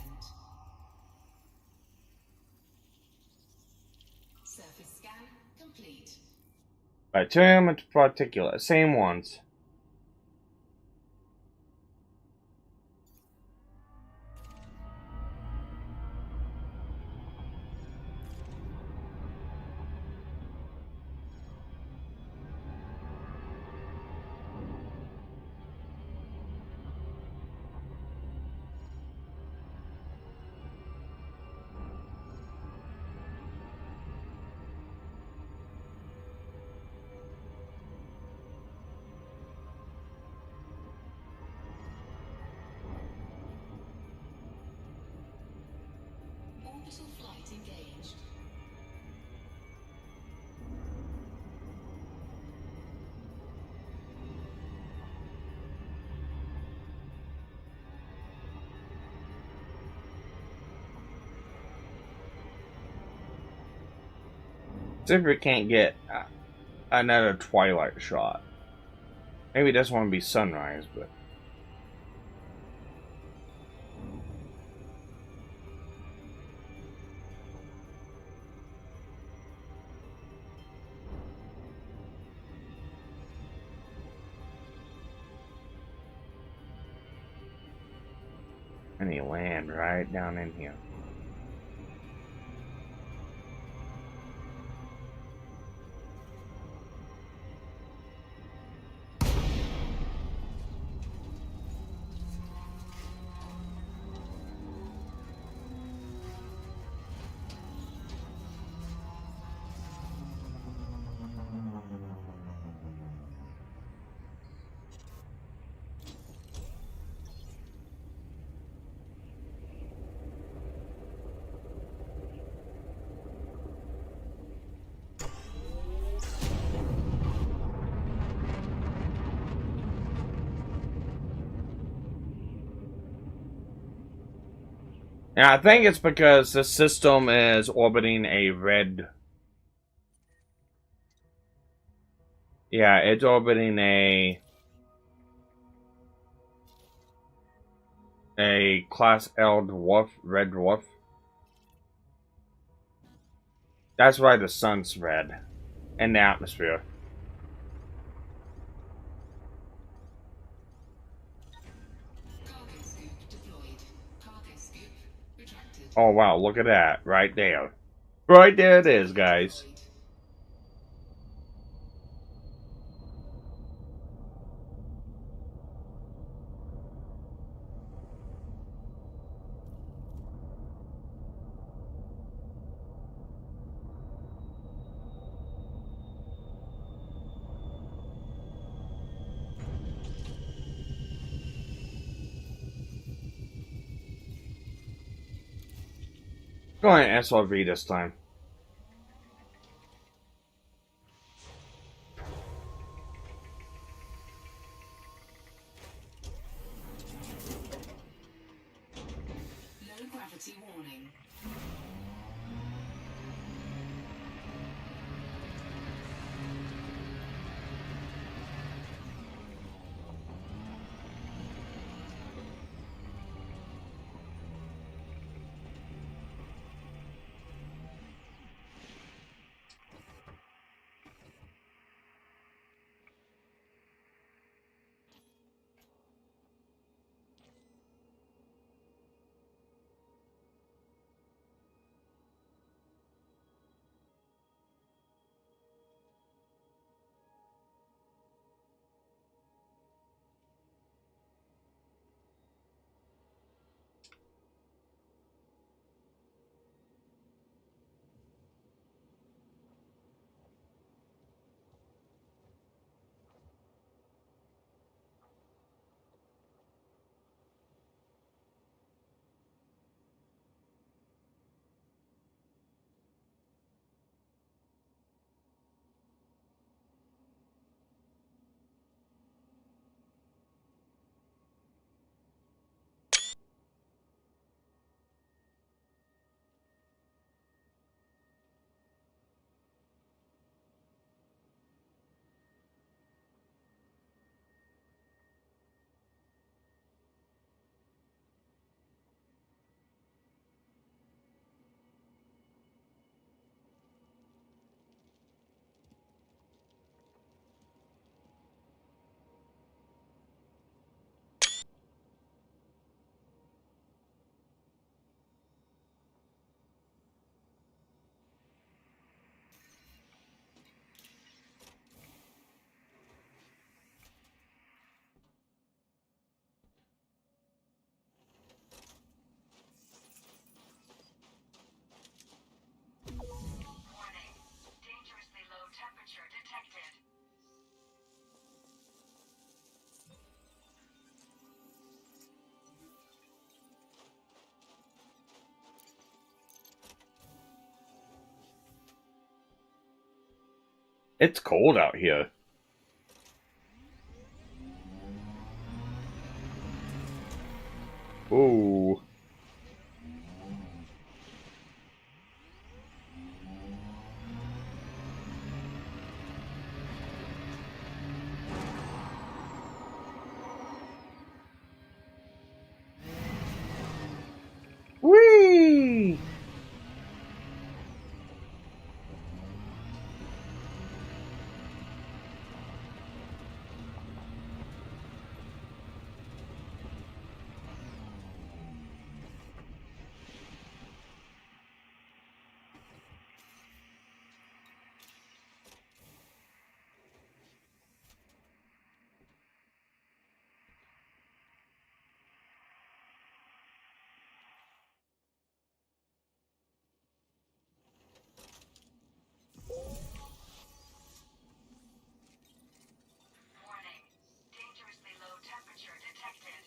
Speaker 3: Surface scan complete.
Speaker 2: Bacterium and particulate, same ones.
Speaker 3: Orbital flight engaged.
Speaker 2: See if we can't get another twilight shot. Maybe it doesn't want to be sunrise, but. And you land right down in here. Now, I think it's because the system is orbiting a red. Yeah, it's orbiting a Class L dwarf, red dwarf. That's why the sun's red in the atmosphere.
Speaker 3: Cargo scoop deployed. Cargo scoop retracted.
Speaker 2: Oh wow, look at that, right there. Right there it is, guys.
Speaker 3: Deployed.
Speaker 2: Going SRV this time.
Speaker 3: Low gravity warning.
Speaker 2: It's cold out here. Ooh. Whee!
Speaker 3: Warning. Dangerously low temperature detected.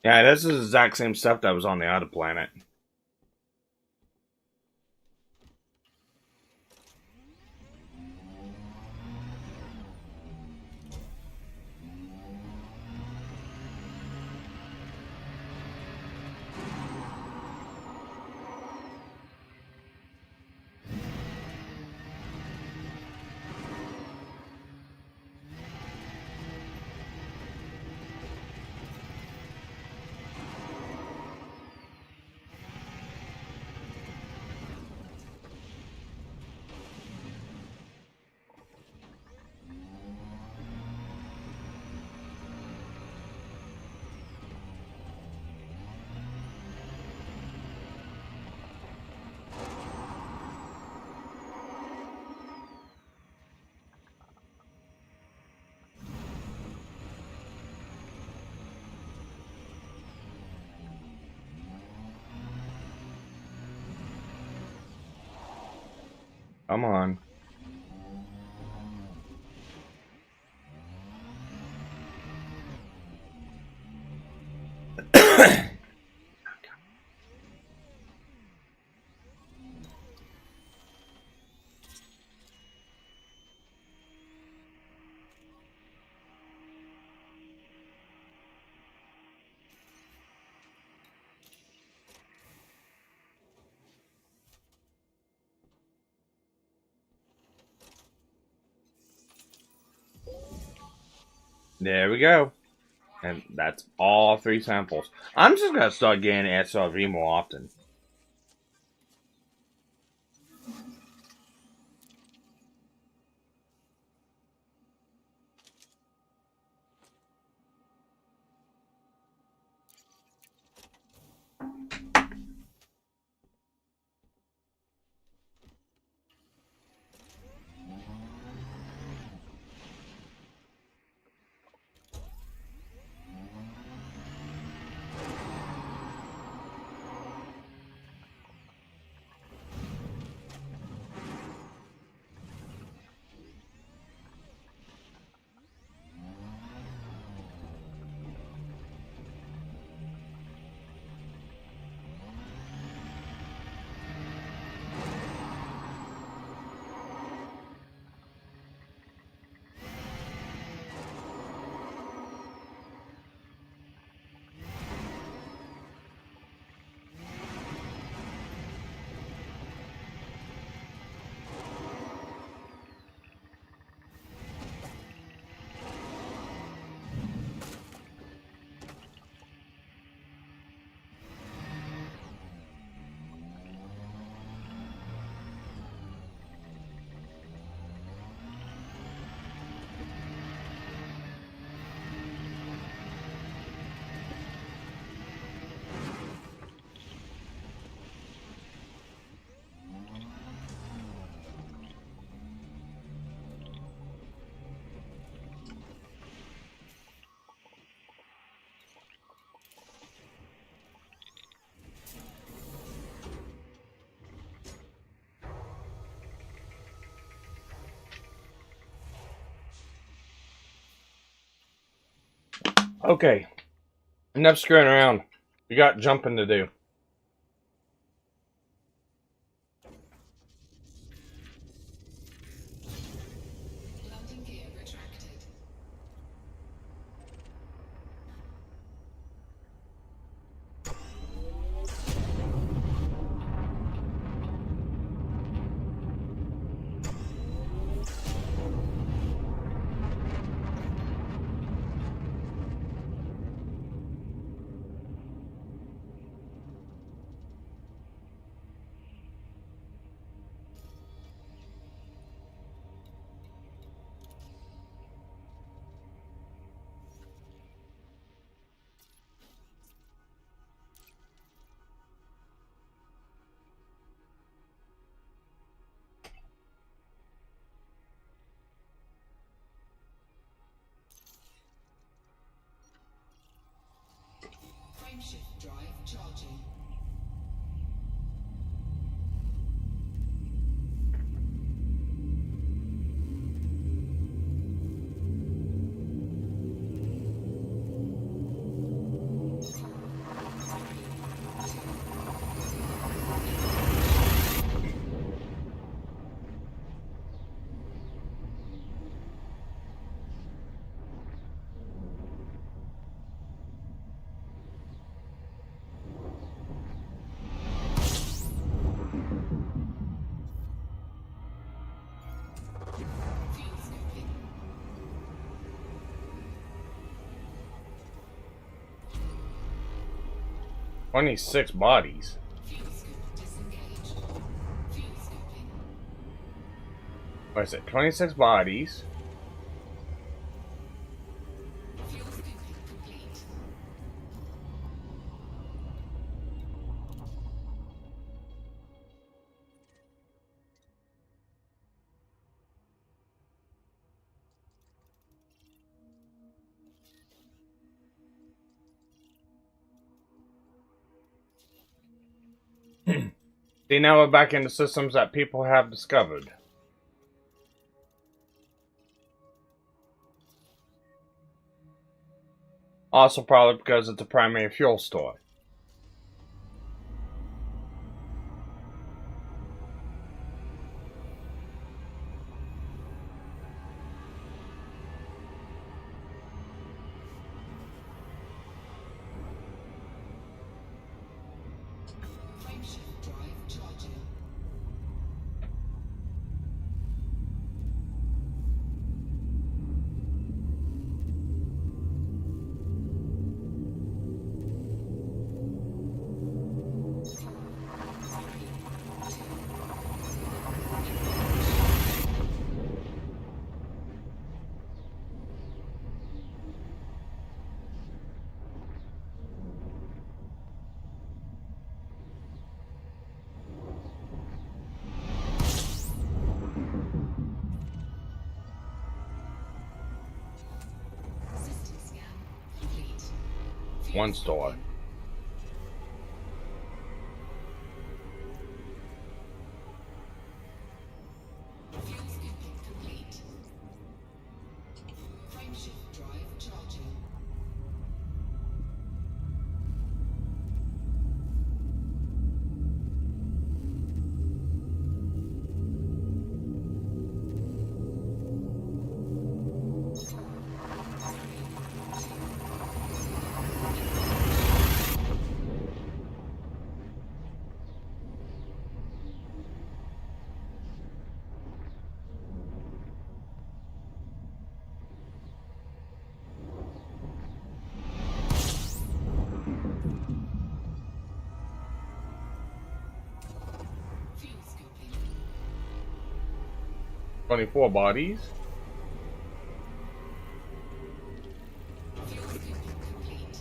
Speaker 2: Yeah, this is the exact same stuff that was on the other planet. Come on. There we go. And that's all 3 samples. I'm just gonna start getting SRV more often. Okay. Enough screwing around. We got jumping to do.
Speaker 3: charging. Fuel scoping.
Speaker 2: 26 bodies.
Speaker 3: Fuel scope disengaged. Fuel scoping.
Speaker 2: What is it? 26 bodies.
Speaker 3: Fuel scoping complete.
Speaker 2: See, now we're back into systems that people have discovered. Also probably because it's a primary fuel store.
Speaker 3: Frameshift drive charging. System scan complete. Fuel
Speaker 2: One store.
Speaker 3: scoping. Fuel scoping complete. Frameshift drive charging.
Speaker 2: 24 bodies.
Speaker 3: Fuel scoping complete.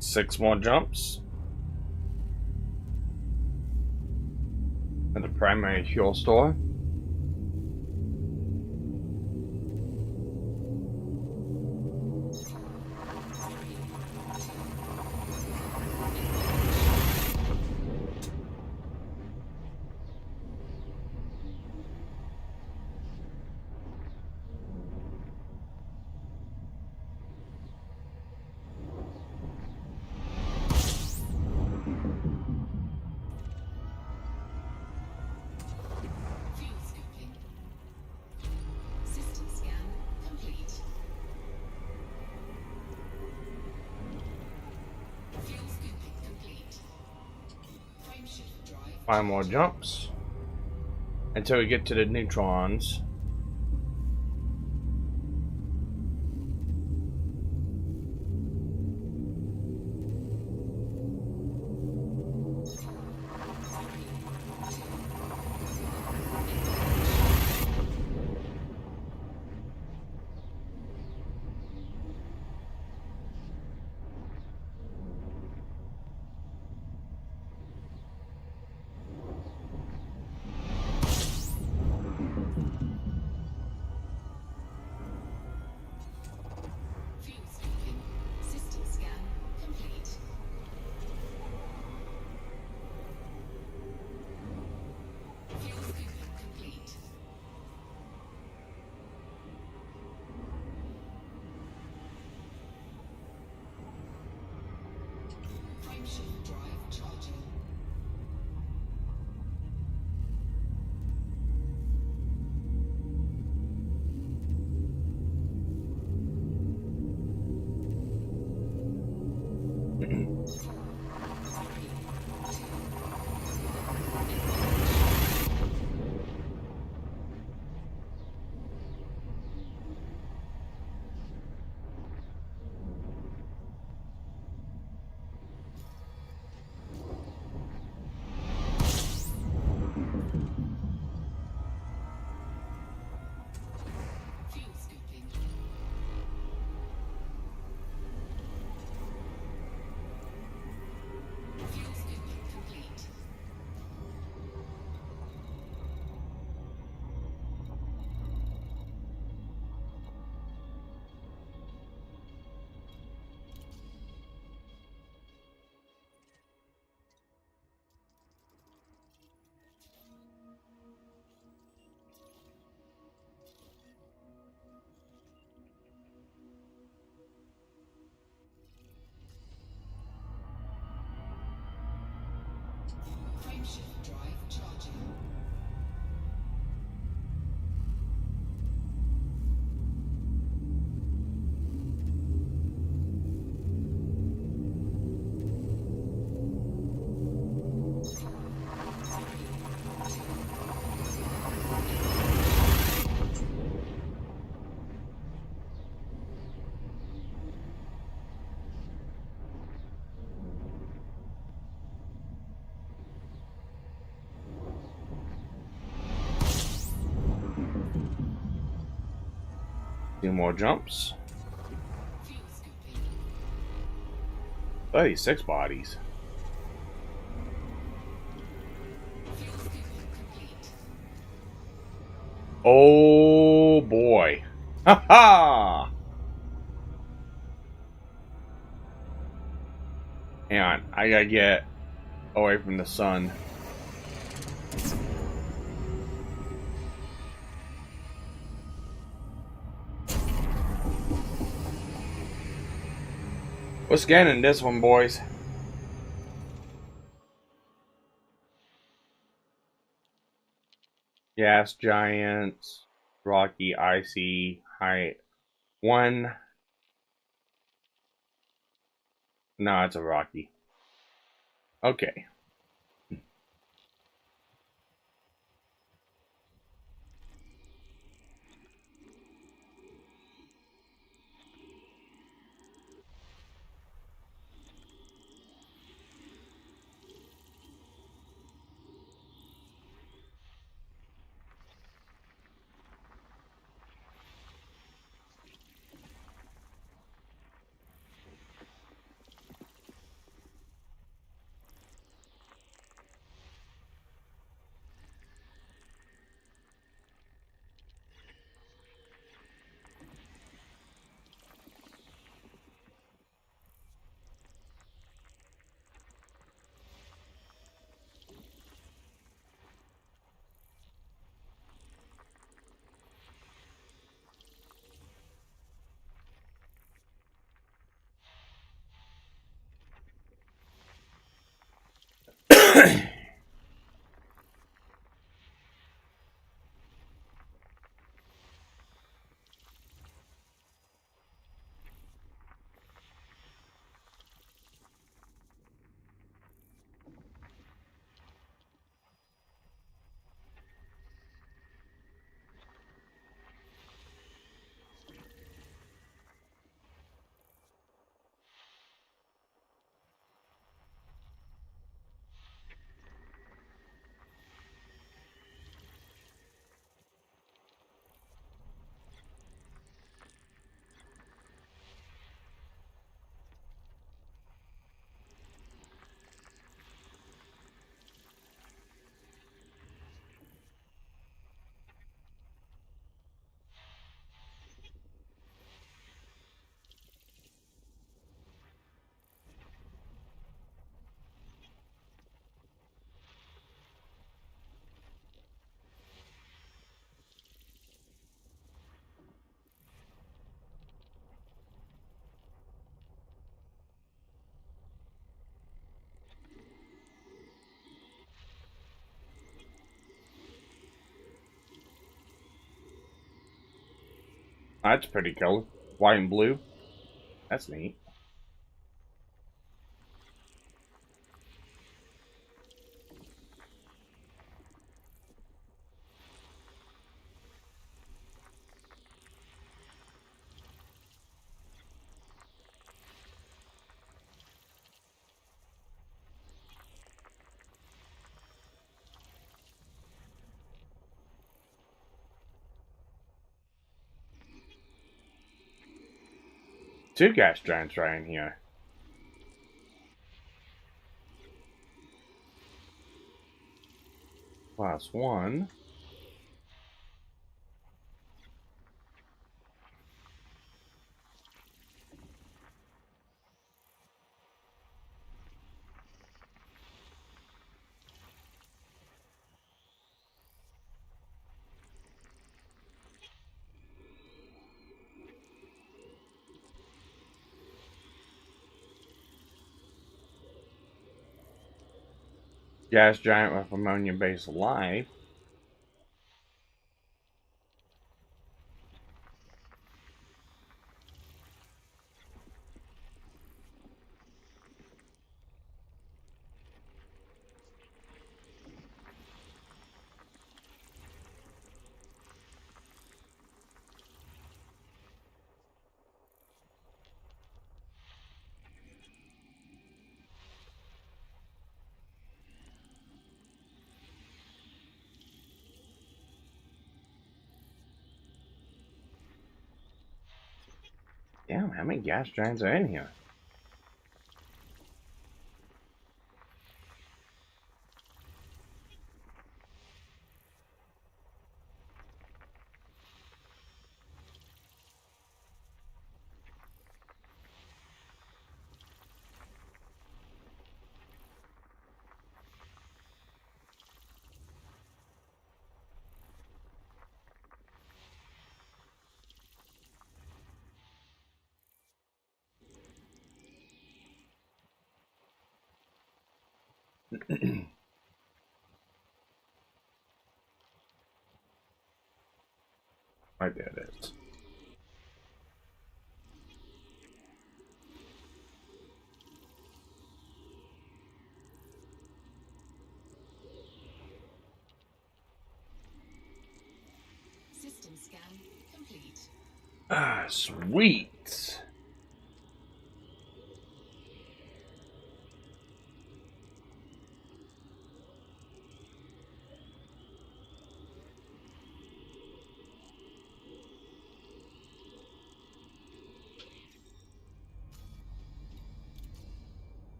Speaker 2: 6 more jumps. And the primary fuel store.
Speaker 3: Fuel scoping. System scan complete. Fuel scoping complete. Frameshift drive.
Speaker 2: 5 more jumps. Until we get to the neutrons.
Speaker 3: Frameshift drive charging. Fuel scooping. Fuel scooping complete. Frameshift drive charging.
Speaker 2: Two more jumps.
Speaker 3: Fuel scooping.
Speaker 2: 36 bodies.
Speaker 3: Fuel scooping complete.
Speaker 2: Oh boy. Ha ha! Hang on, I gotta get away from the sun. We're scanning this one, boys. Gas giants, rocky, icy, height. One. No, it's a rocky. Okay. That's pretty cool. White and blue. That's neat. Two gas giants right in here. Plus one. Gas giant with ammonia-based life. Damn, how many gas giants are in here? Right there it is.
Speaker 3: System scan complete.
Speaker 2: Ah, sweet.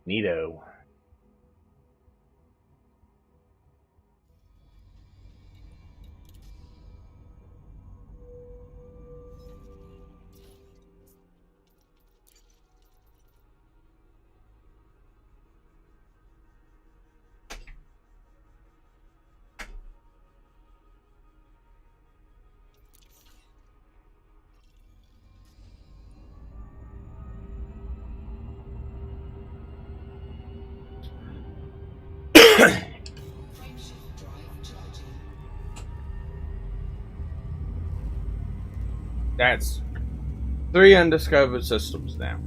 Speaker 2: Neato.
Speaker 3: Frameshift drive charging.
Speaker 2: That's 3 undiscovered systems now.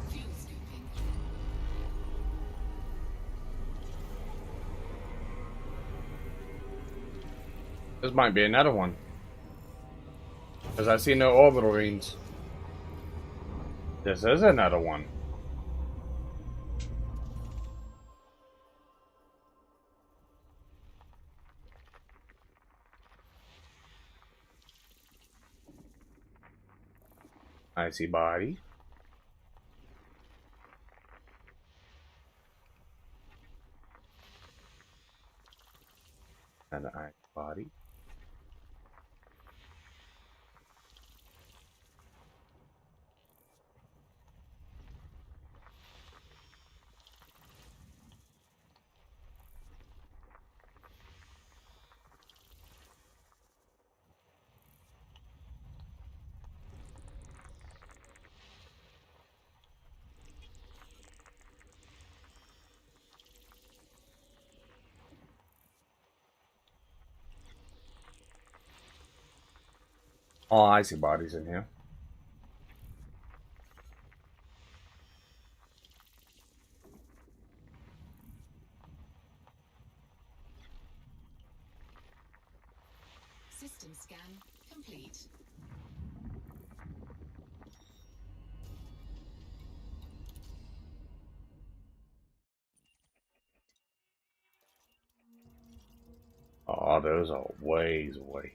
Speaker 3: Fuel scooping.
Speaker 2: This might be another one. Because I see no orbital rings. This is another one. I see body. And the ice body. All icy bodies in here.
Speaker 3: System scan complete.
Speaker 2: Oh, those are ways away.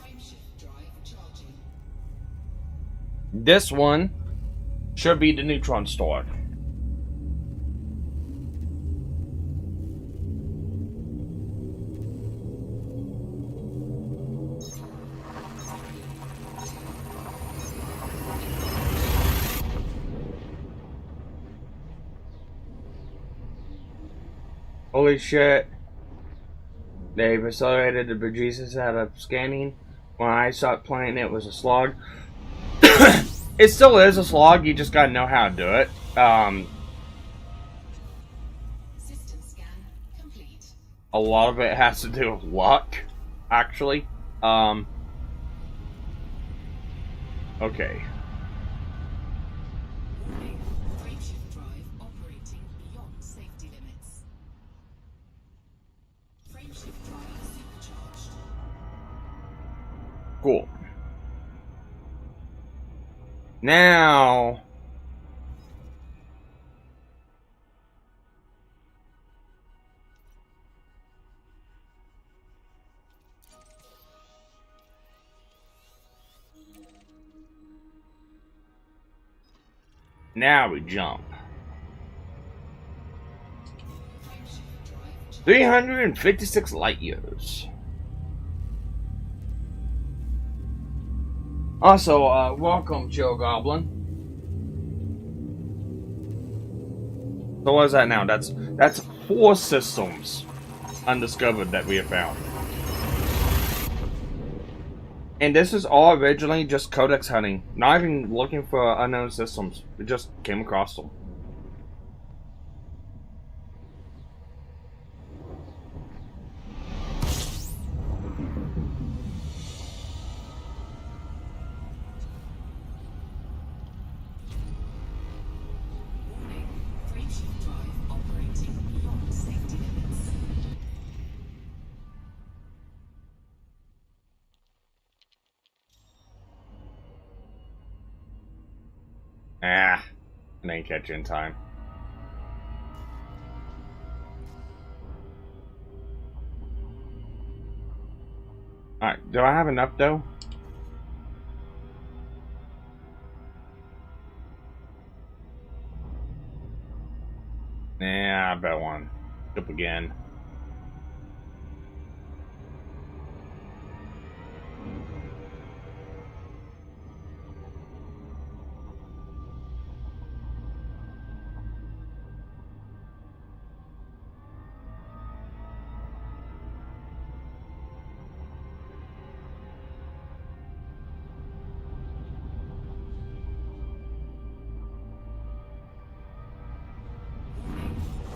Speaker 3: Frameshift drive charging.
Speaker 2: This one should be the neutron star. Holy shit. They've accelerated the bejesus out of scanning. When I stopped playing, it was a slog. It still is a slog, you just gotta know how to do it.
Speaker 3: System scan complete.
Speaker 2: A lot of it has to do with luck, actually. Okay.
Speaker 3: Warning. Frameshift drive operating beyond safety limits. Frameshift drive supercharged.
Speaker 2: Cool. Now... Now we jump.
Speaker 3: Frameshift drive
Speaker 2: 356 light years. Also, welcome, Joe Goblin. So what is that now? That's 4 systems undiscovered that we have found. And this is all originally just Codex hunting. Not even looking for unknown systems. We just came across them.
Speaker 3: warning. Frameshift drive operating beyond safety limits.
Speaker 2: Ah, I didn't catch you in time. Alright, do I have enough though? Yeah, I bet one. Up again.
Speaker 3: Warning.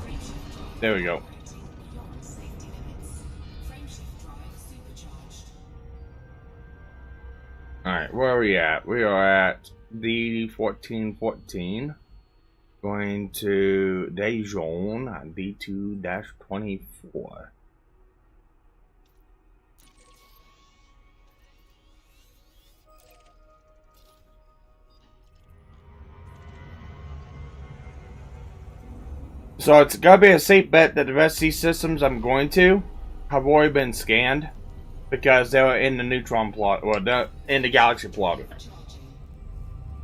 Speaker 3: Frameshift drive
Speaker 2: There we go.
Speaker 3: operating beyond safety limits.
Speaker 2: Alright, where are we at? We are at D1414. Going to Dijon on D2-24. So it's gotta be a safe bet that the rest of these systems I'm going to have already been scanned because they were in the neutron plot or in the galaxy plotter.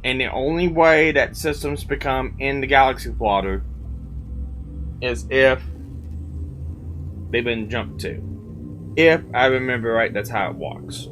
Speaker 2: And the only way that systems become in the galaxy plotter is if they've been jumped to. If I remember right, that's how it works.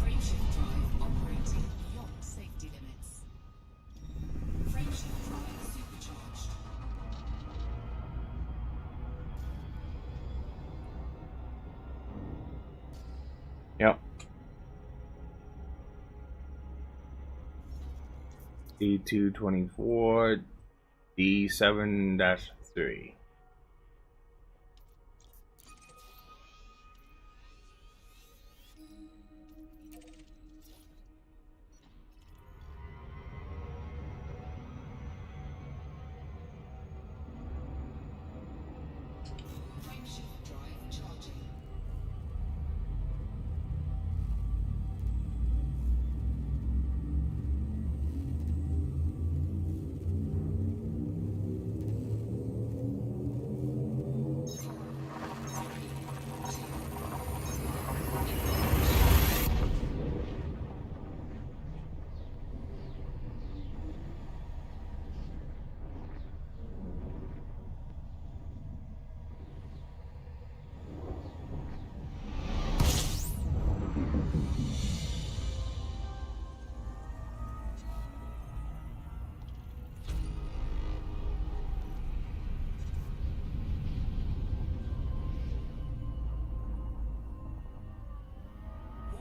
Speaker 3: Frameshift drive operating beyond safety limits. Frameshift drive supercharged.
Speaker 2: Yep. D224, D7-3.
Speaker 3: Frameshift drive charging.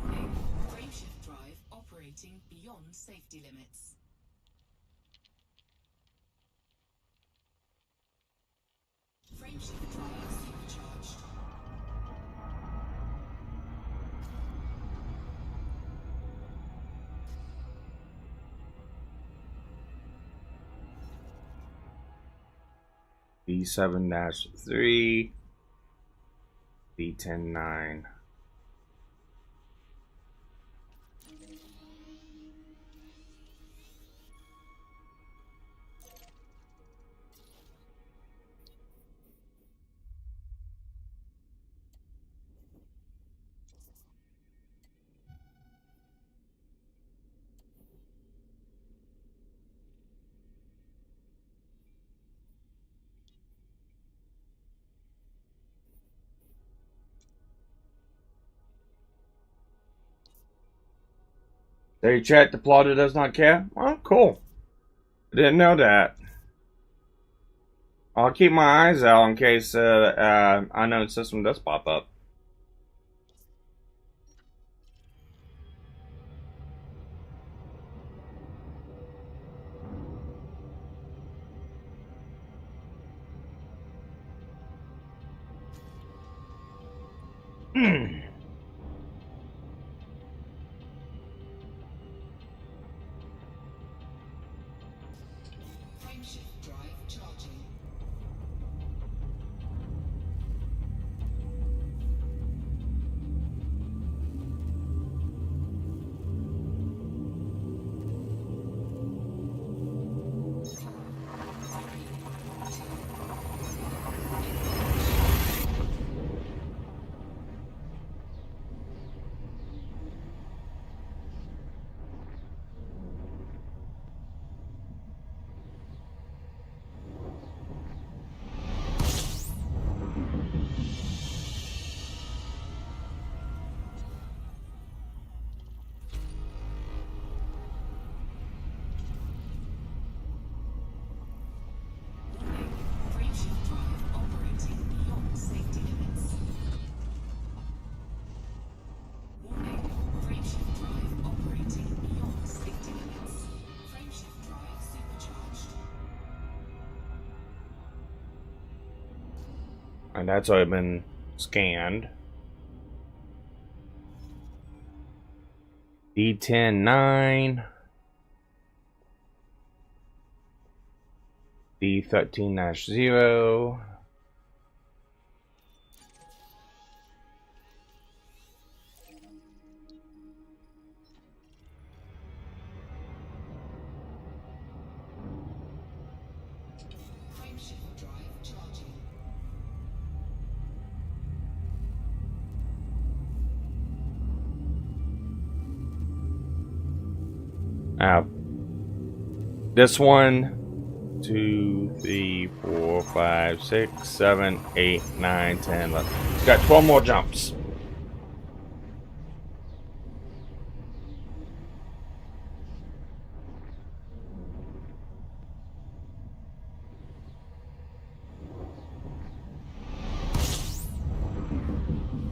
Speaker 3: Warning, frameshift drive operating beyond safety limits. Frameshift drive supercharged.
Speaker 2: D7-3, D10-9. They chat the plotter does not care? Oh, cool. I didn't know that. I'll keep my eyes out in case unknown system does pop up.
Speaker 3: Frameshift drive charging.
Speaker 2: And that's already been scanned. D10-9. D13-0.
Speaker 3: Frameshift drive charging.
Speaker 2: This one, 2, 3, 4, 5, 6, 7, 8, 9, 10, 11. Got 12 more jumps.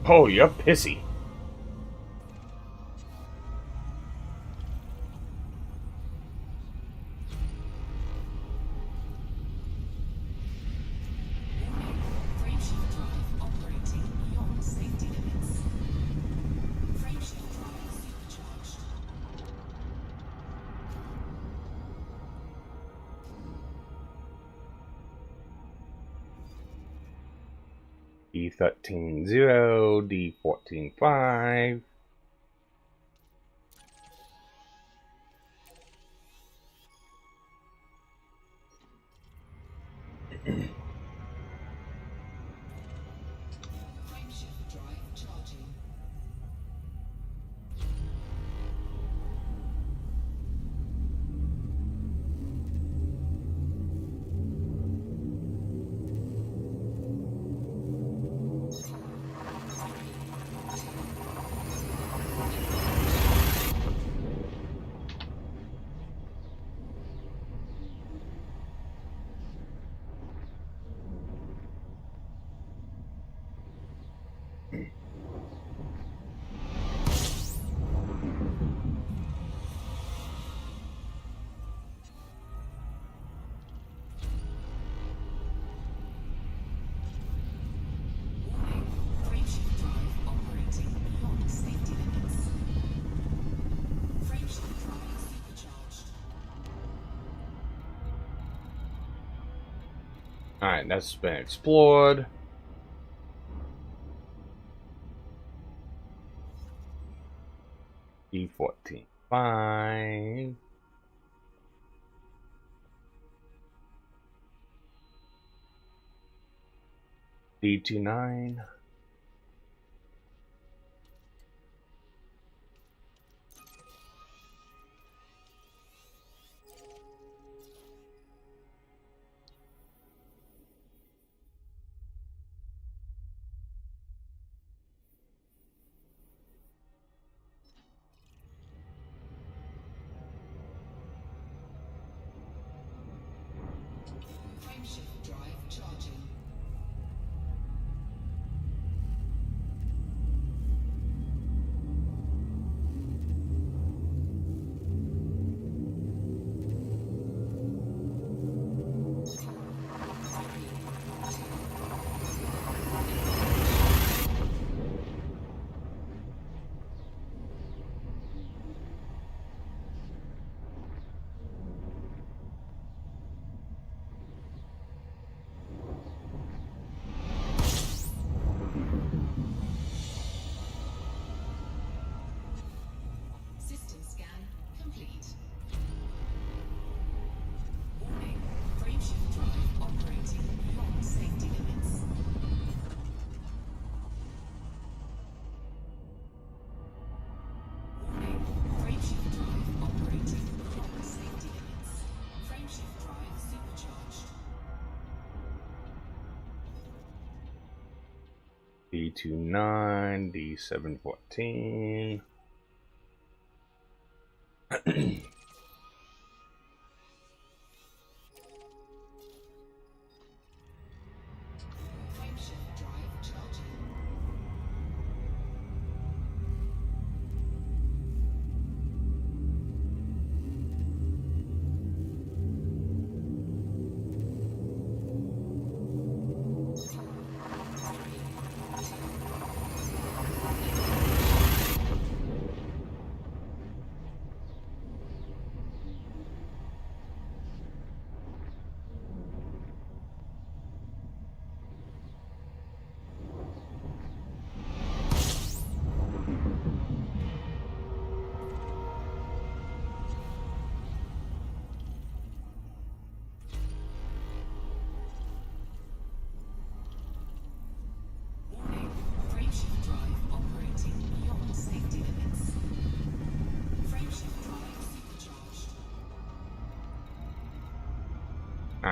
Speaker 2: Oh, you're pissy.
Speaker 3: Frameshift drive operating beyond safety limits. Frameshift drive supercharged.
Speaker 2: D13-0, D14-5.
Speaker 3: Frameshift drive charging. Frameshift drive operating beyond safety limits. Frameshift drive supercharged.
Speaker 2: Alright, that's been explored. D14-5. D29.
Speaker 3: Frameshift drive charging. System scan complete. Warning, frameshift drive operating beyond safety limits. Warning, frameshift drive operating beyond safety limits. Frameshift drive supercharged.
Speaker 2: D29, D714.
Speaker 3: Frameshift drive charging.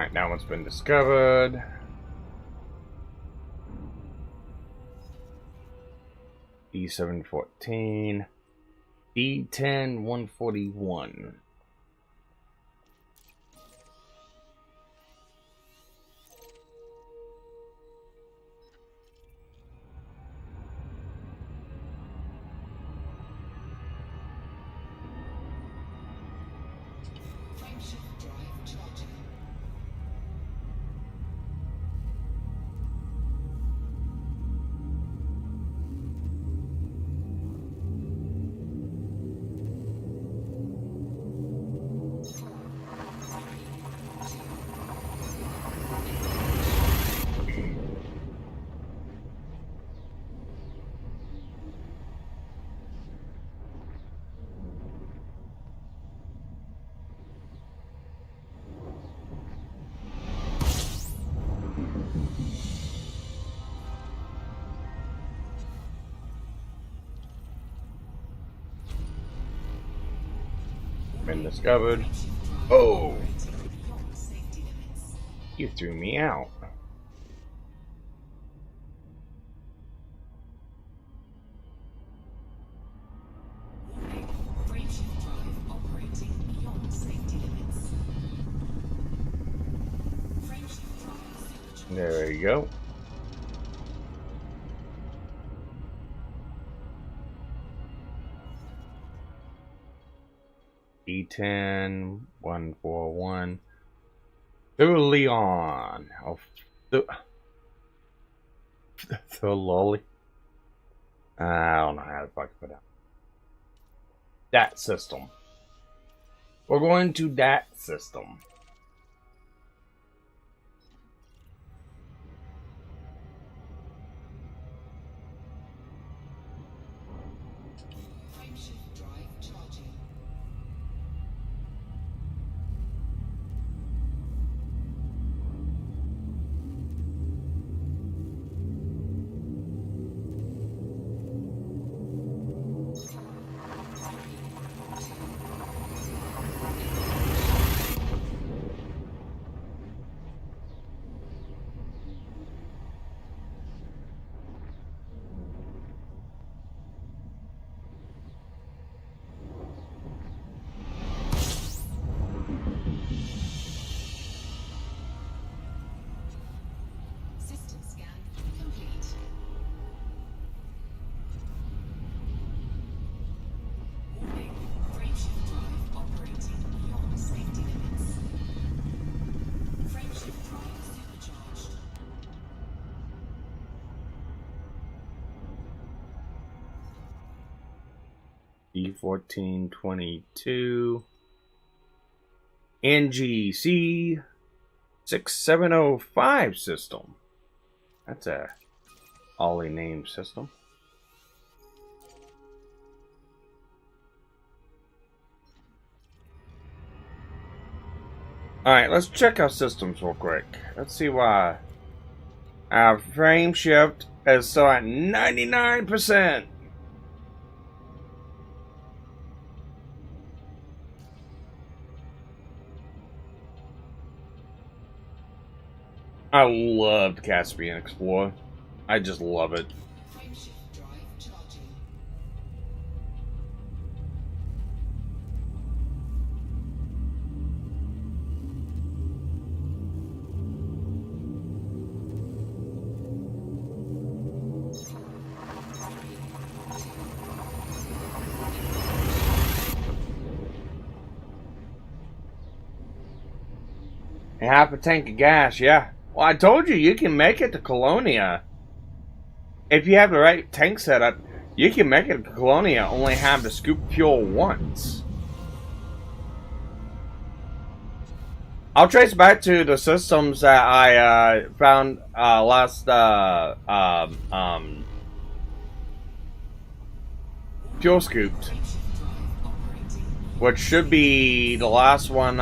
Speaker 2: Alright, that one's been discovered. D714. D10141.
Speaker 3: Frameshift drive charging.
Speaker 2: Been discovered.
Speaker 3: Frameshift drive
Speaker 2: Oh,
Speaker 3: operating beyond safety limits.
Speaker 2: you threw me out.
Speaker 3: Warning. Frameshift drive operating beyond safety limits. Frameshift drive supercharged.
Speaker 2: There you go. D10141. Through Leon. Oh, the lolly. I don't know how to fucking put out. That system. We're going to that system.
Speaker 3: Frameshift drive charging. System scan complete. Warning. Frameshift drive operating beyond safety limits. Frameshift drive supercharged.
Speaker 2: D1422. NGC 6705 system. That's a Ollie named system. Alright, let's check our systems real quick. Let's see why our frame shift is so at 99%. I loved Caspian Explorer. I just love it.
Speaker 3: Frameshift drive charging.
Speaker 2: Half a tank of gas, yeah. Well, I told you, you can make it to Colonia. If you have the right tank setup, you can make it to Colonia, only have to scoop fuel once. I'll trace back to the systems that I found last fuel scooped.
Speaker 3: Frameshift drive operating beyond
Speaker 2: Which should be the last one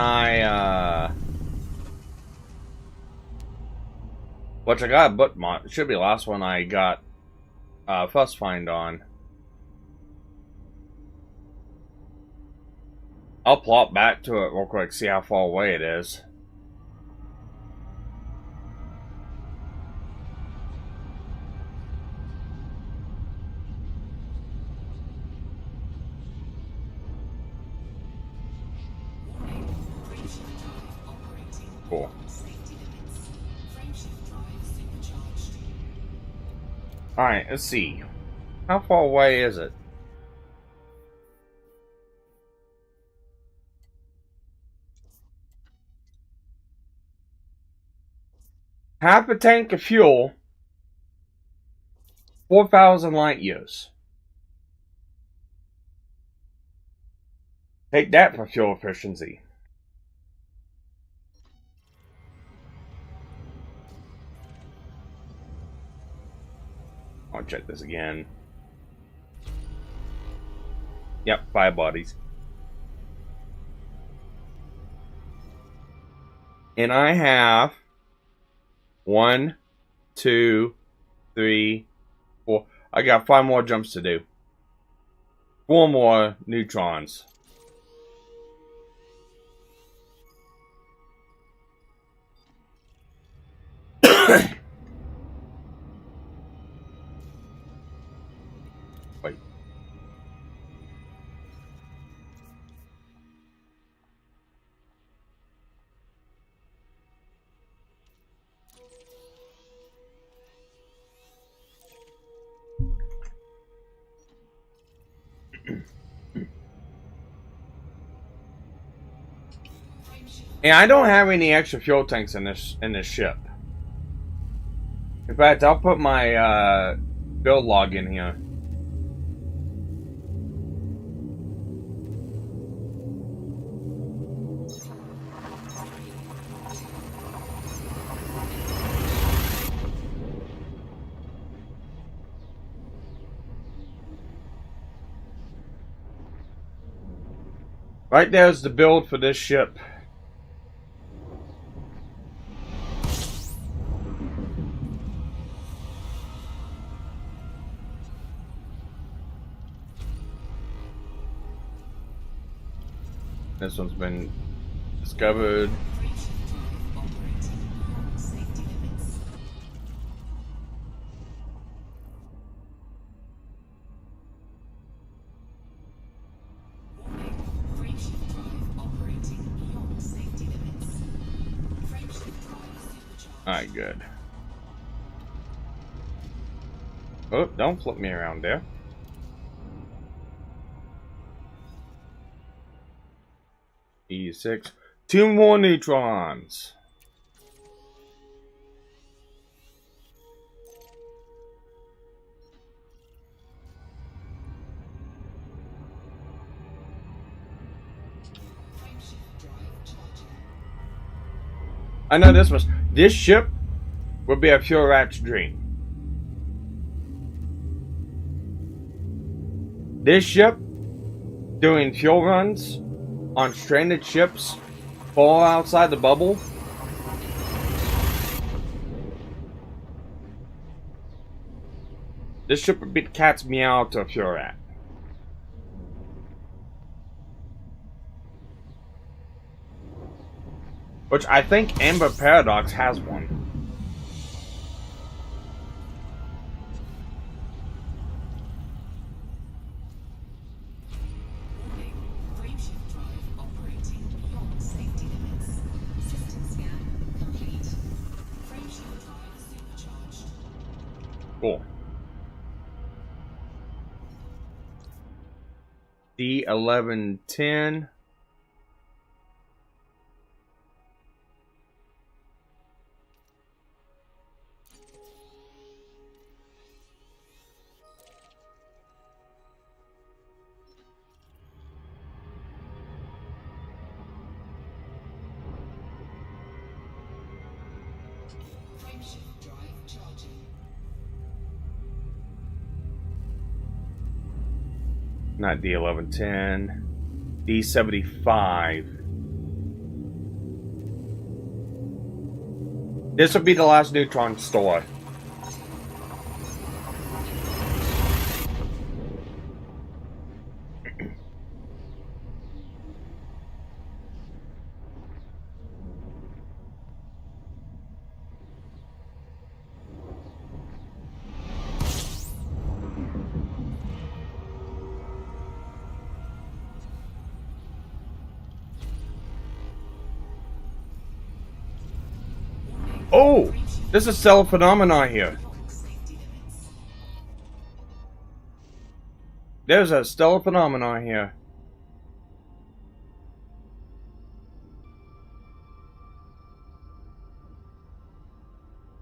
Speaker 2: which I got a bookmark. It should be the last one I got first find on. I'll plot back to it real quick, see how far away it is. Alright, let's see. How far away is it? Half a tank of fuel, 4,000 light years. Take that for fuel efficiency. I'll check this again. Yep, 5 bodies. And I have 1, 2, 3, 4. I got 5 more jumps to do. 4 more neutrons. Wait. And I don't have any extra fuel tanks in this ship. In fact, I'll put my build log in here. Right there's the build for this ship. This one's been discovered. Alright, good. Oh, don't flip me around there. E6. 2 more neutrons. I know this was. This ship will be a pure rat's dream. This ship doing fuel runs on stranded ships fall outside the bubble. This ship would beat cat's meow to a pure rat. Which I think Amber Paradox has one. Cool. D1110. Not D1110. D75. This will be the last neutron store. Oh, there's a cell phenomenon here. There's a stellar phenomenon here.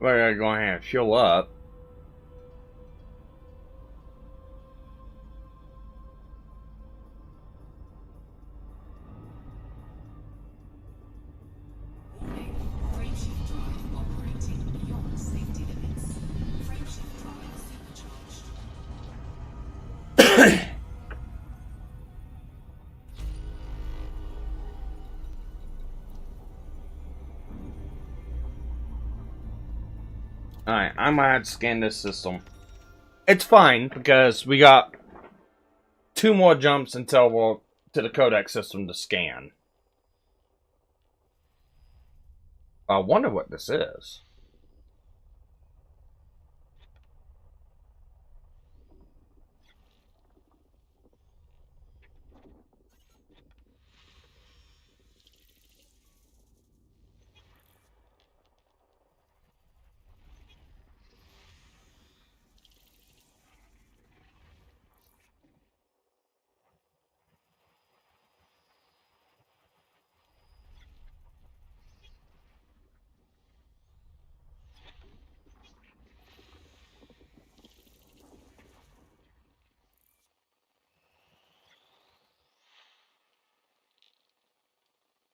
Speaker 2: We're gonna go ahead and fuel up.
Speaker 3: Warning. Frameshift drive operating beyond safety limits. Frameshift drive supercharged.
Speaker 2: Alright, I'm gonna have to scan this system. It's fine, because we got 2 more jumps until we're to the Codex system to scan. I wonder what this is.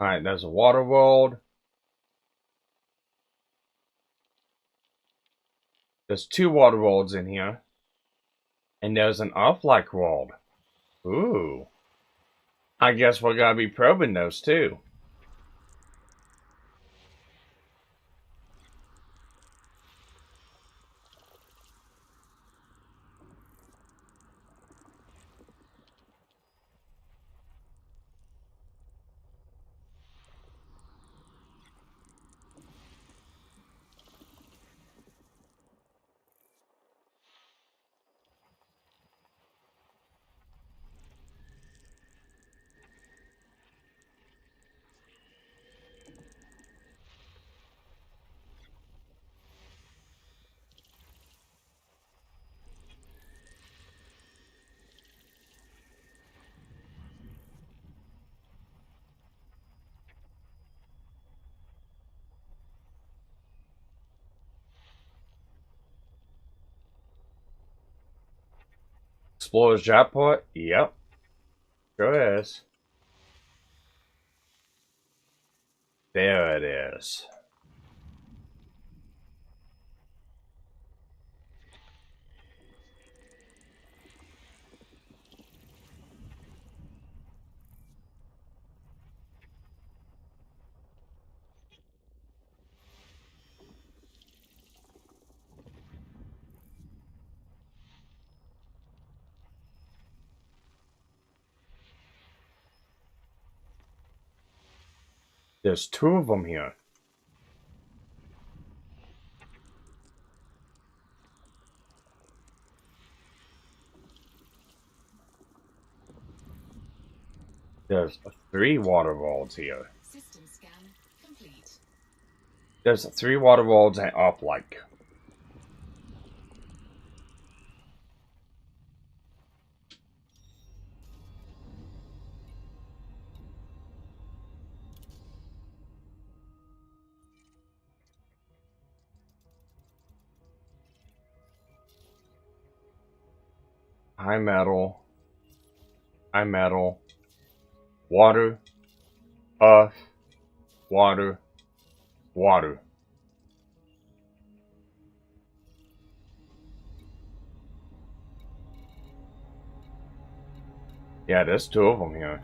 Speaker 2: Alright, there's a water world. There's 2 water worlds in here. And there's an Earth-like world. Ooh. I guess we're gonna be probing those too. Explorer's Jackpot? Yep. Sure is. There it is. There's 2 of them here. There's 3 water worlds here.
Speaker 3: System scan complete.
Speaker 2: There's 3 water worlds and up-like. High metal, water, earth, water, water. Yeah, there's 2 of them here.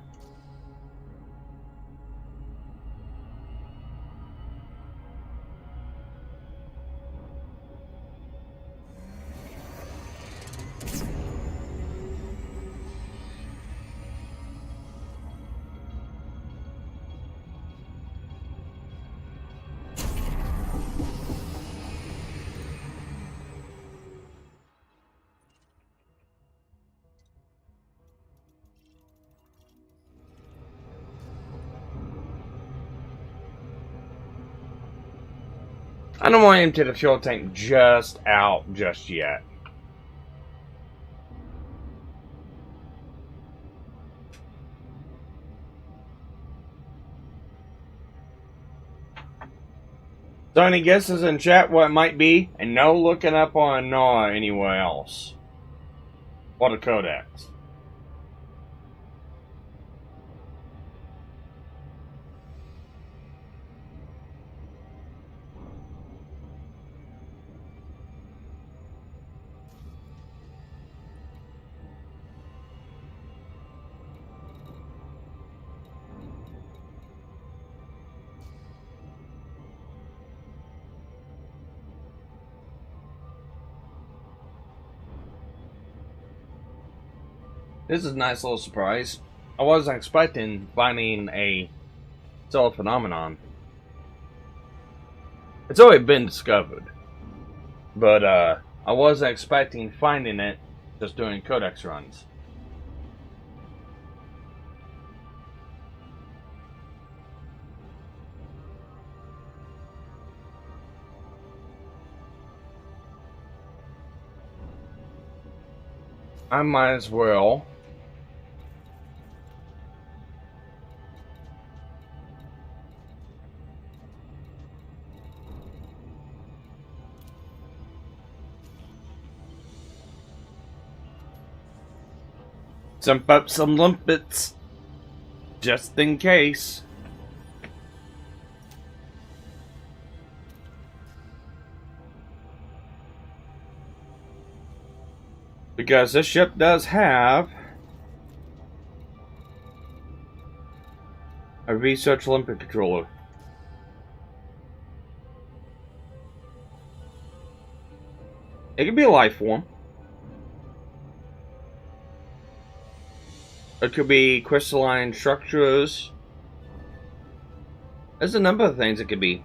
Speaker 2: I don't want him to the fuel tank just out just yet. So any guesses in chat what it might be? And no looking up on anywhere else. What a Codex. This is a nice little surprise. I wasn't expecting finding a solar phenomenon. It's already been discovered. But I wasn't expecting finding it just doing Codex runs. I might as well. Jump up some limpets. Just in case. Because this ship does have a research limpet controller. It could be a life form. It could be crystalline structures. There's a number of things it could be.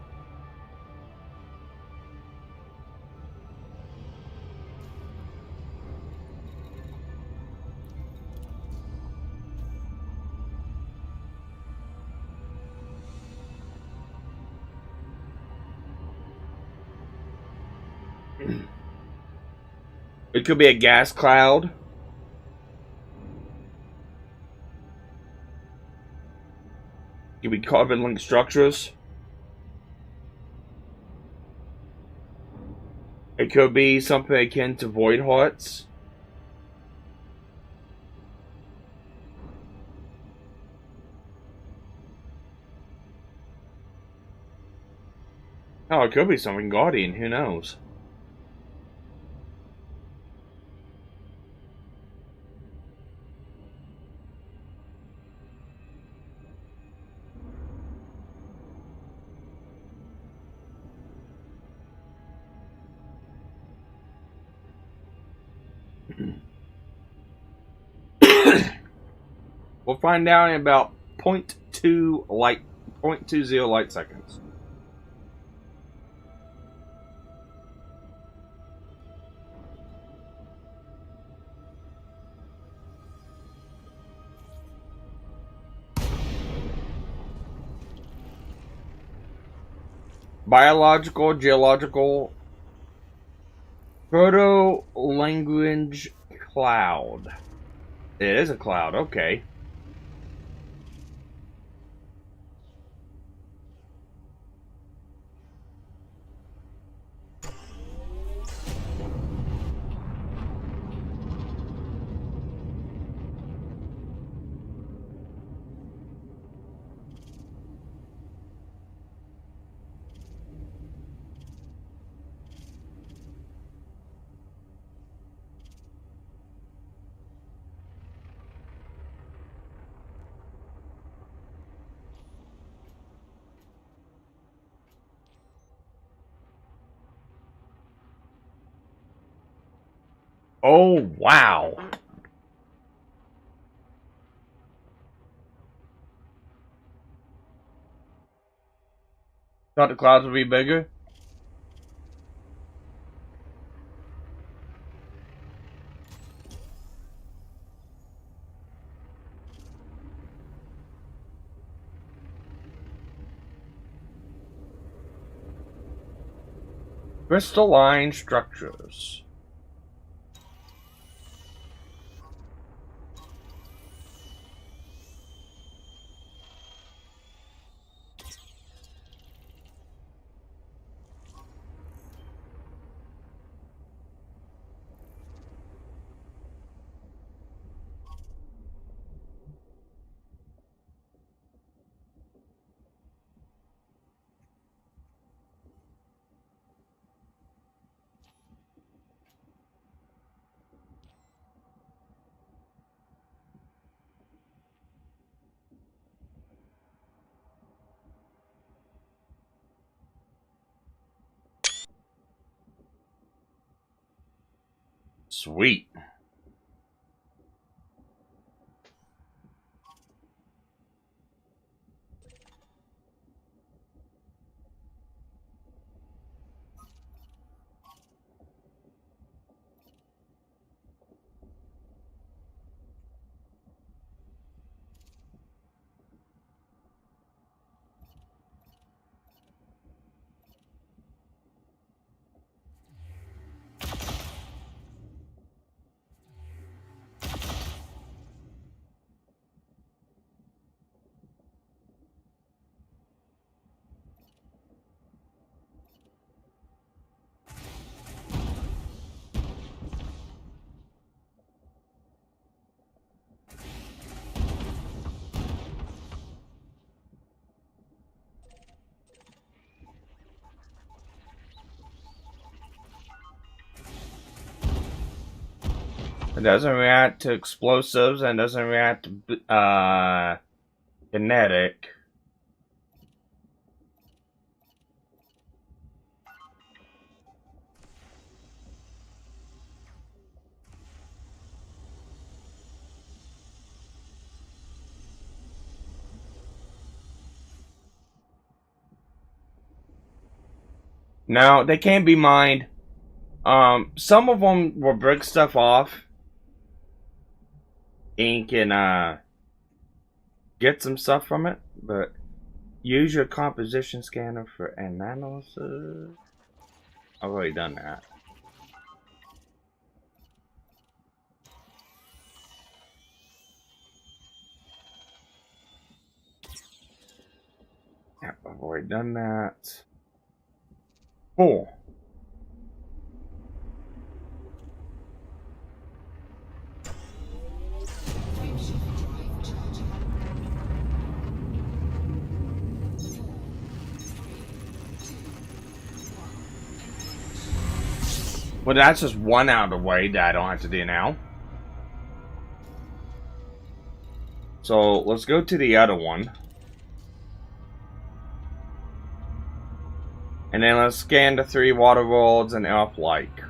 Speaker 2: It could be a gas cloud. It could be carbon-linked structures. It could be something akin to void hearts. Oh, it could be something Guardian, who knows? We'll find out in about 0.20 light seconds. Biological, geological, proto-language cloud. It is a cloud, okay. Oh, wow. Thought the clouds would be bigger? Crystalline structures. Sweet. It doesn't react to explosives and doesn't react to kinetic. Now, they can be mined. Some of them will break stuff off and can get some stuff from it, but use your composition scanner for analysis. I've already done that. Yep, I've already done that. Cool. Well, that's just one out of the way that I don't have to do now. So let's go to the other one. And then let's scan the 3 water worlds and Earth-like.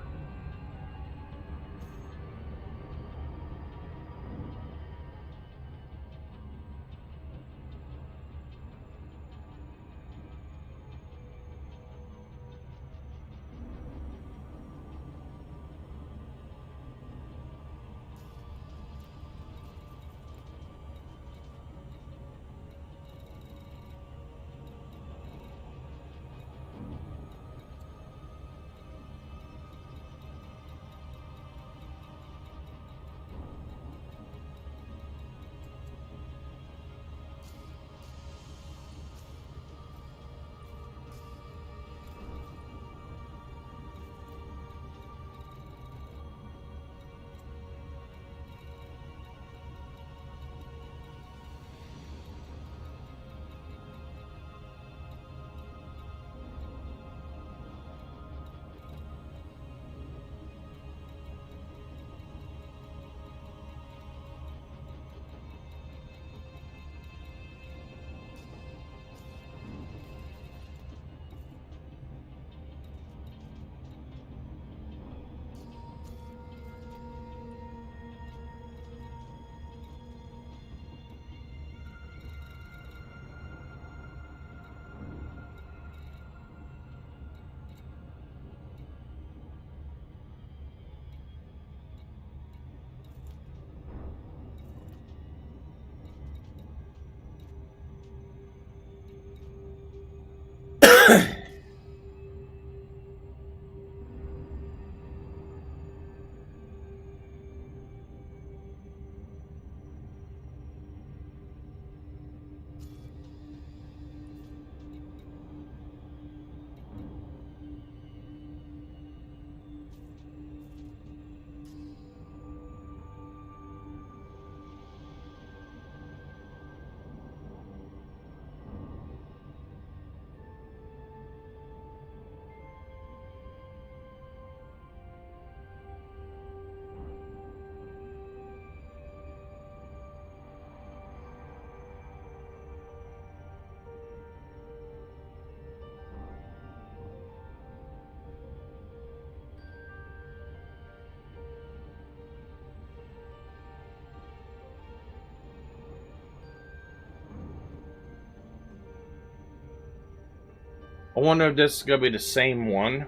Speaker 2: wonder if this is gonna be the same one.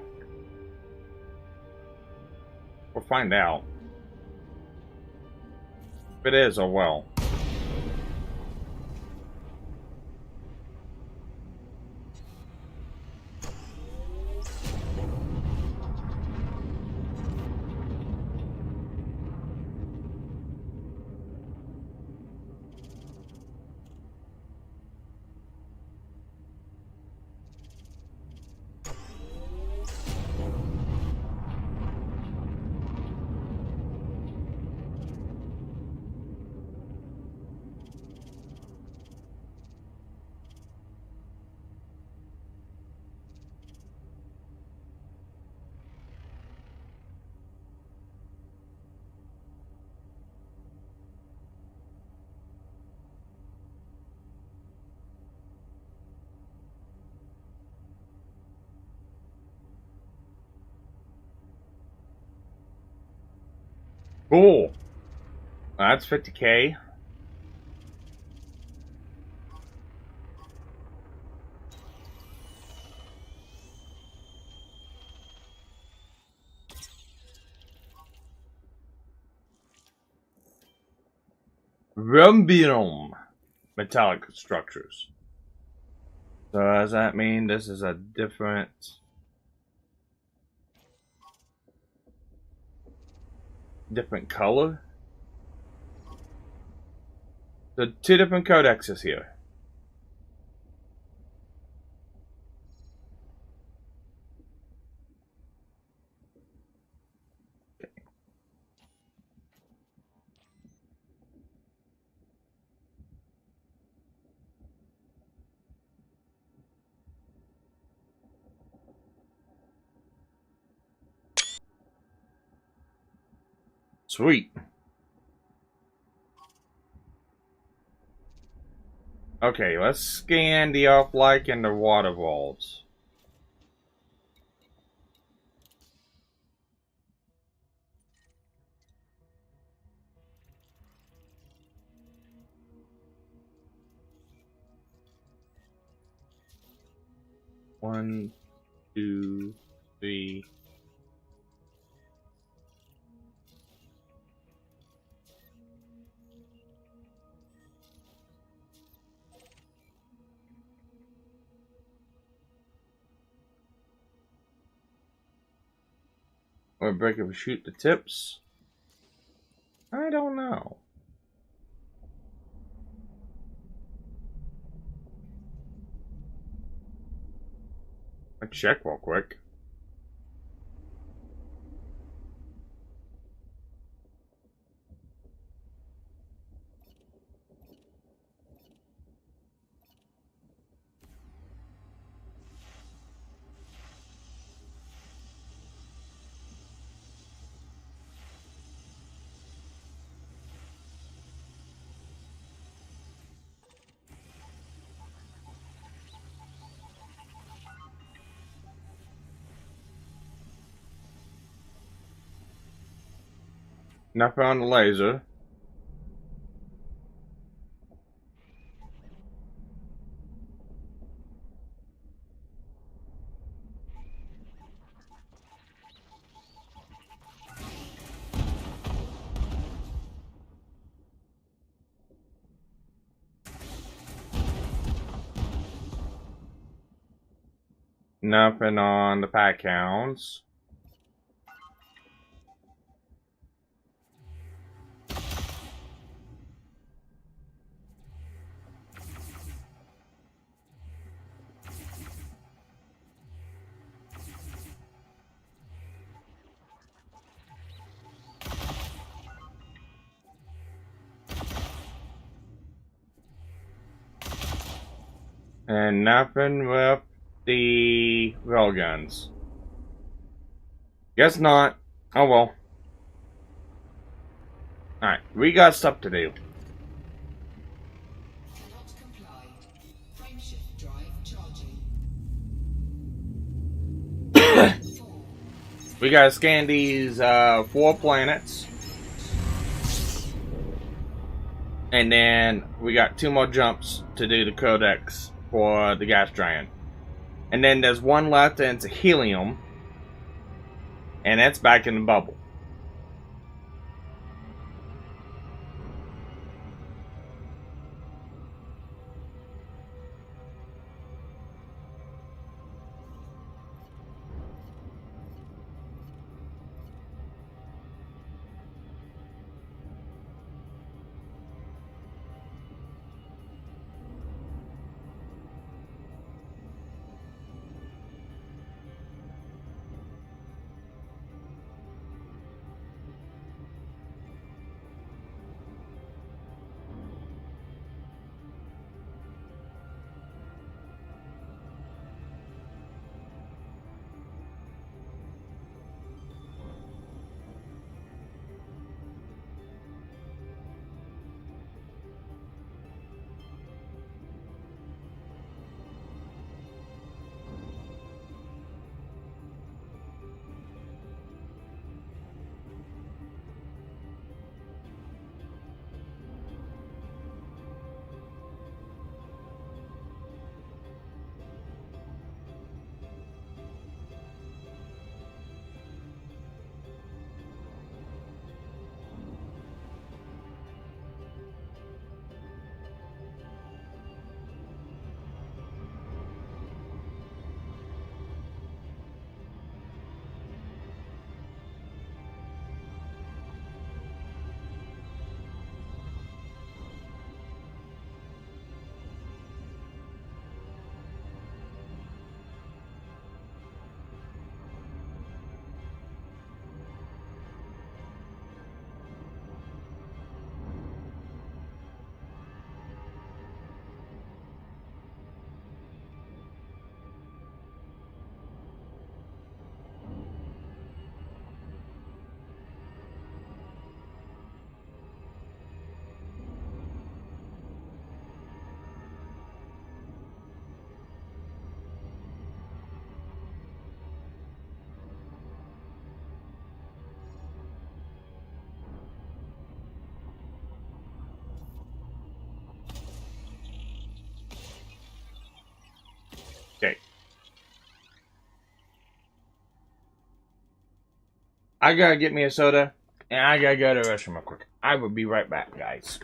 Speaker 2: We'll find out. If it is, oh well. Cool. That's 50K. Rumbium metallic structures. So does that mean this is a different color? So 2 different codexes here. Sweet. Okay, let's scan the off-like and the water vaults. One, two, three. Or break if we shoot the tips? I don't know. Let's check real quick. Nothing on the laser. Nothing on the pack hounds. And nothing with the railguns. Guess not. Oh well. Alright, we got stuff to do.
Speaker 3: Cannot comply. Frameshift drive charging. 4.
Speaker 2: We gotta scan these 4 planets. And then we got 2 more jumps to do the Codex for the gas giant. And then there's one left and it's helium. And that's back in the bubble. Okay. I gotta get me a soda, and I gotta go to the restroom real quick. I will be right back, guys.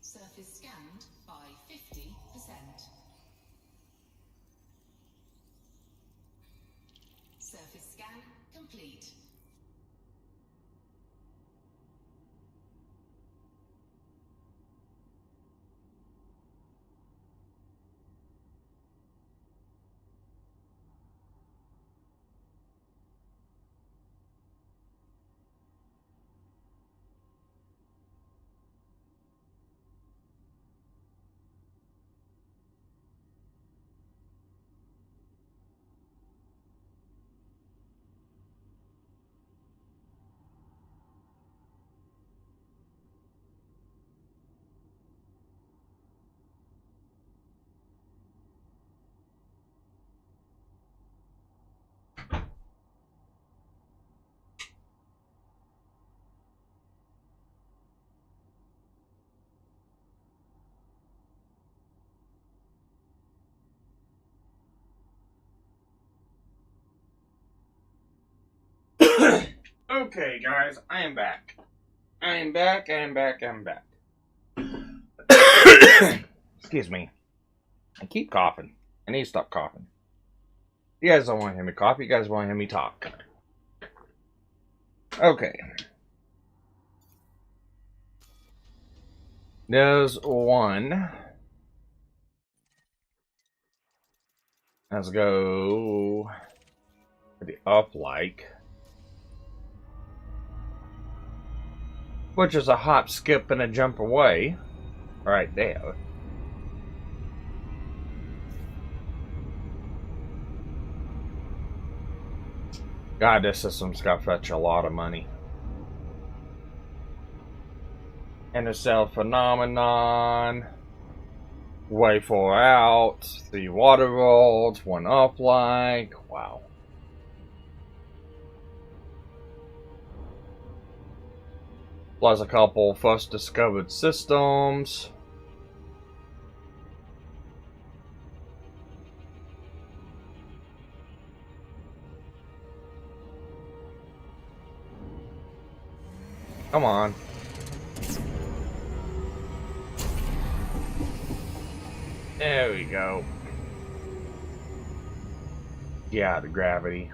Speaker 3: Surface scanned by 50%. Surface scan complete.
Speaker 2: Okay, guys, I am back. I am back. Excuse me. I keep coughing. I need to stop coughing. You guys don't want to hear me cough. You guys want to hear me talk. Okay. There's one. Let's go to the up-like. Which is a hop, skip, and a jump away. Right there. God, this system's got to fetch a lot of money. Intercell phenomenon. Way 4 out. 3 water worlds. 1 up-like. Wow. Plus a couple first discovered systems. Come on. There we go. Yeah, the gravity.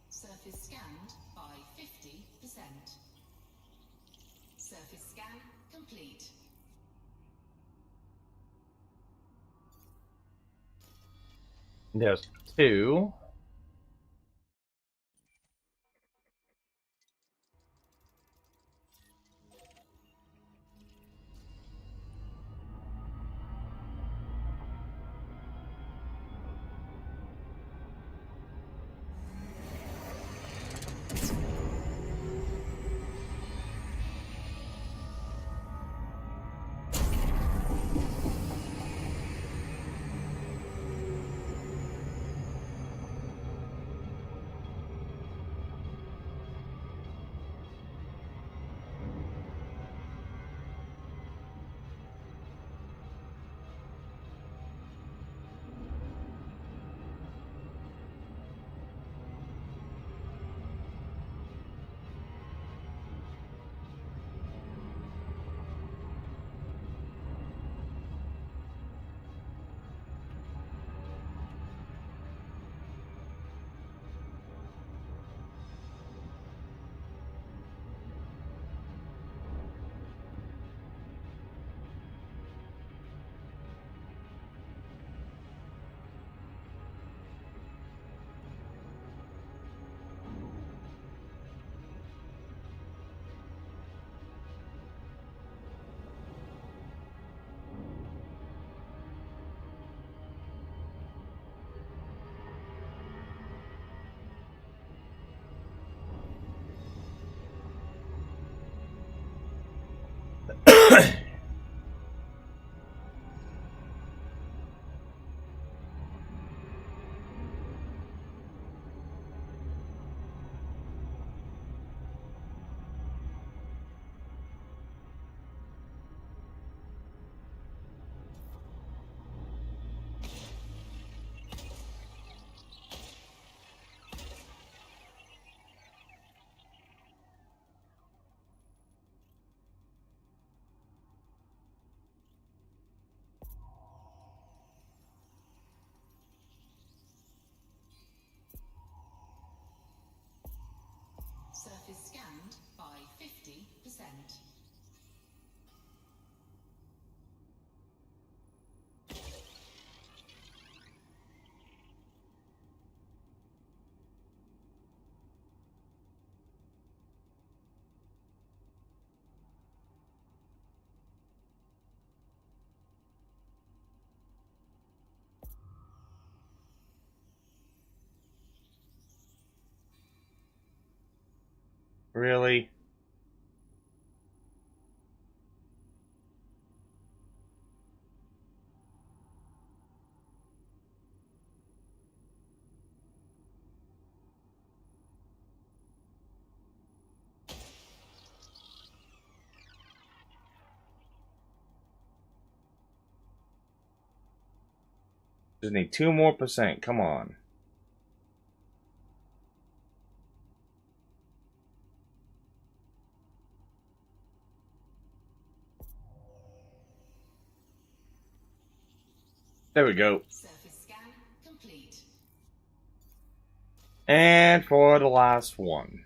Speaker 3: Surface scanned by 50%. Surface scan complete.
Speaker 2: There's two.
Speaker 3: Surface scanned by 50%.
Speaker 2: Really? Just need 2 more percent. Come on. There we go.
Speaker 3: Surface scan complete.
Speaker 2: And for the last one.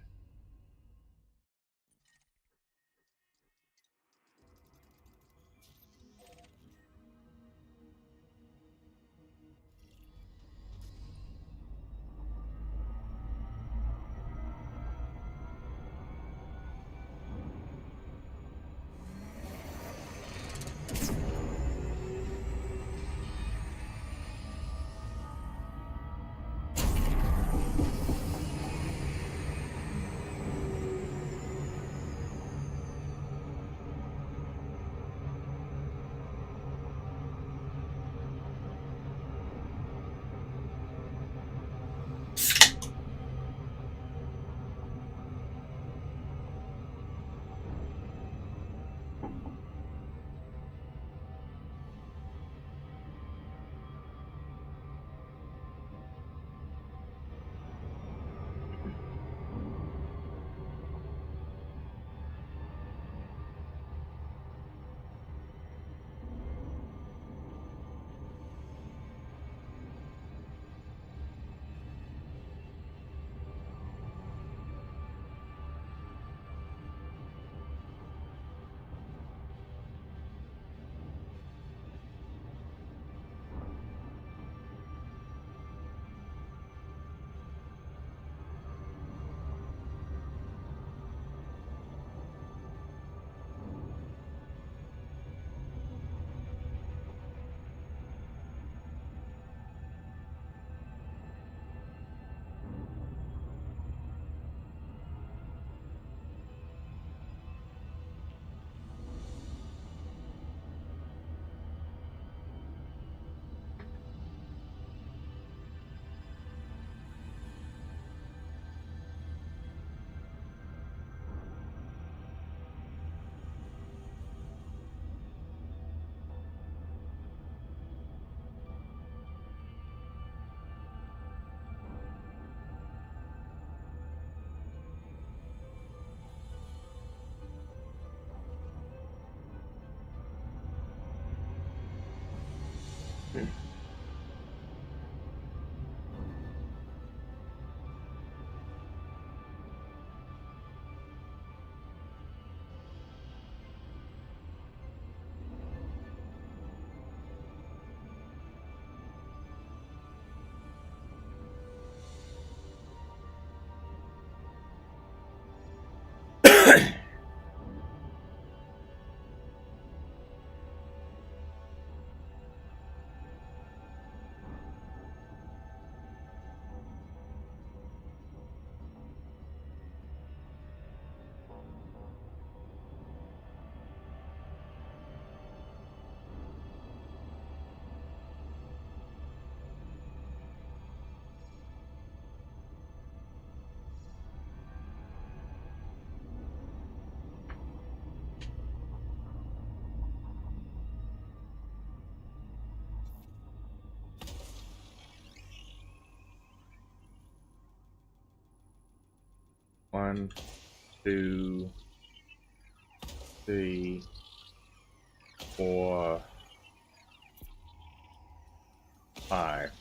Speaker 2: One, two, three, four, five.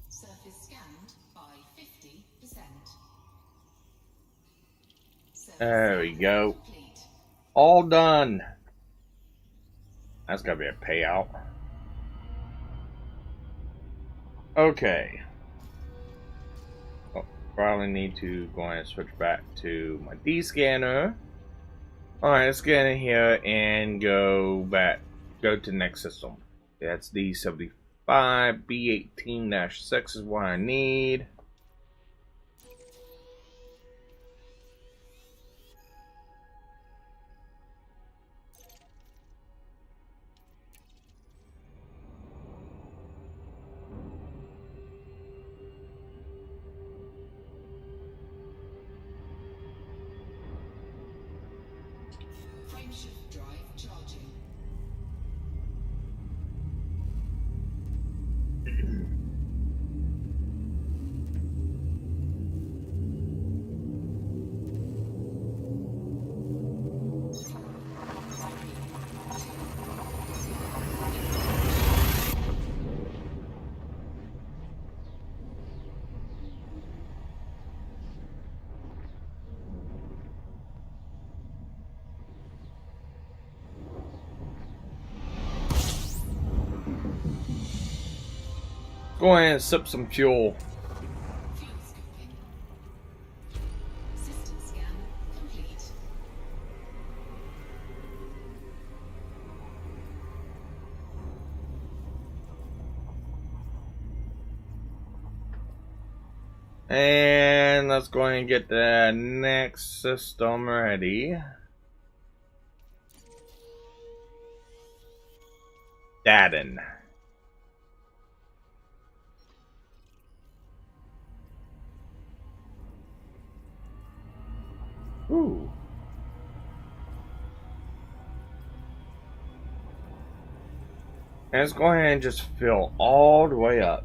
Speaker 3: Surface scanned by 50%.
Speaker 2: There we go.
Speaker 3: Complete.
Speaker 2: All done. That's gotta be a payout. Okay. Oh, probably need to go ahead and switch back to my D scanner. Alright, let's get in here and go to the next system. That's D75. B18-6 is what I need.
Speaker 3: Frameshift drive charging.
Speaker 2: go ahead and sip some fuel.
Speaker 3: Fuel scooping. System scan complete.
Speaker 2: And let's go ahead and get the next system ready. Dadden. Ooh. And let's go ahead and just fill all the way up.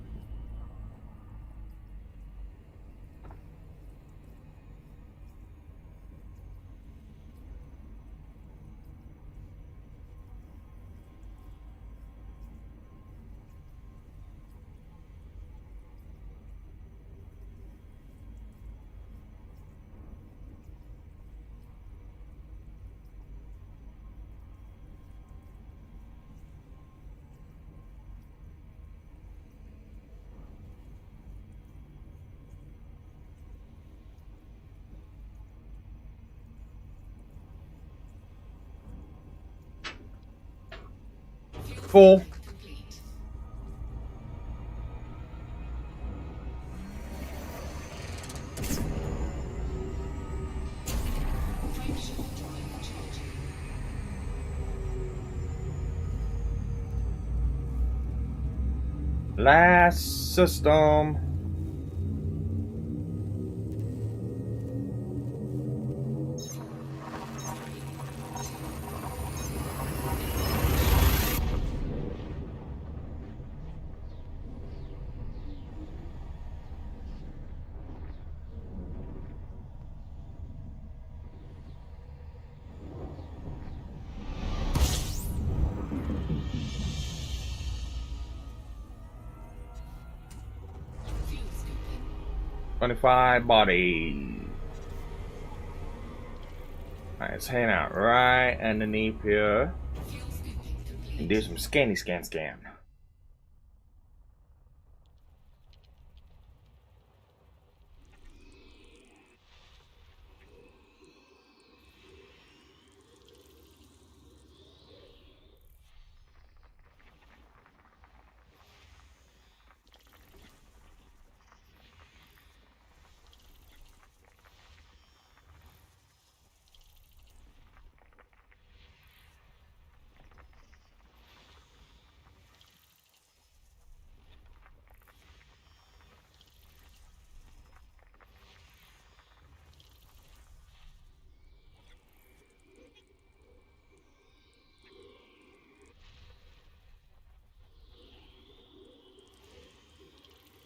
Speaker 2: Full.
Speaker 3: Complete. Frameshift drive charging.
Speaker 2: Last system.
Speaker 3: Fuel scooping.
Speaker 2: 25 body. Alright, let's hang out right underneath here
Speaker 3: Fuel scooping complete.
Speaker 2: and do some scanny scan.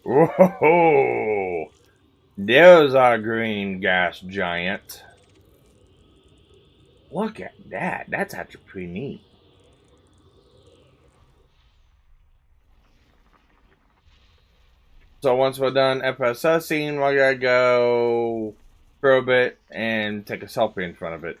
Speaker 2: Whoa! There's our green gas giant. Look at that. That's actually pretty neat. So once we're done FSSing, we're gonna go probe it and take a selfie in front of it.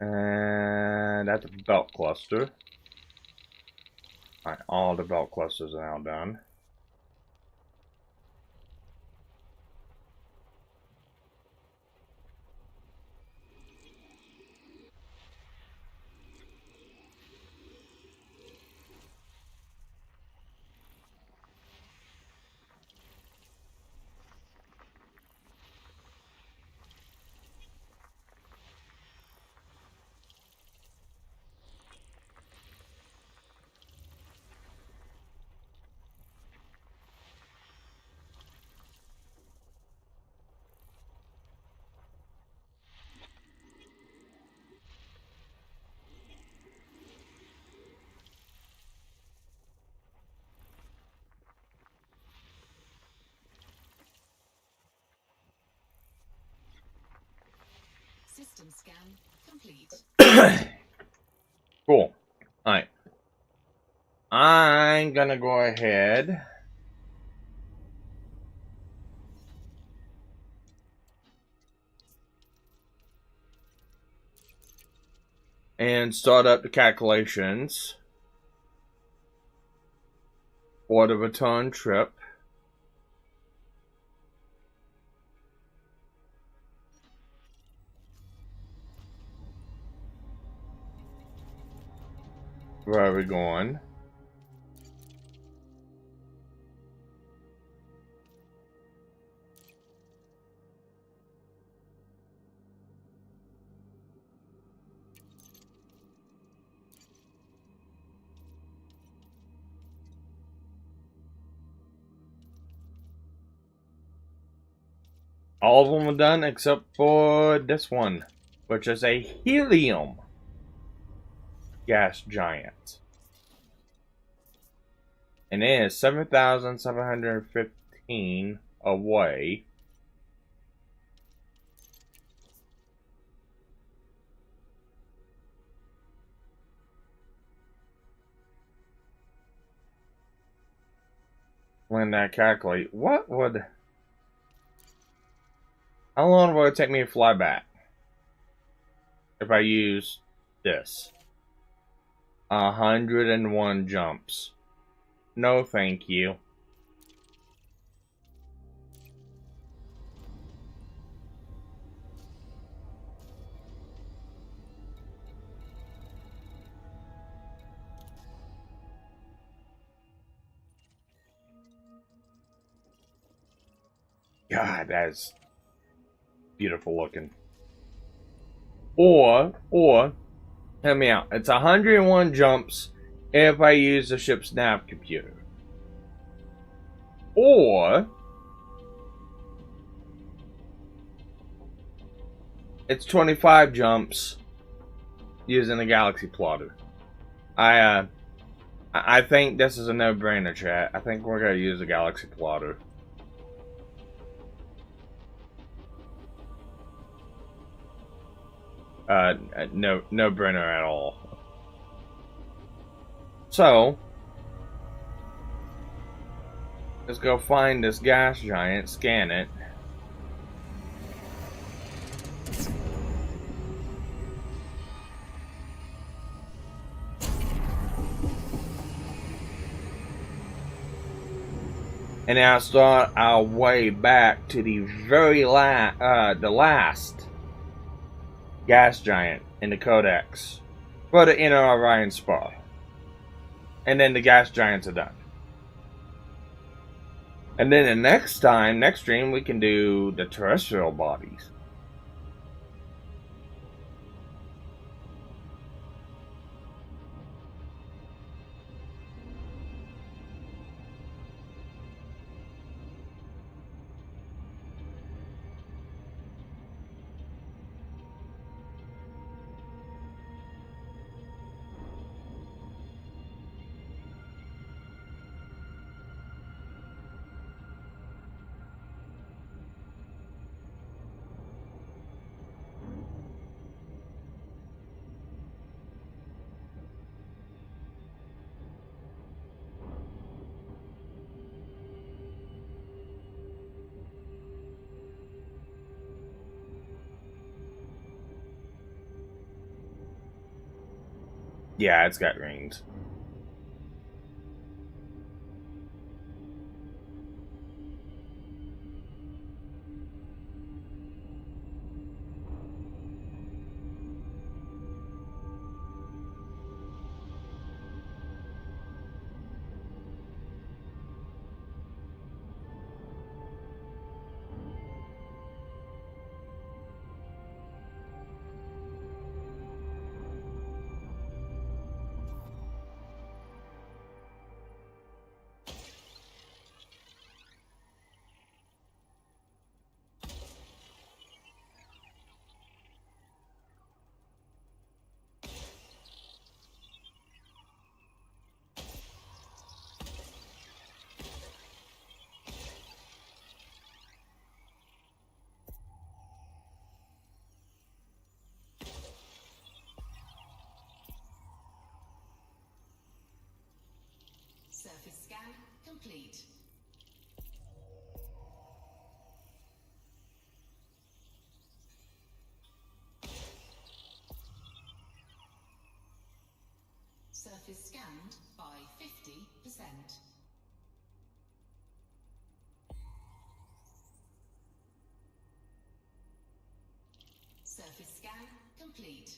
Speaker 2: And that's a belt cluster. Alright, all the belt clusters are now done. .
Speaker 3: System scan complete.
Speaker 2: Cool. Alright. I'm gonna go ahead and start up the calculations for the return trip. Where are we going? All of them are done except for this one, which is a helium gas giant. And it is 7,715 away. When I calculate, how long will it take me to fly back if I use this? 101 jumps. No, thank you. God, that's beautiful looking. Or, hear me out. It's 101 jumps if I use the ship's nav computer. Or, it's 25 jumps using the galaxy plotter. I think this is a no-brainer, chat. I think we're gonna use the galaxy plotter. No brainer at all. So, let's go find this gas giant, scan it. And now start our way back to the very last gas giant in the Codex for the inner Orion spar. And then the gas giants are done. And then the next stream, we can do the terrestrial bodies. Yeah, it's got rings.
Speaker 3: complete. Surface scanned by 50%. Surface scan complete.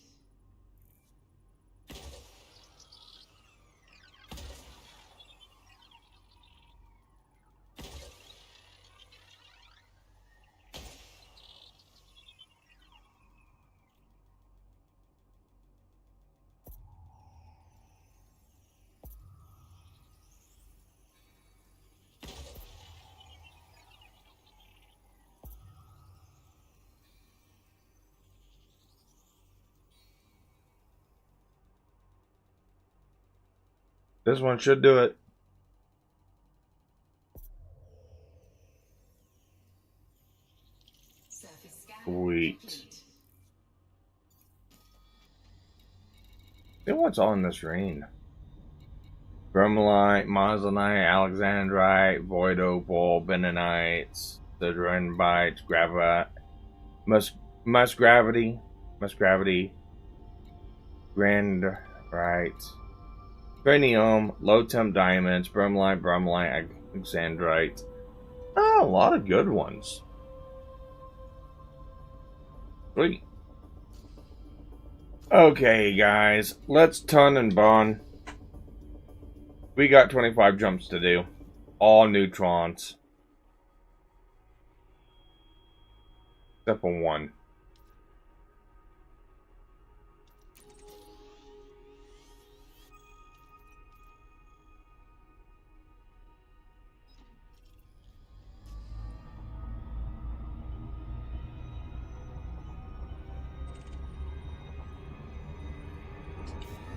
Speaker 2: This one should do it.
Speaker 3: Surface scan
Speaker 2: Sweet.
Speaker 3: complete.
Speaker 2: See what's on this rain. Bromelite, Moslonite, Alexandrite, Void Opal, Bentonite, Siderenbite, Gravite, Musgravity, Grandrite, Cranium, Low Temp Diamonds, Bromelite, Alexandrite. Oh, a lot of good ones. Sweet. Okay, guys, let's ton and bond. We got 25 jumps to do. All neutrons. Except for one.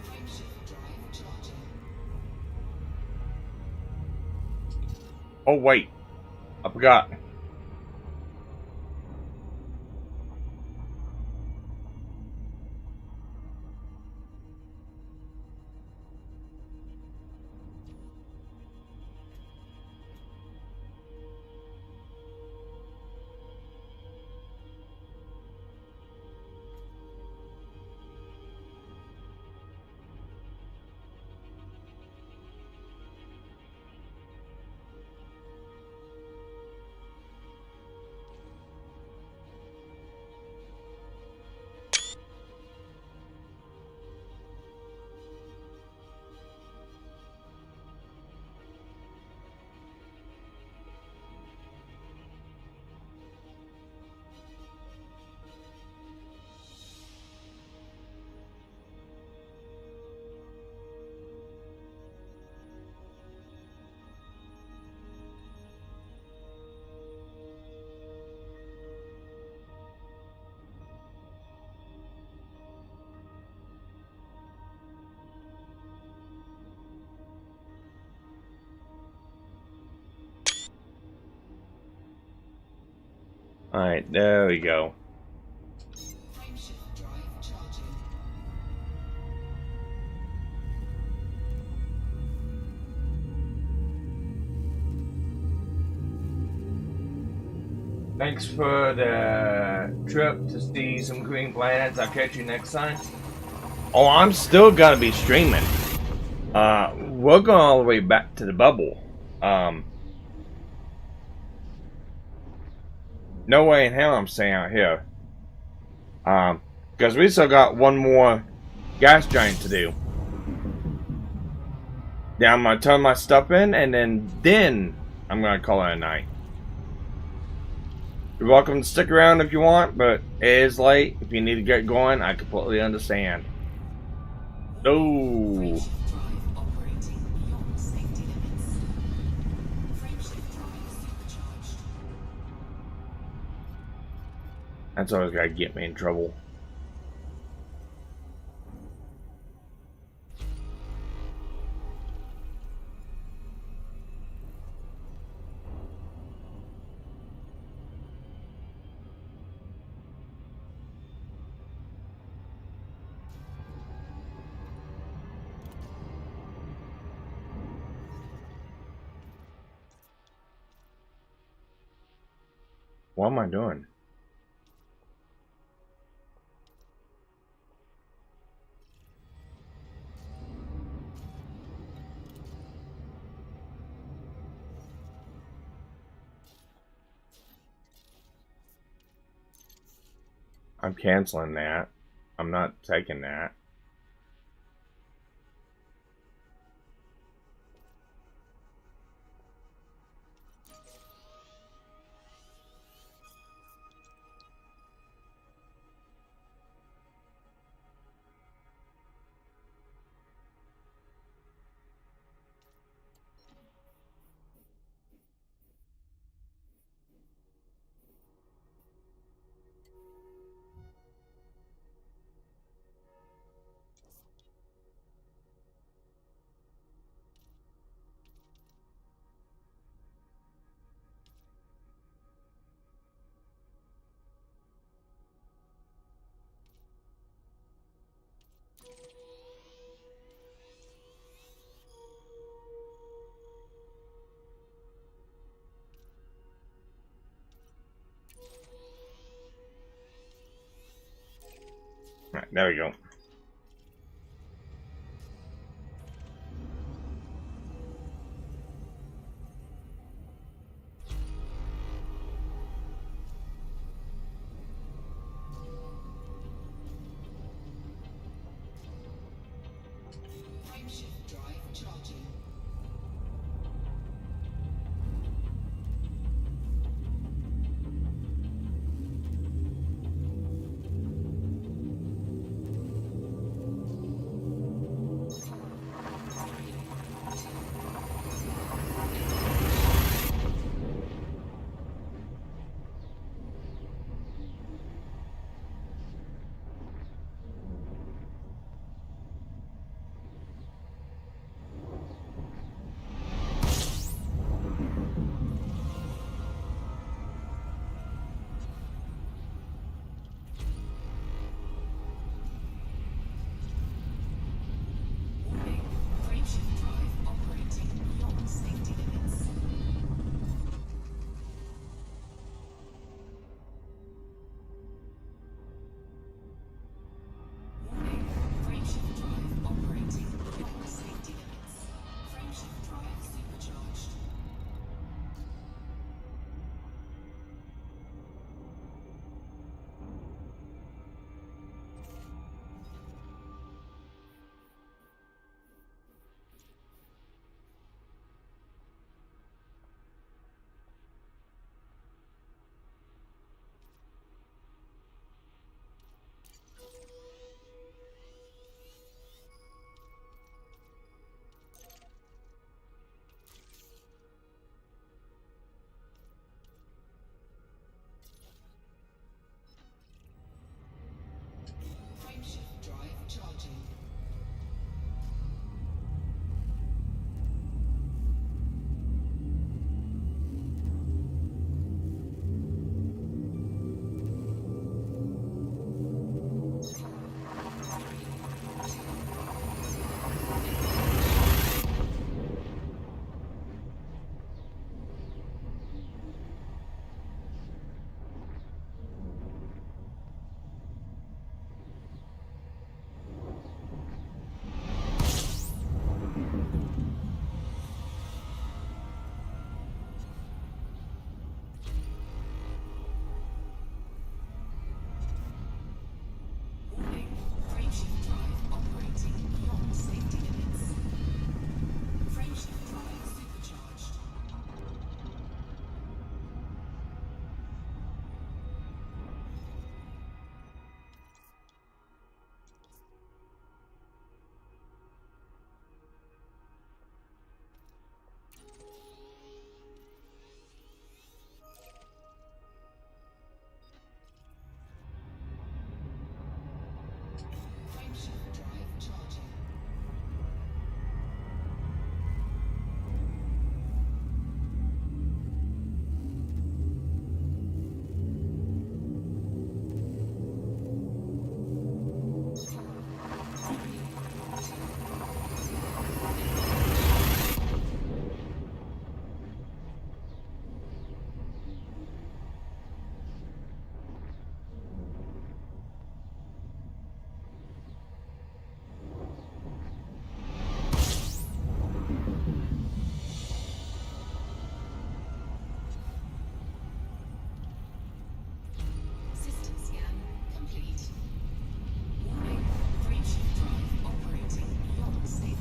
Speaker 3: Frameshift drive charging.
Speaker 2: Oh, wait. I forgot. Alright, there we go.
Speaker 3: Frameshift drive charging.
Speaker 2: Thanks for the trip to see some green planets. I'll catch you next time. Oh, I'm still gonna be streaming. We're going all the way back to the bubble. No way in hell I'm staying out here. Because we still got one more gas giant to do. Yeah, I'm gonna turn my stuff in, and then I'm gonna call it a night. You're welcome to stick around if you want, but it is late. If you need to get going, I completely understand. Oh.
Speaker 3: Frameshift drive operating beyond safety limits. Frameshift drive supercharged.
Speaker 2: That's always gotta get me in trouble. What am I doing? I'm canceling that. I'm not taking that. All right, there we go.
Speaker 3: Frameshift drive charging.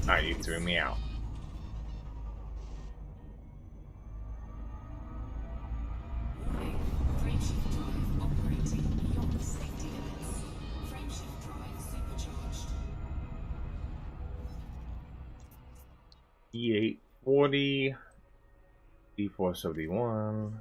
Speaker 2: Alright, you threw me out.
Speaker 3: Warning, frameshift drive operating beyond safety limits. Frameshift drive supercharged.
Speaker 2: E840, D471.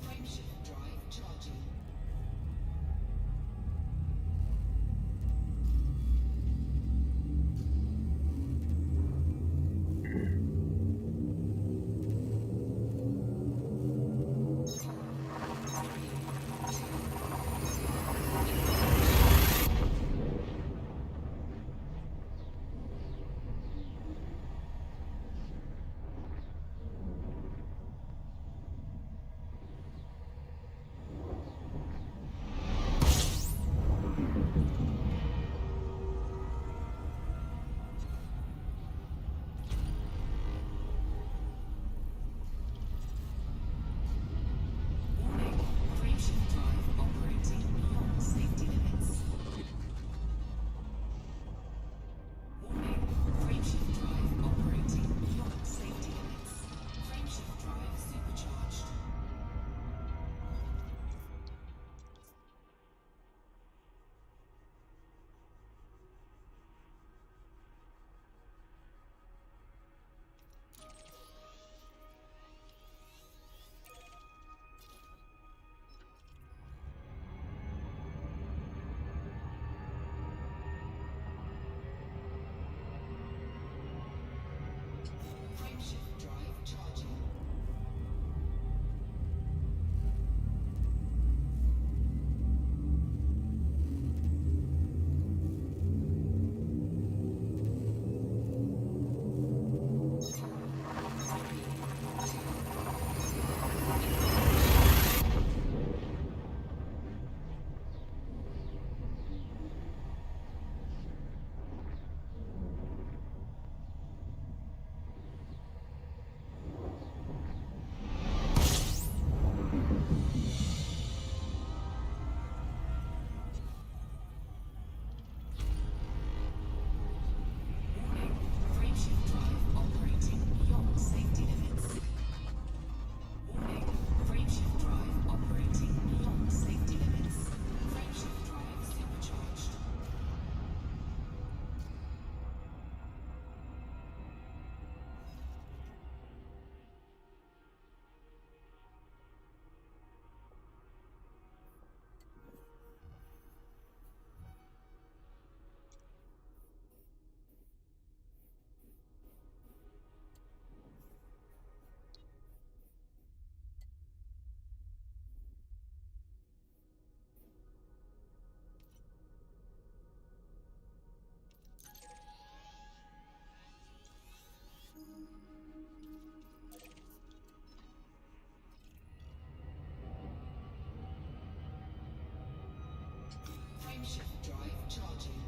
Speaker 3: Frameshift drive charging. Warning, frameshift drive operating beyond safety limits. Warning, frameshift drive operating beyond safety limits. Frameshift drive supercharged. Frameshift drive charging. Warning, frameshift drive operating beyond safety limits. Warning, frameshift drive operating beyond safety limits. Frameshift drive supercharged. Frameshift drive charging.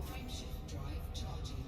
Speaker 3: Frameshift drive charging.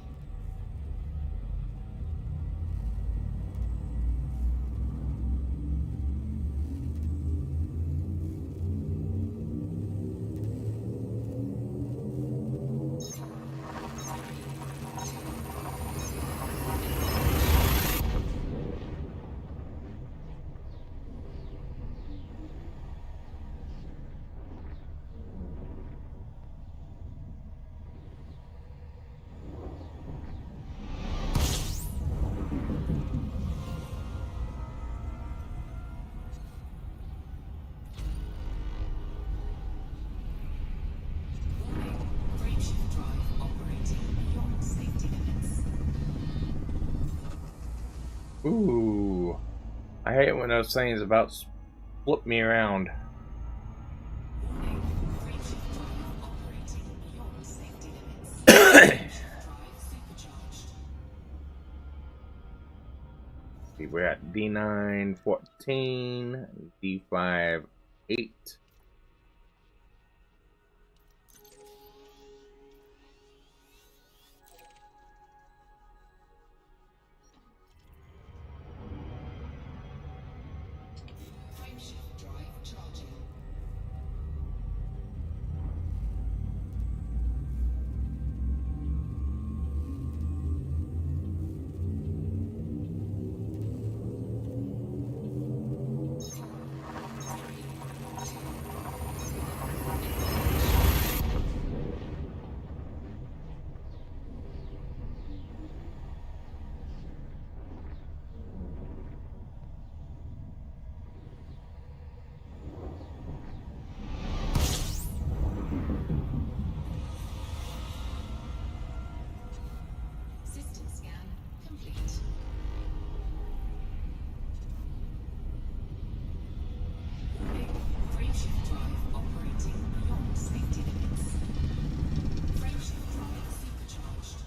Speaker 3: Frameshift drive operating beyond safety limits.
Speaker 2: Ooh. I hate when those things about flip me around.
Speaker 3: Warning, frameshift drive operating beyond safety limits. Frameshift drive supercharged.
Speaker 2: See, we're at D914, D5 8.
Speaker 3: Frameshift drive charging. System scan complete. Warning, frameshift drive operating beyond safety limits. Frameshift drive supercharged.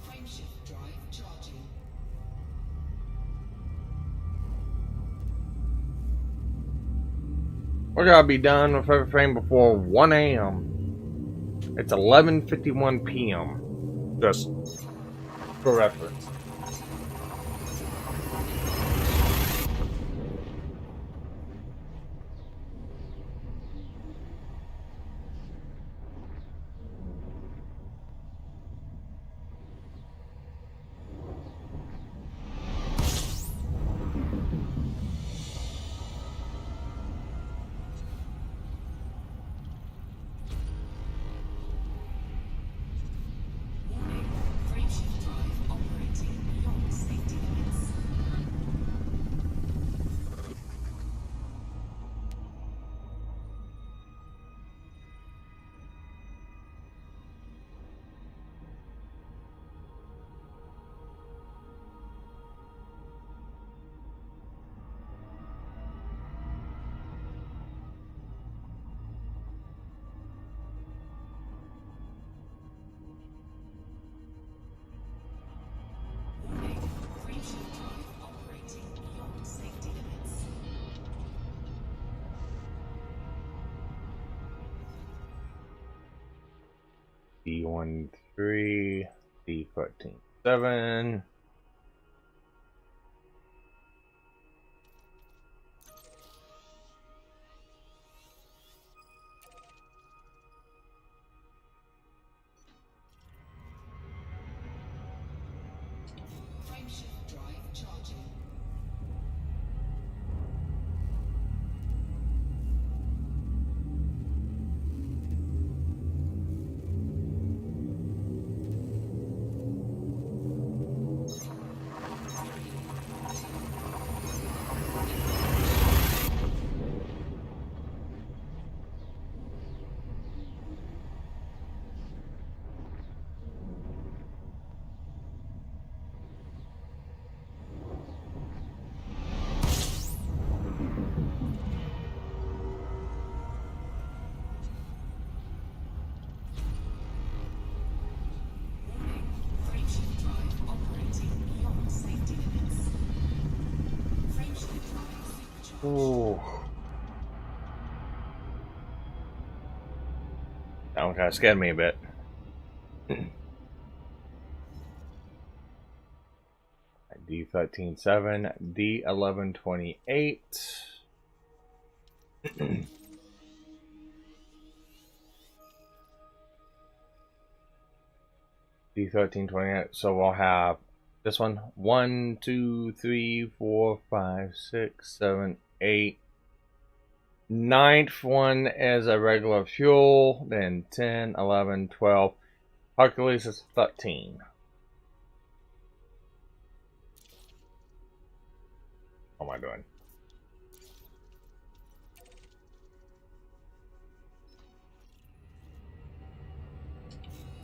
Speaker 3: Frameshift drive charging.
Speaker 2: We're gonna be done with everything before 1 a.m. It's 11:51 p.m. Just for reference.
Speaker 3: Warning, frameshift drive operating beyond safety limits. Warning, frameshift drive operating beyond safety limits.
Speaker 2: D13, D14 7.
Speaker 3: Frameshift drive charging.
Speaker 2: Ooh. That one kind of scared me a bit. D13.7, D11.28. D13.28. So we'll have this one. 1, 2, 3, 4, 5, 6, 7, 8. Ninth one is a regular fuel. Then 10, 11, 12. Hercules is 13. What am I doing?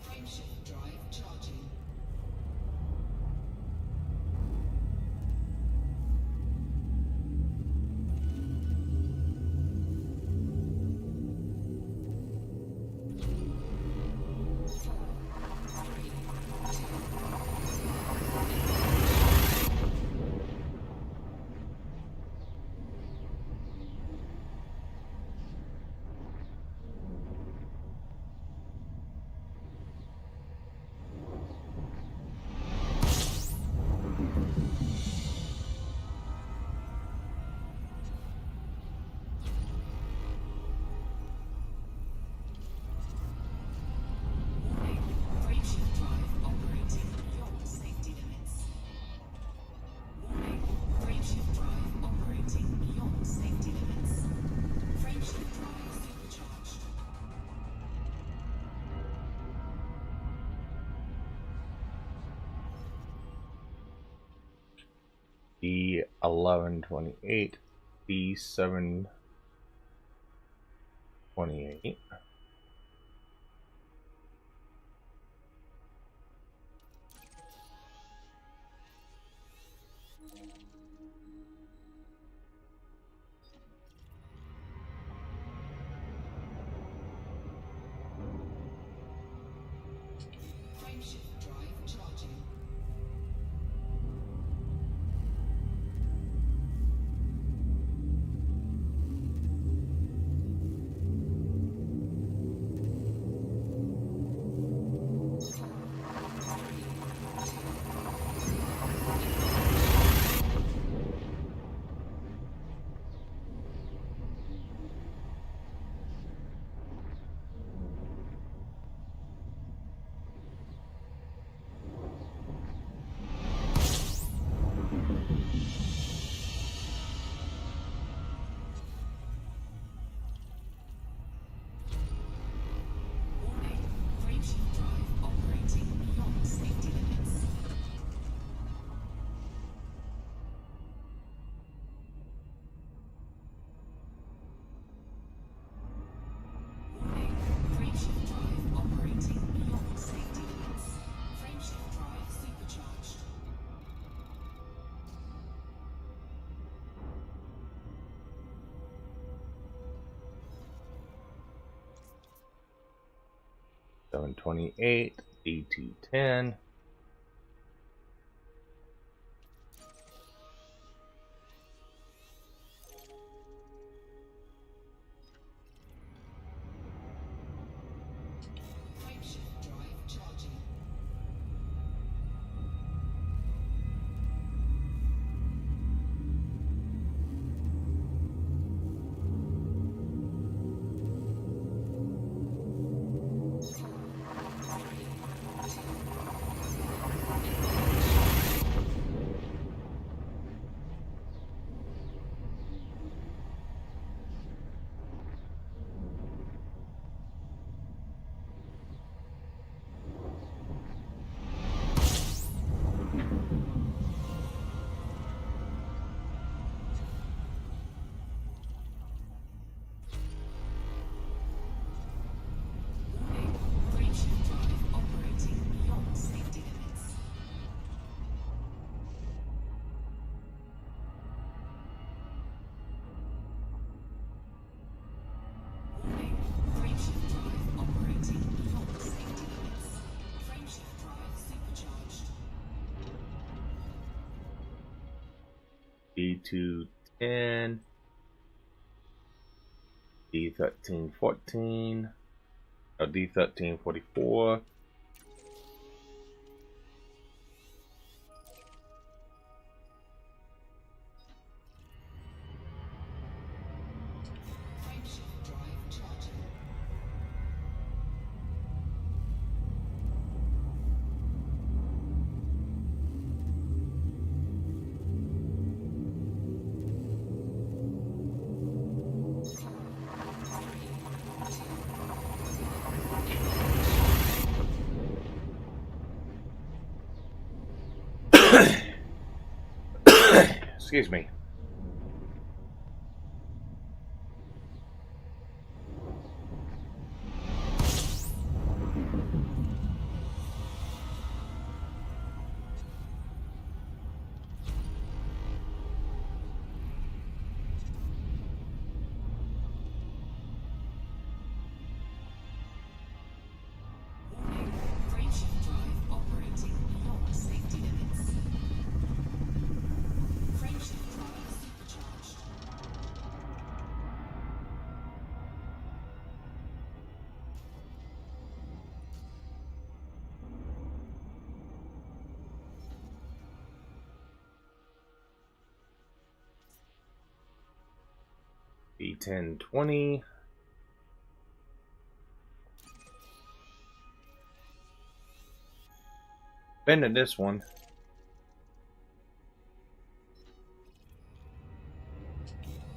Speaker 3: Frameshift drive charging. Frameshift drive operating beyond safety limits. Warning, frameshift drive operating beyond safety limits. Frameshift drive supercharged.
Speaker 2: D11.28, D7.28.
Speaker 3: Frameshift drive charging. Warning, frameshift drive operating beyond safety limits. Warning, frameshift drive operating beyond safety limits. Frameshift drive supercharged.
Speaker 2: D7.28, D2.10.
Speaker 3: Frameshift drive charging. Warning, frameshift drive operating beyond safety limits. Warning, frameshift drive operating beyond safety limits. Frameshift drive supercharged.
Speaker 2: D2.10. D1314, or D1344.
Speaker 3: Frameshift drive charging.
Speaker 2: Excuse me.
Speaker 3: Warning, frameshift drive operating beyond safety limits. Frameshift drive supercharged.
Speaker 2: D1020. Bending this one.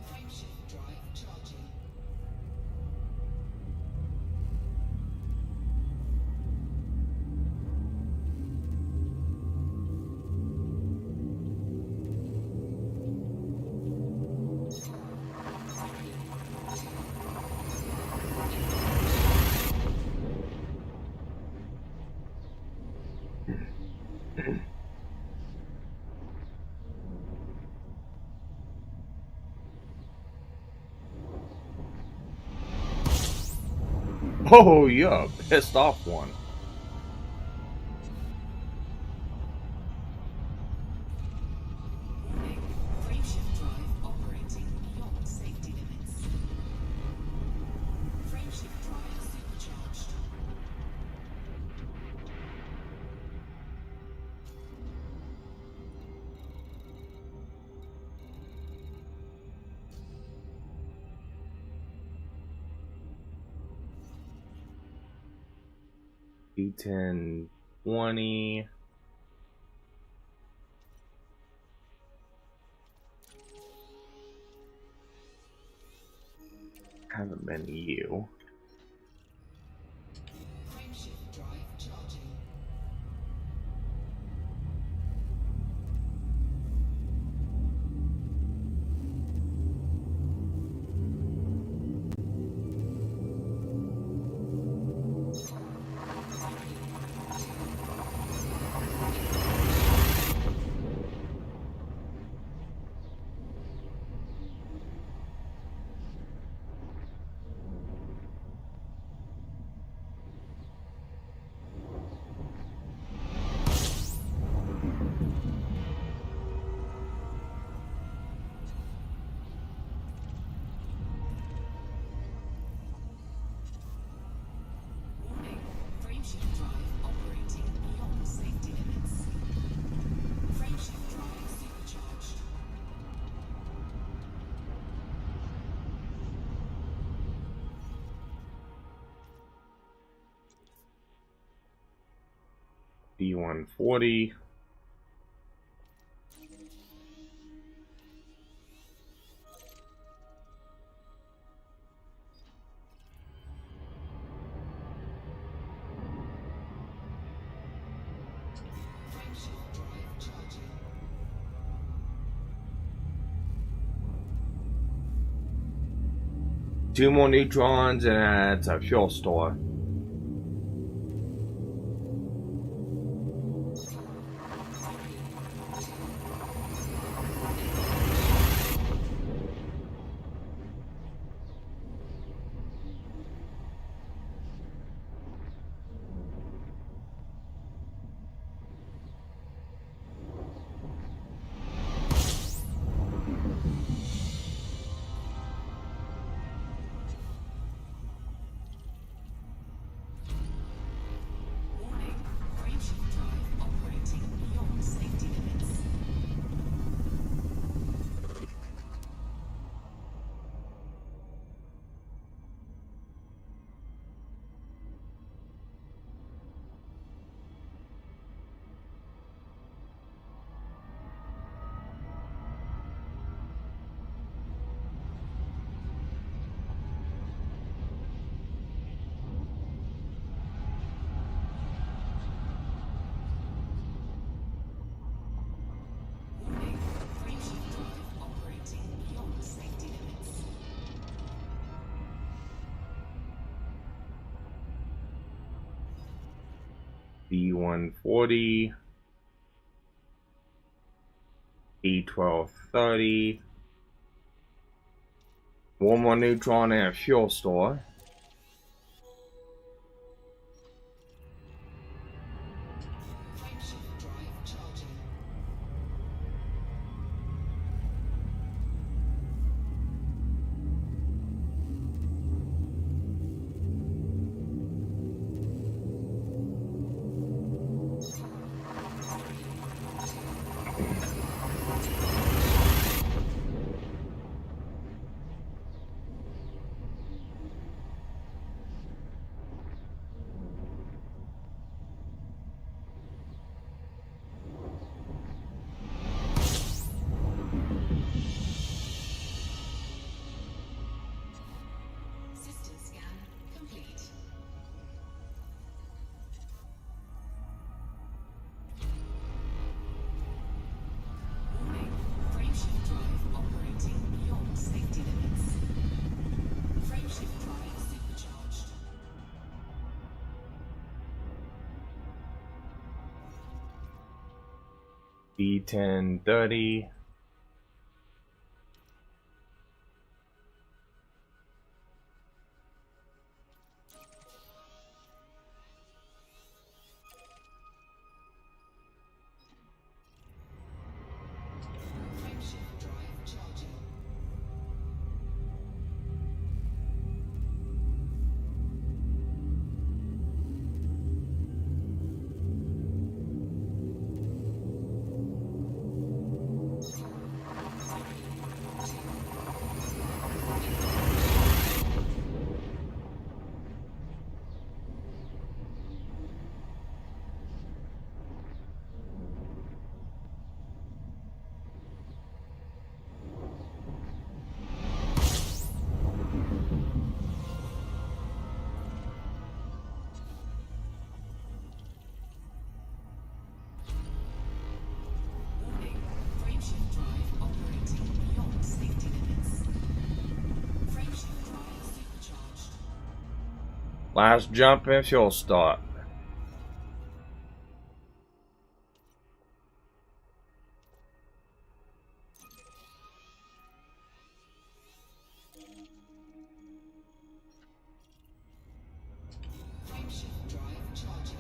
Speaker 3: Frameshift drive charging.
Speaker 2: Oh, you're a pissed off one.
Speaker 3: Warning, frameshift drive operating beyond safety limits. Frameshift drive supercharged.
Speaker 2: D1020. Haven't been you.
Speaker 3: Frameshift drive charging. Warning, frameshift drive operating beyond safety limits. Frameshift drive supercharged.
Speaker 2: D140.
Speaker 3: Frameshift drive charging.
Speaker 2: Two more neutrons and it's a fuel store. B140, B1230, one more neutron and a fuel store.
Speaker 3: Frameshift drive charging. System scan complete. Warning, frameshift drive operating beyond safety limits. Frameshift drive supercharged.
Speaker 2: B1030.
Speaker 3: Frameshift drive charging. Warning, frameshift drive operating beyond safety limits. Frameshift drive supercharged.
Speaker 2: Last jump and fuel start.
Speaker 3: Frameshift drive charging.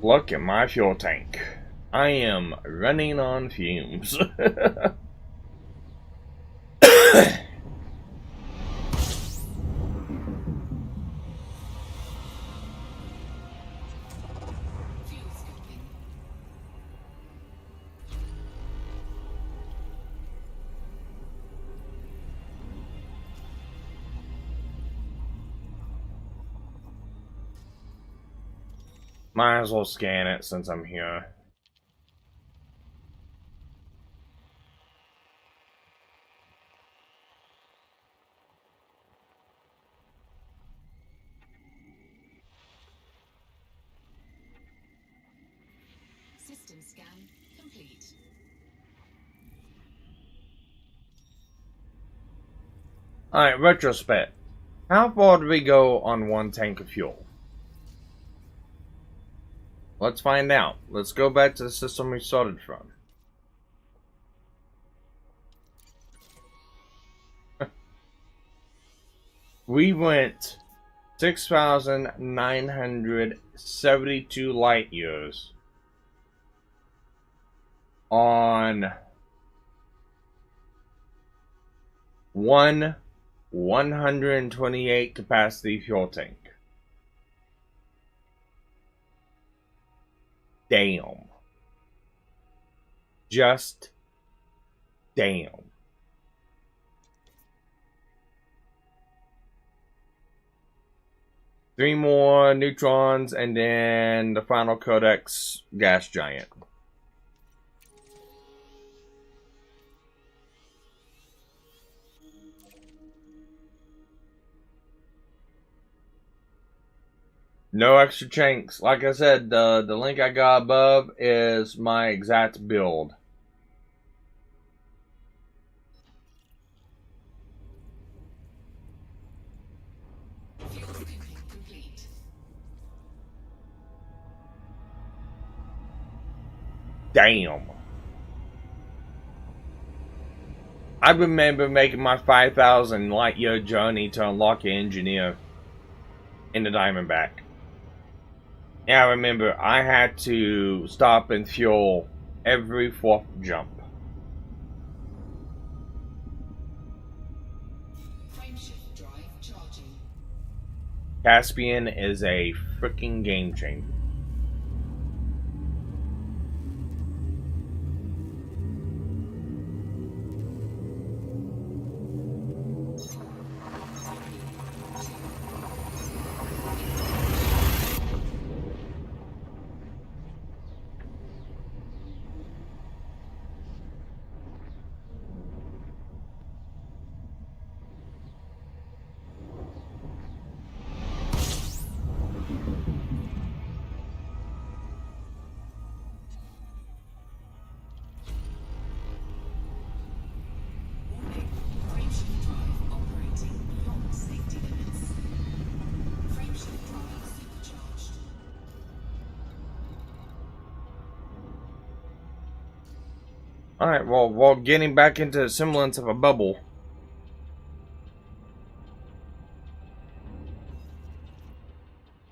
Speaker 2: Look at my fuel tank. I am running on fumes.
Speaker 3: Fuel scoping.
Speaker 2: Might as well scan it since I'm here.
Speaker 3: System scan complete.
Speaker 2: Alright, retrospect. How far did we go on one tank of fuel? Let's find out. Let's go back to the system we started from. We went 6,972 light years on one 128 capacity fuel tank. Damn. Just damn. Three more neutrons and then the final Codex gas giant. No extra chinks. Like I said, the link I got above is my exact build.
Speaker 3: Fuel scooping complete.
Speaker 2: Damn. I remember making my 5,000 light year journey to unlock an engineer in the Diamondback. Yeah, I remember I had to stop and fuel every fourth jump.
Speaker 3: Frameshift drive charging.
Speaker 2: Caspian is a freaking game changer.
Speaker 3: Warning. Frameshift drive operating beyond safety limits. Frameshift drive supercharged.
Speaker 2: Alright, well, while getting back into the semblance of a bubble.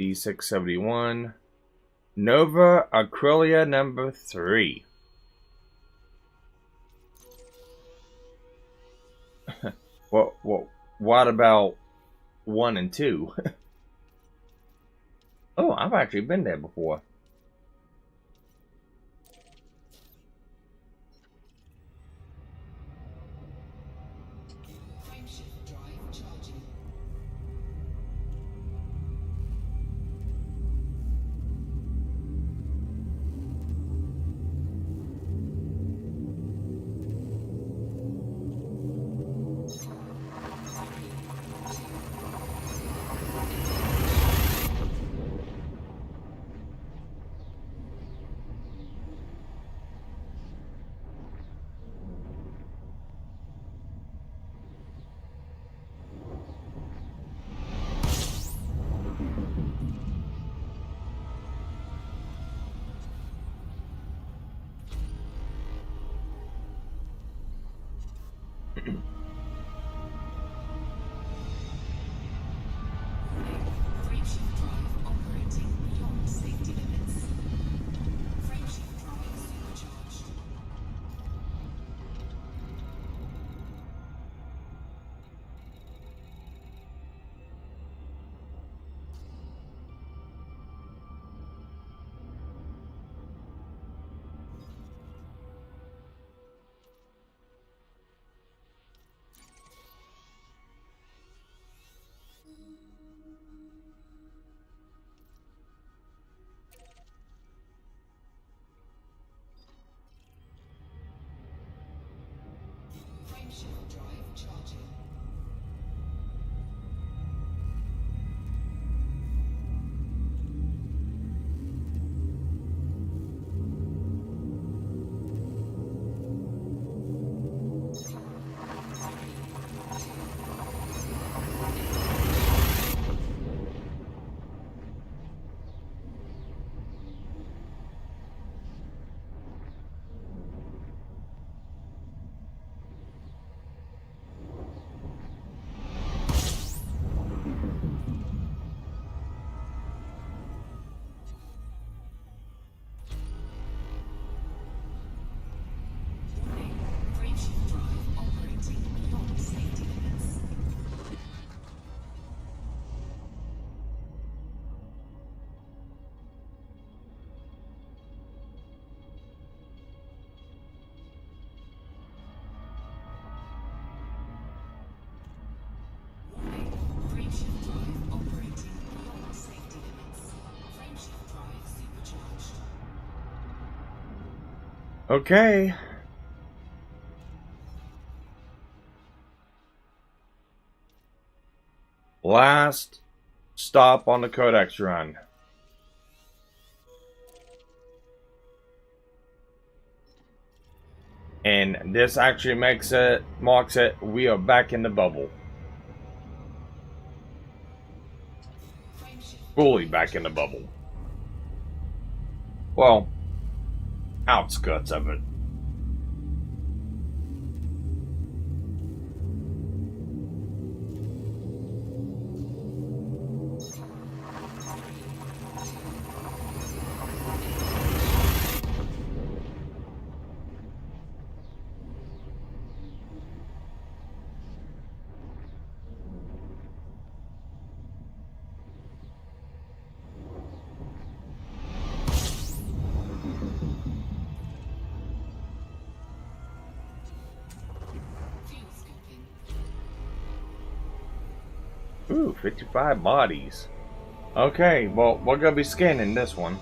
Speaker 2: D671. Nova Acrylia number 3. What about 1 and 2? Oh, I've actually been there before.
Speaker 3: Frameshift drive charging. Frameshift drive operating beyond safety limits. Frameshift drive supercharged. Frameshift drive charging. Warning. Frameshift drive operating beyond safety limits. Warning. Frameshift drive operating beyond safety limits. Frameshift drive supercharged.
Speaker 2: Okay. Last stop on the Codex run. And this actually marks it, we are back in the bubble. Fully back in the bubble. Well, outskirts of it.
Speaker 3: Fuel scooping.
Speaker 2: Ooh, 55 bodies. Okay, well, we're gonna be scanning this one.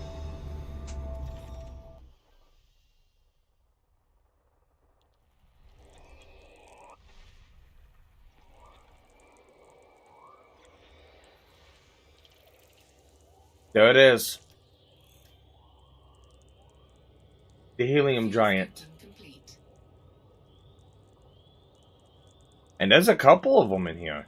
Speaker 2: There it is. The helium giant.
Speaker 3: Complete.
Speaker 2: And there's a couple of them in here.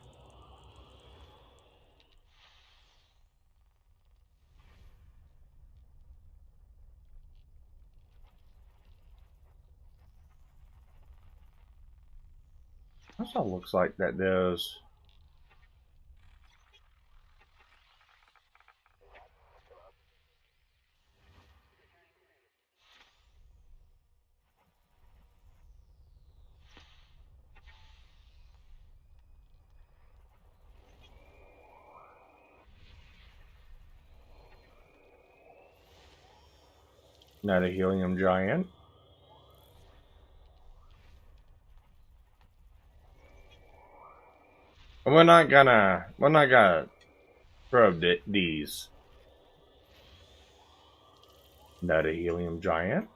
Speaker 2: Also looks like that there's... Another helium giant. And we're not gonna probe these. Another helium giant.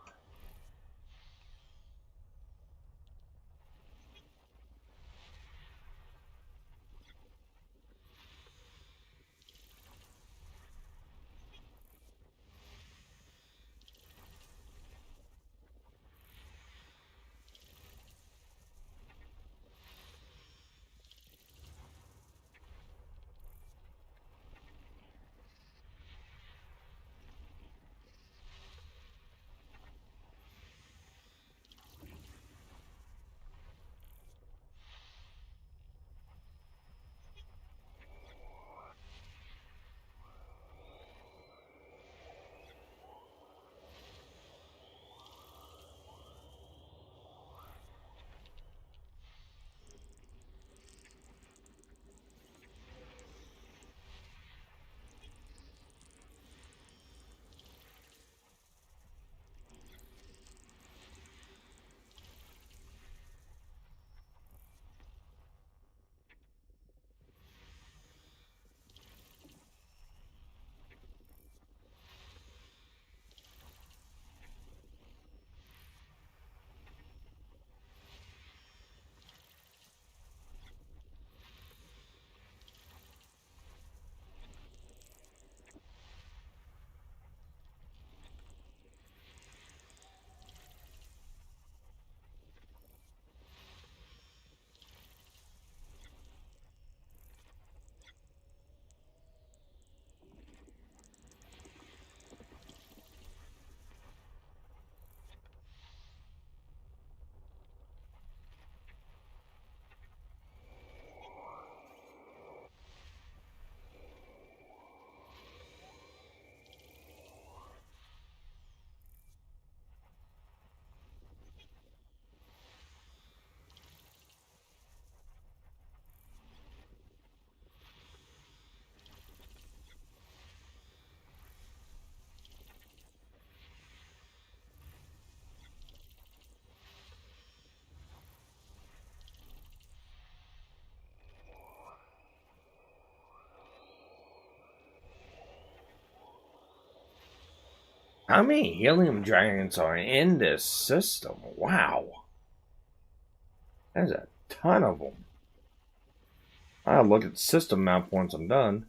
Speaker 2: How many helium giants are in this system? Wow. There's a ton of them. I'll look at the system map once I'm done.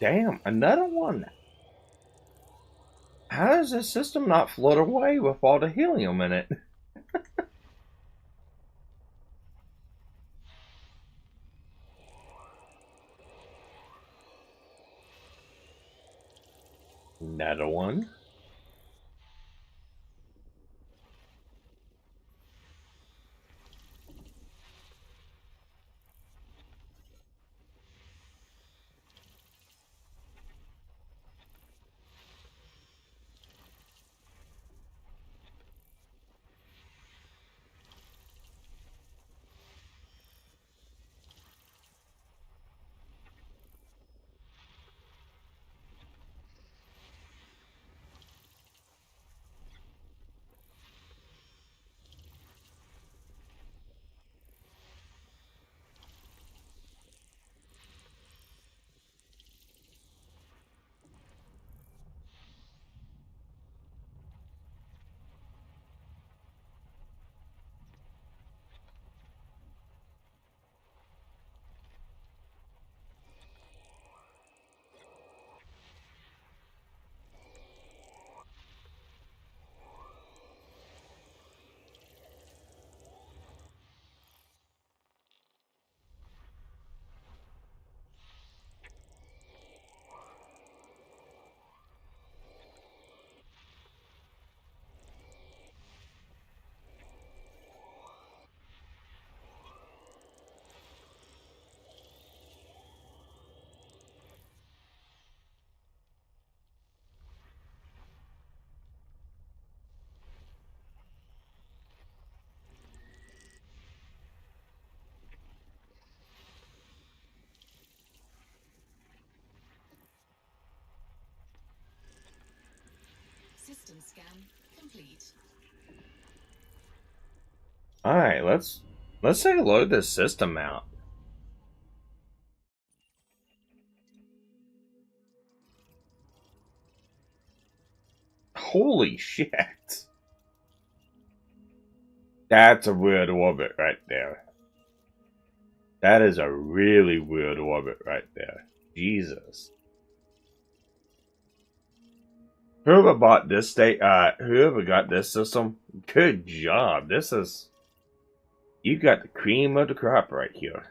Speaker 2: Damn, another one. How does this system not float away with all the helium in it? Another one.
Speaker 3: System scan complete.
Speaker 2: Alright, let's take a look at this system out. Holy shit. That's a weird orbit right there. That is a really weird orbit right there. Jesus. Whoever bought this whoever got this system, good job. This is, you got the cream of the crop right here.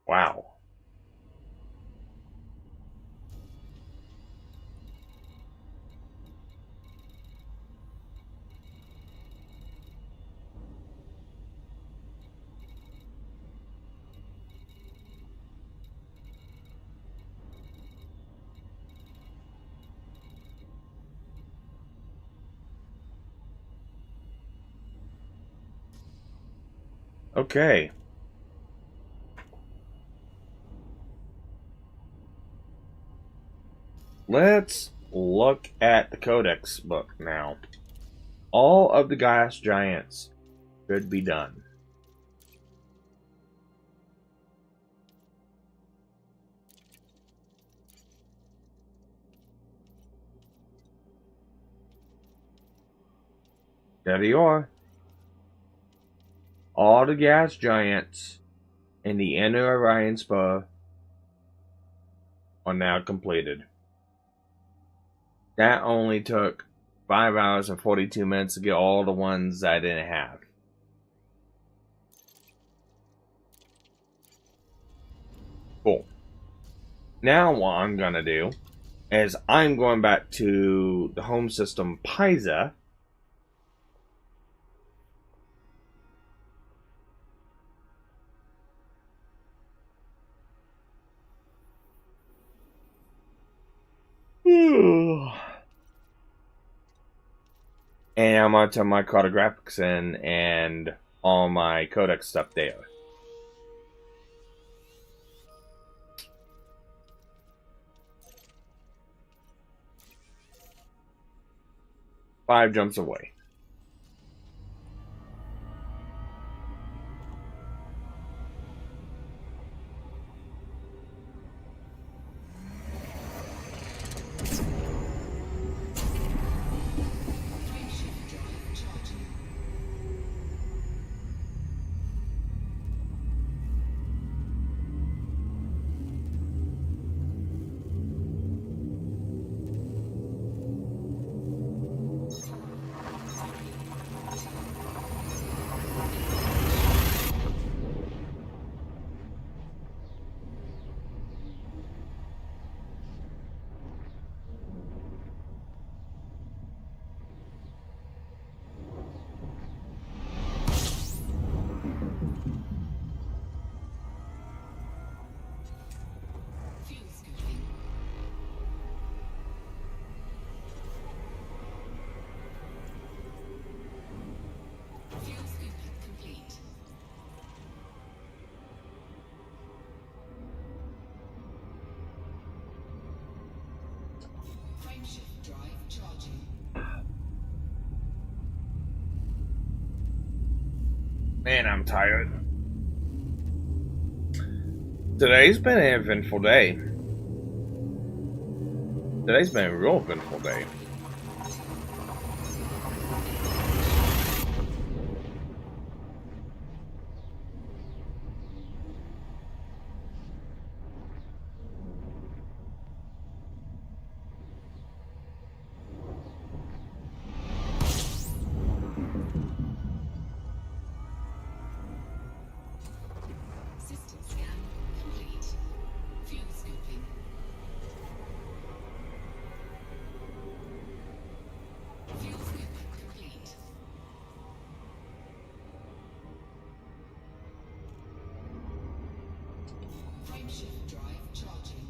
Speaker 2: Wow. Okay. Let's look at the Codex book now. All of the gas giants should be done. There you are. All the gas giants in the inner Orion spur are now completed. That only took 5 hours and 42 minutes to get all the ones I didn't have. Cool. Now what I'm gonna do is I'm going back to the home system Pisa. And I'm going to turn my cartographics in and all my Codex stuff there. Five jumps away.
Speaker 3: Frameshift drive charging.
Speaker 2: Man, I'm tired. Today's been an eventful day. Today's been a real eventful day.
Speaker 3: System scan complete. Fuel scooping. Fuel scooping complete. Frameshift drive charging.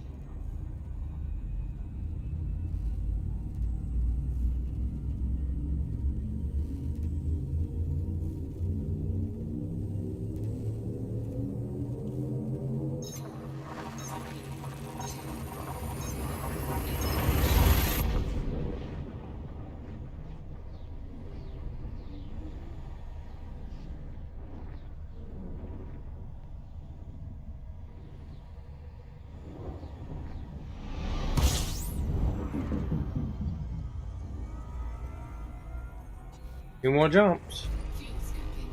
Speaker 2: Two more jumps.
Speaker 3: Fuel scooping.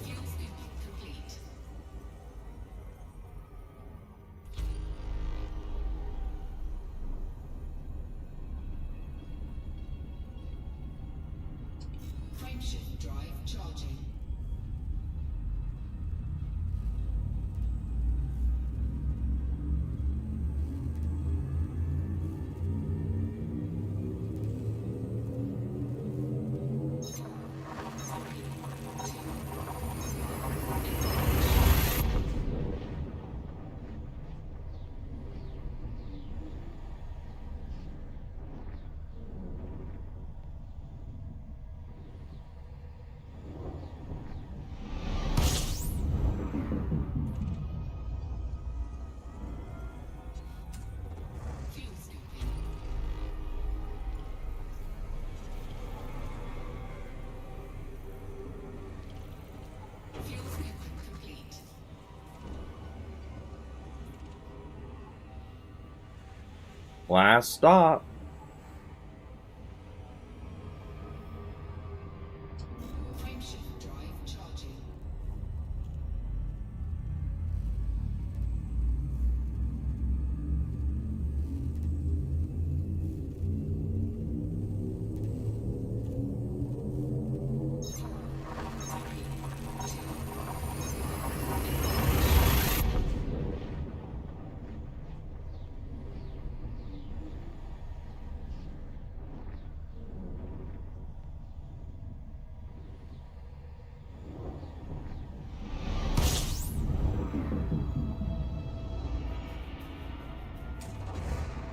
Speaker 3: Fuel scooping complete. Frameshift drive charging. Fuel scooping. Fuel scooping complete.
Speaker 2: Last stop.
Speaker 3: Frameshift drive charging.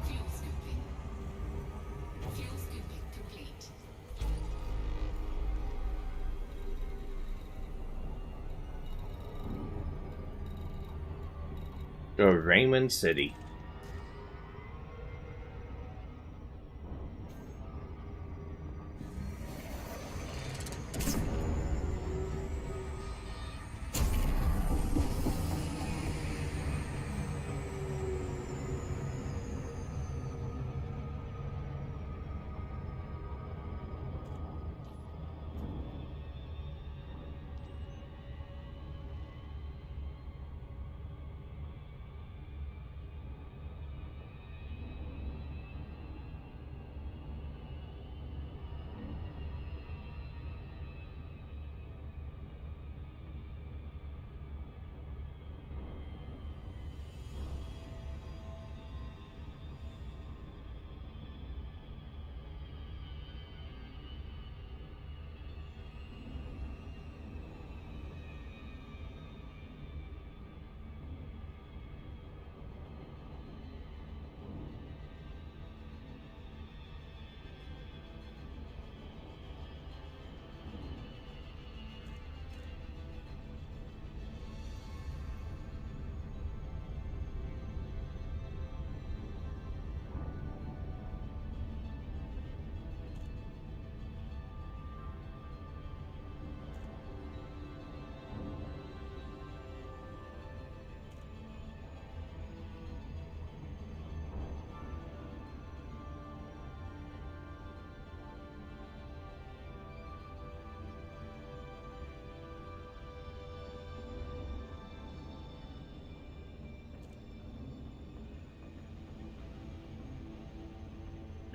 Speaker 3: Fuel scooping. Fuel scooping complete.
Speaker 2: Go to Raymond City.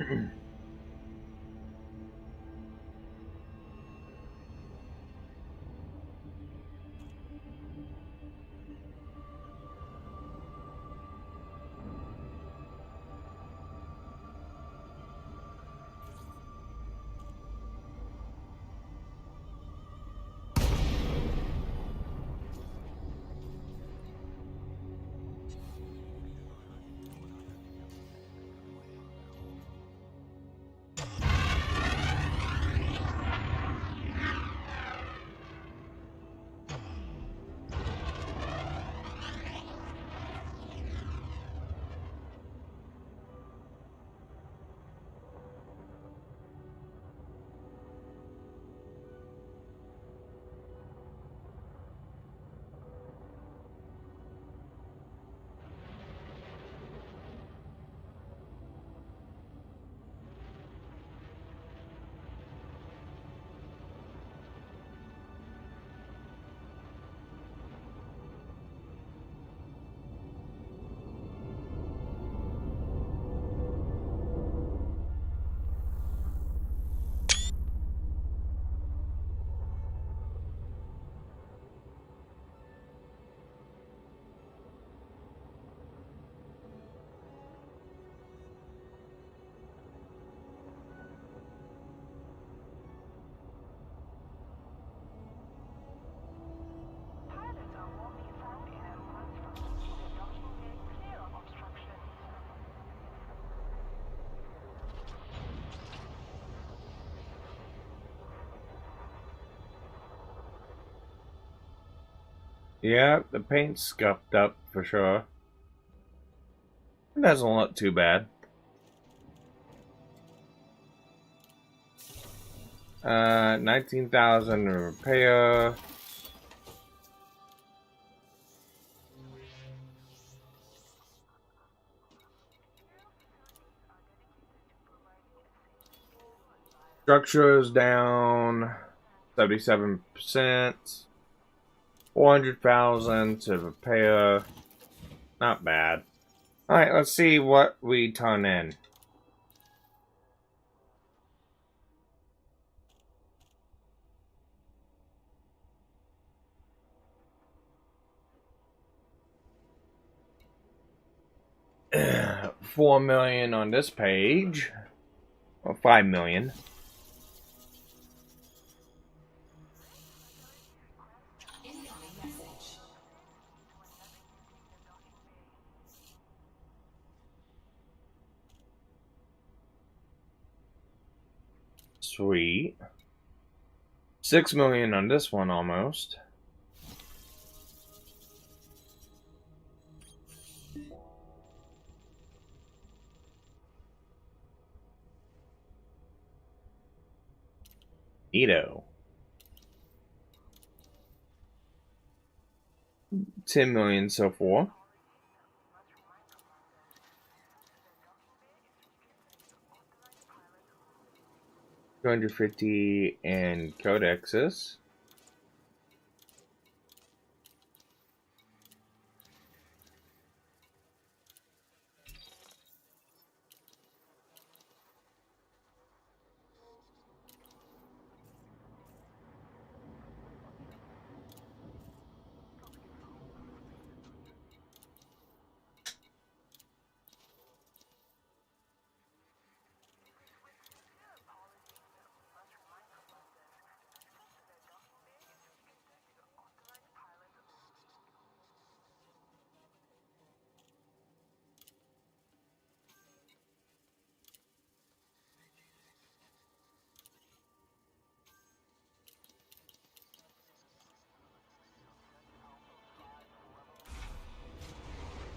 Speaker 4: Pilots are warmly found in advance from reaching the docking bay clear of obstructions.
Speaker 2: Yeah, the paint's scuffed up for sure. It doesn't look too bad. 19,000 repair. Structure is down 77%. 400,000 to repair. Not bad. Alright, let's see what we turn in. $4 million on this page. Or 5 million.
Speaker 3: Incoming message.
Speaker 2: Sweet. 6 million on this one almost. Neato. 10 million so far. $250 in Codexes.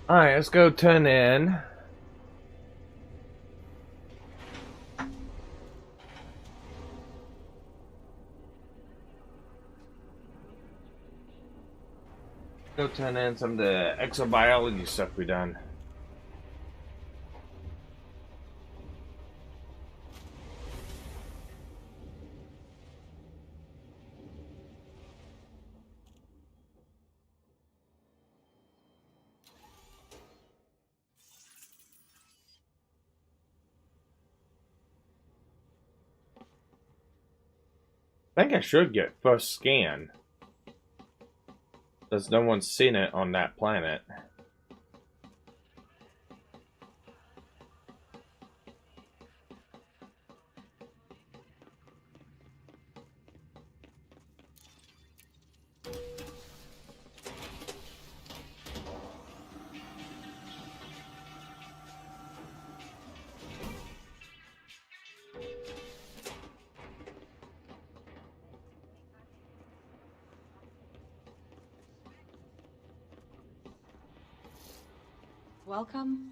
Speaker 2: Alright, let's go turn in. Go turn in some of the exobiology stuff we done. I think I should get first scan. Because no one's seen it on that planet.
Speaker 3: Welcome.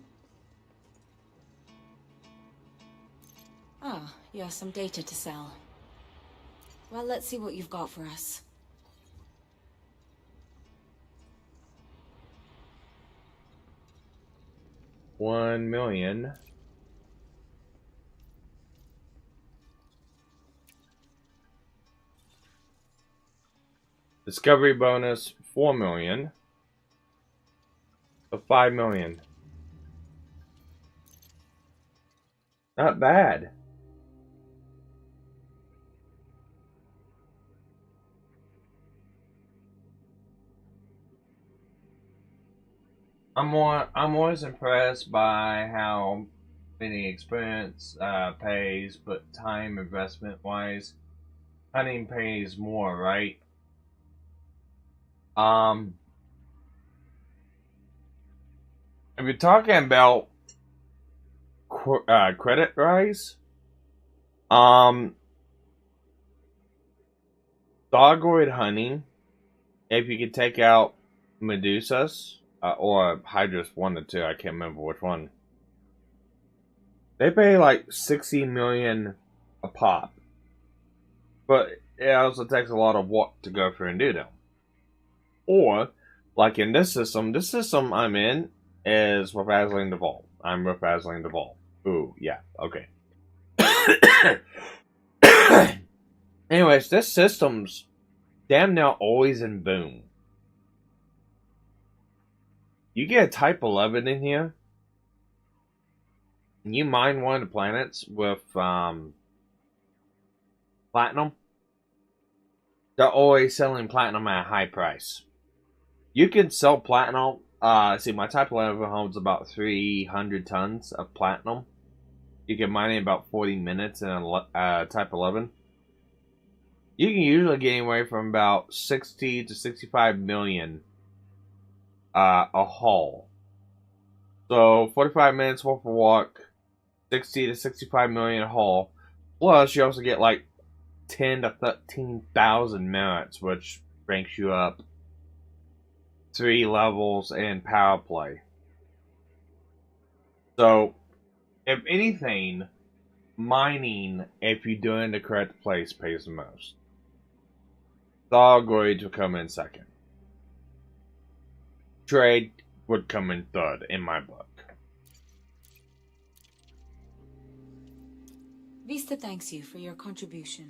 Speaker 3: Ah, you have some data to sell. Well, let's see what you've got for us.
Speaker 2: $1 million. Discovery bonus, 4 million. So 5 million. Not bad. I'm always impressed by how many experience pays, but time investment wise, hunting pays more, right? If you're talking about credit rise, dogoid hunting, if you could take out Medusas, or Hydras 1 to 2, I can't remember which one. They pay like 60 million a pop. But it also takes a lot of work to go through and do them. Or, like in this system I'm in is repazzling the vault. I'm repazzling the vault. Ooh, yeah, okay. Anyways, this system's damn near always in boom. You get a Type 11 in here, and you mine one of the planets with platinum. They're always selling platinum at a high price. You can sell platinum. See, my Type 11 holds about 300 tons of platinum. You can mine it in about 40 minutes in a Type 11. You can usually get anywhere from about 60 to 65 million a haul. So 45 minutes worth of walk, 60 to 65 million a haul. Plus, you also get like 10 to 13,000 merits, which ranks you up 3 levels in power play. So, if anything, mining, if you do it in the correct place, pays the most. Dogoid will come in second. Trade would come in third in my book.
Speaker 3: Vista thanks you for your contribution.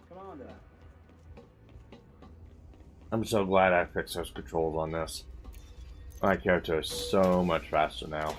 Speaker 5: Commander.
Speaker 2: I'm so glad I fixed those controls on this. My character is so much faster now.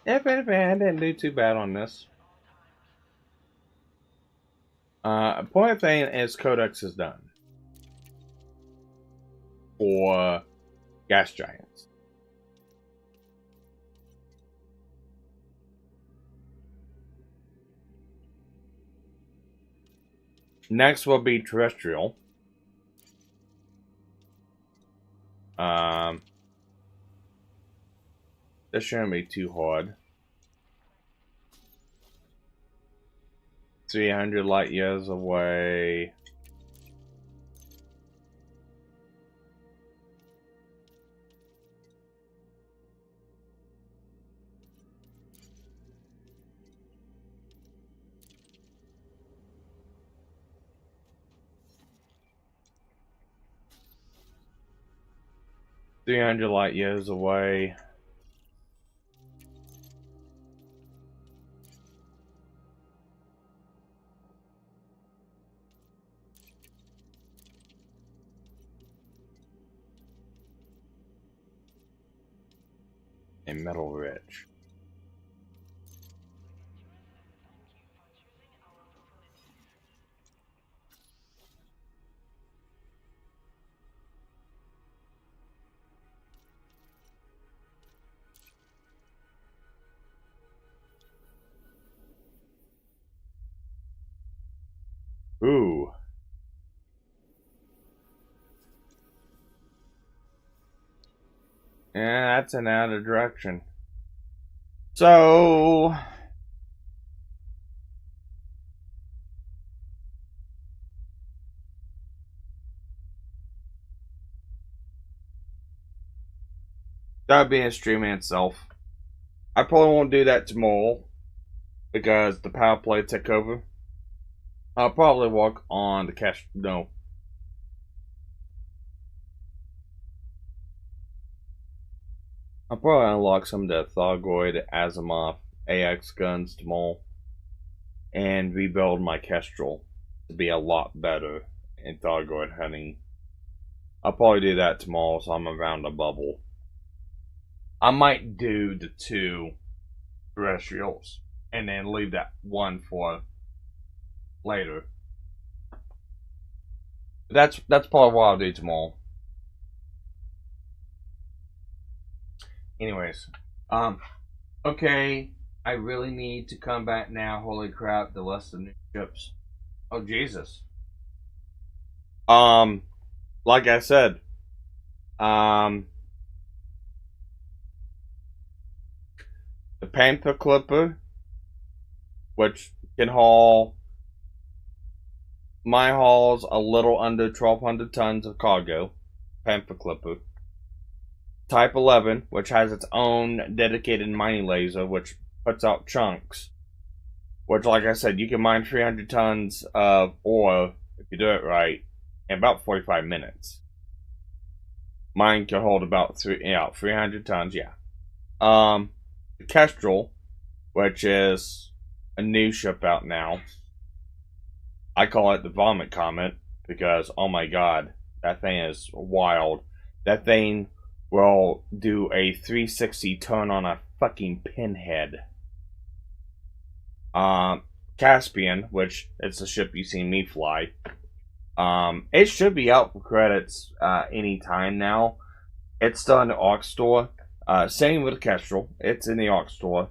Speaker 2: If anything, I didn't do too bad on this. Point thing is Codex is done for gas giants. Next will be terrestrial. This shouldn't be too hard. 300 light years away. 300 light years away. And metal rich. Ooh. Yeah, that's an out of direction. So that'd be a stream in itself. I probably won't do that tomorrow because the power play took over. I'll probably work on the cash. No. I'll probably unlock some of the Thargoid Asimov AX guns tomorrow and rebuild my Kestrel to be a lot better in Thargoid hunting. I'll probably do that tomorrow so I'm around the bubble. I might do the 2 terrestrials and then leave that one for later. That's probably what I'll do tomorrow. Anyways, okay, I really need to come back now. Holy crap, the list of new ships. Oh Jesus. Like I said, the Panther Clipper, which can haul. My haul's a little under 1,200 tons of cargo. Panther Clipper. Type 11, which has its own dedicated mining laser, which puts out chunks. Which, like I said, you can mine 300 tons of ore, if you do it right, in about 45 minutes. Mine can hold about 300 tons, yeah. The Kestrel, which is a new ship out now. I call it the Vomit Comet because, oh my god, that thing is wild. That thing will do a 360 turn on a fucking pinhead. Caspian, which it's the ship you see me fly. It should be out for credits any time now. It's still in the Aux store. Same with the Kestrel. It's in the Aux store.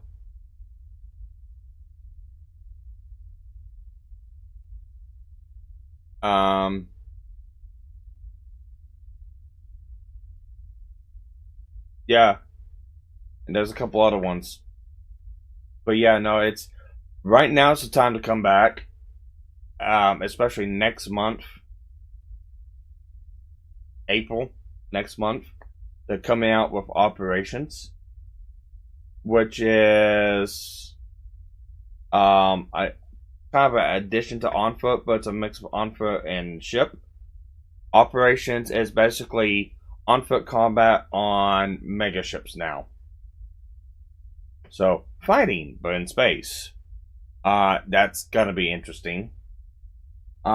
Speaker 2: Yeah. And there's a couple other ones. But yeah, no, it's right now it's the time to come back. Especially next month. April next month. They're coming out with Operations. Which is kind of an addition to On Foot, but it's a mix of On Foot and ship. Operations is basically on foot combat on mega ships now. So fighting, but in space. That's gonna be interesting. See,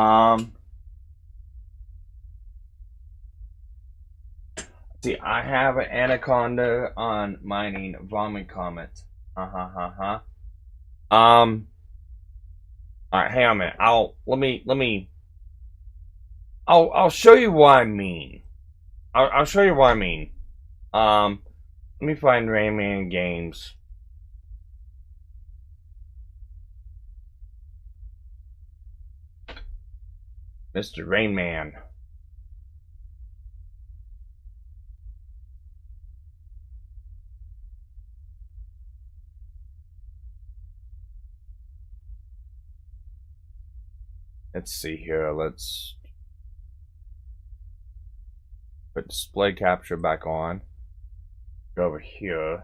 Speaker 2: I have an Anaconda on mining Vomit Comet. Alright, hang on a minute. I'll show you what I mean. I'll show you what I mean. Let me find Rayman games. Mr. Rainman. Let's see here. Let's put display capture back on. Go over here.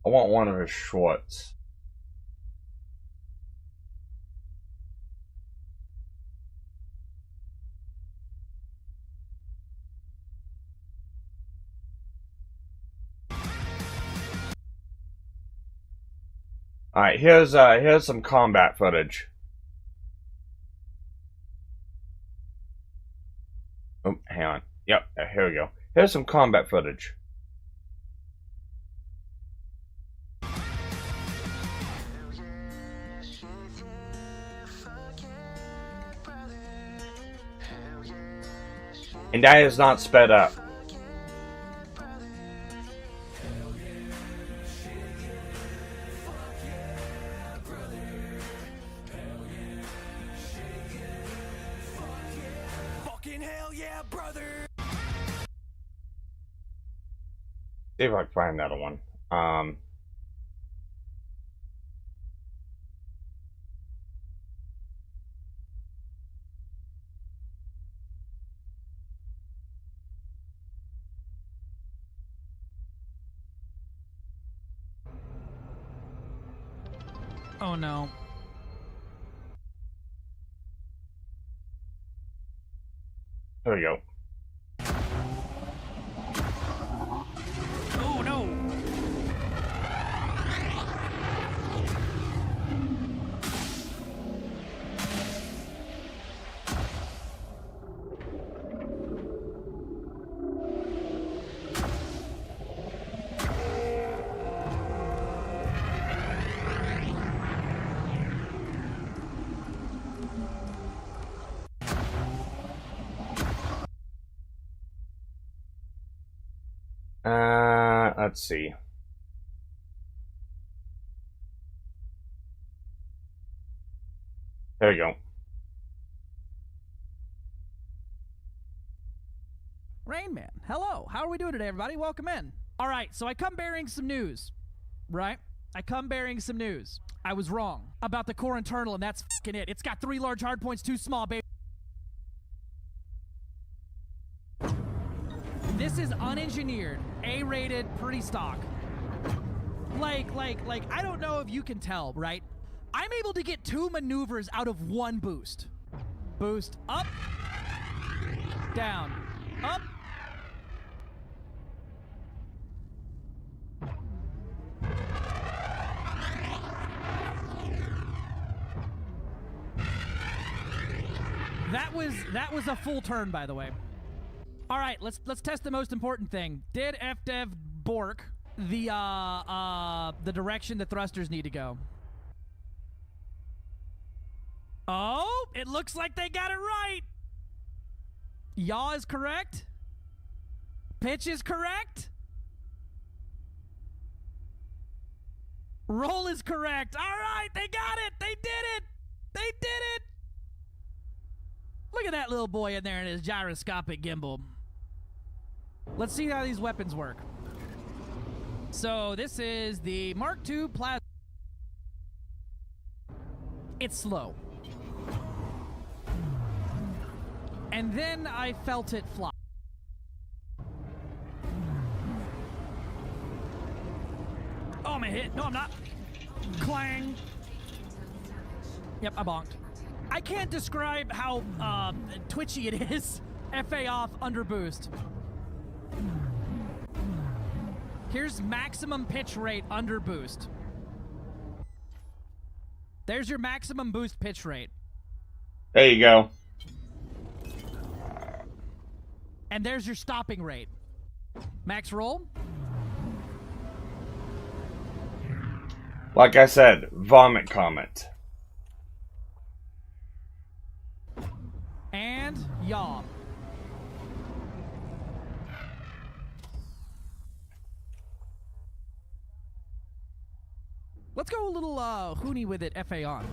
Speaker 2: I want one of his shorts. Alright, here's some combat footage. Oh, hang on. Yep, here we go. Here's some combat footage. And that is not sped up.
Speaker 1: Fucking hell yeah, brother!
Speaker 2: See if I can find another one.
Speaker 6: Oh no.
Speaker 2: There we go.
Speaker 6: Oh no.
Speaker 2: Let's see. There we go.
Speaker 6: Rain Man, hello. How are we doing today, everybody? Welcome in. All right, so I come bearing some news, right? I come bearing some news. I was wrong about the core internal, and that's fucking it. It's got 3 large hardpoints, 2 small, baby. This is unengineered, A-rated, pretty stock. Like, I don't know if you can tell, right? I'm able to get 2 maneuvers out of 1 boost. Boost up, down, up. That was a full turn, by the way. All right, let's test the most important thing. Did FDev bork the direction the thrusters need to go? Oh, it looks like they got it right. Yaw is correct. Pitch is correct. Roll is correct. All right, they got it. They did it. They did it. Look at that little boy in there in his gyroscopic gimbal. Let's see how these weapons work. So this is the Mark II plasma. It's slow. And then I felt it fly. Oh, I'm a hit. No, I'm not. Clang. Yep, I bonked. I can't describe how twitchy it is. FA off, under boost. Here's maximum pitch rate under boost. There's your maximum boost pitch rate.
Speaker 2: There you go.
Speaker 6: And there's your stopping rate. Max roll.
Speaker 2: Like I said, vomit comment.
Speaker 6: And yaw. Let's go a little hoony with it, FA on.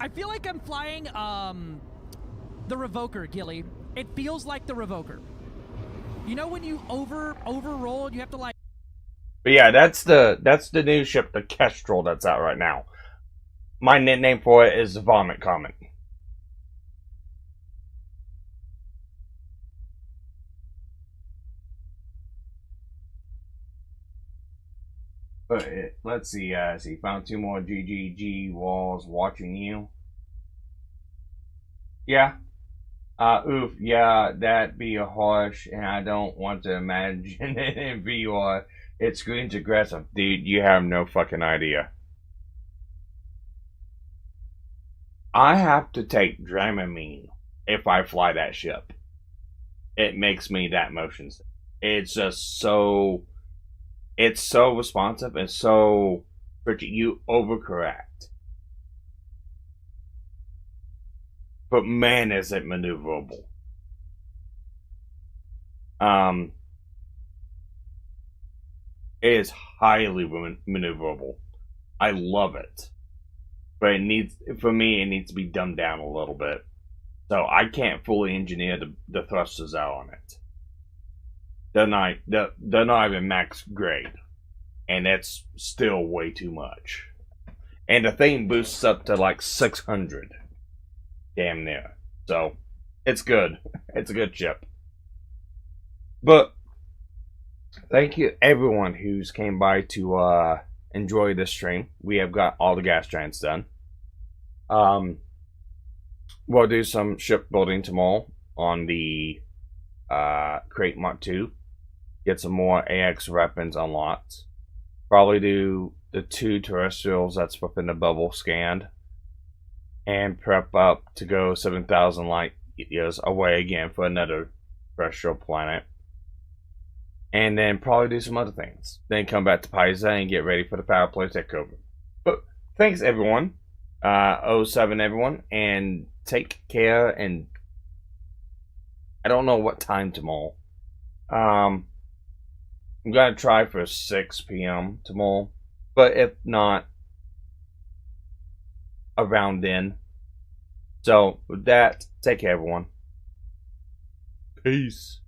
Speaker 6: I feel like I'm flying the Revoker, Gilly. It feels like the Revoker. You know when you overroll, you have to like.
Speaker 2: But yeah, that's the new ship, the Kestrel, that's out right now. My nickname for it is Vomit Comet. But let's see. See, found 2 more GGG walls watching you. Yeah. Oof. Yeah, that'd be harsh, and I don't want to imagine it in VR. It screams aggressive, dude. You have no fucking idea. I have to take Dramamine if I fly that ship. It makes me that motion sick. It's just so. It's so responsive and so. You overcorrect. But man, is it maneuverable. It is highly maneuverable. I love it. But it needs, for me, it needs to be dumbed down a little bit. So I can't fully engineer the thrusters out on it. They're not even max grade. And that's still way too much. And the thing boosts up to like 600. Damn near. So, it's good. It's a good chip. But, thank you everyone who's came by to enjoy this stream. We have got all the gas giants done. We'll do some shipbuilding tomorrow on the Crate Mark 2. Get some more AX weapons unlocked. Probably do the 2 terrestrials that's within the bubble scanned. And prep up to go 7,000 light years away again for another terrestrial planet. And then probably do some other things. Then come back to Pisa and get ready for the power play takeover. But thanks everyone. 07 everyone. And take care. And I don't know what time tomorrow. I'm going to try for 6 p.m. tomorrow. But if not, around then. So, with that, take care everyone. Peace.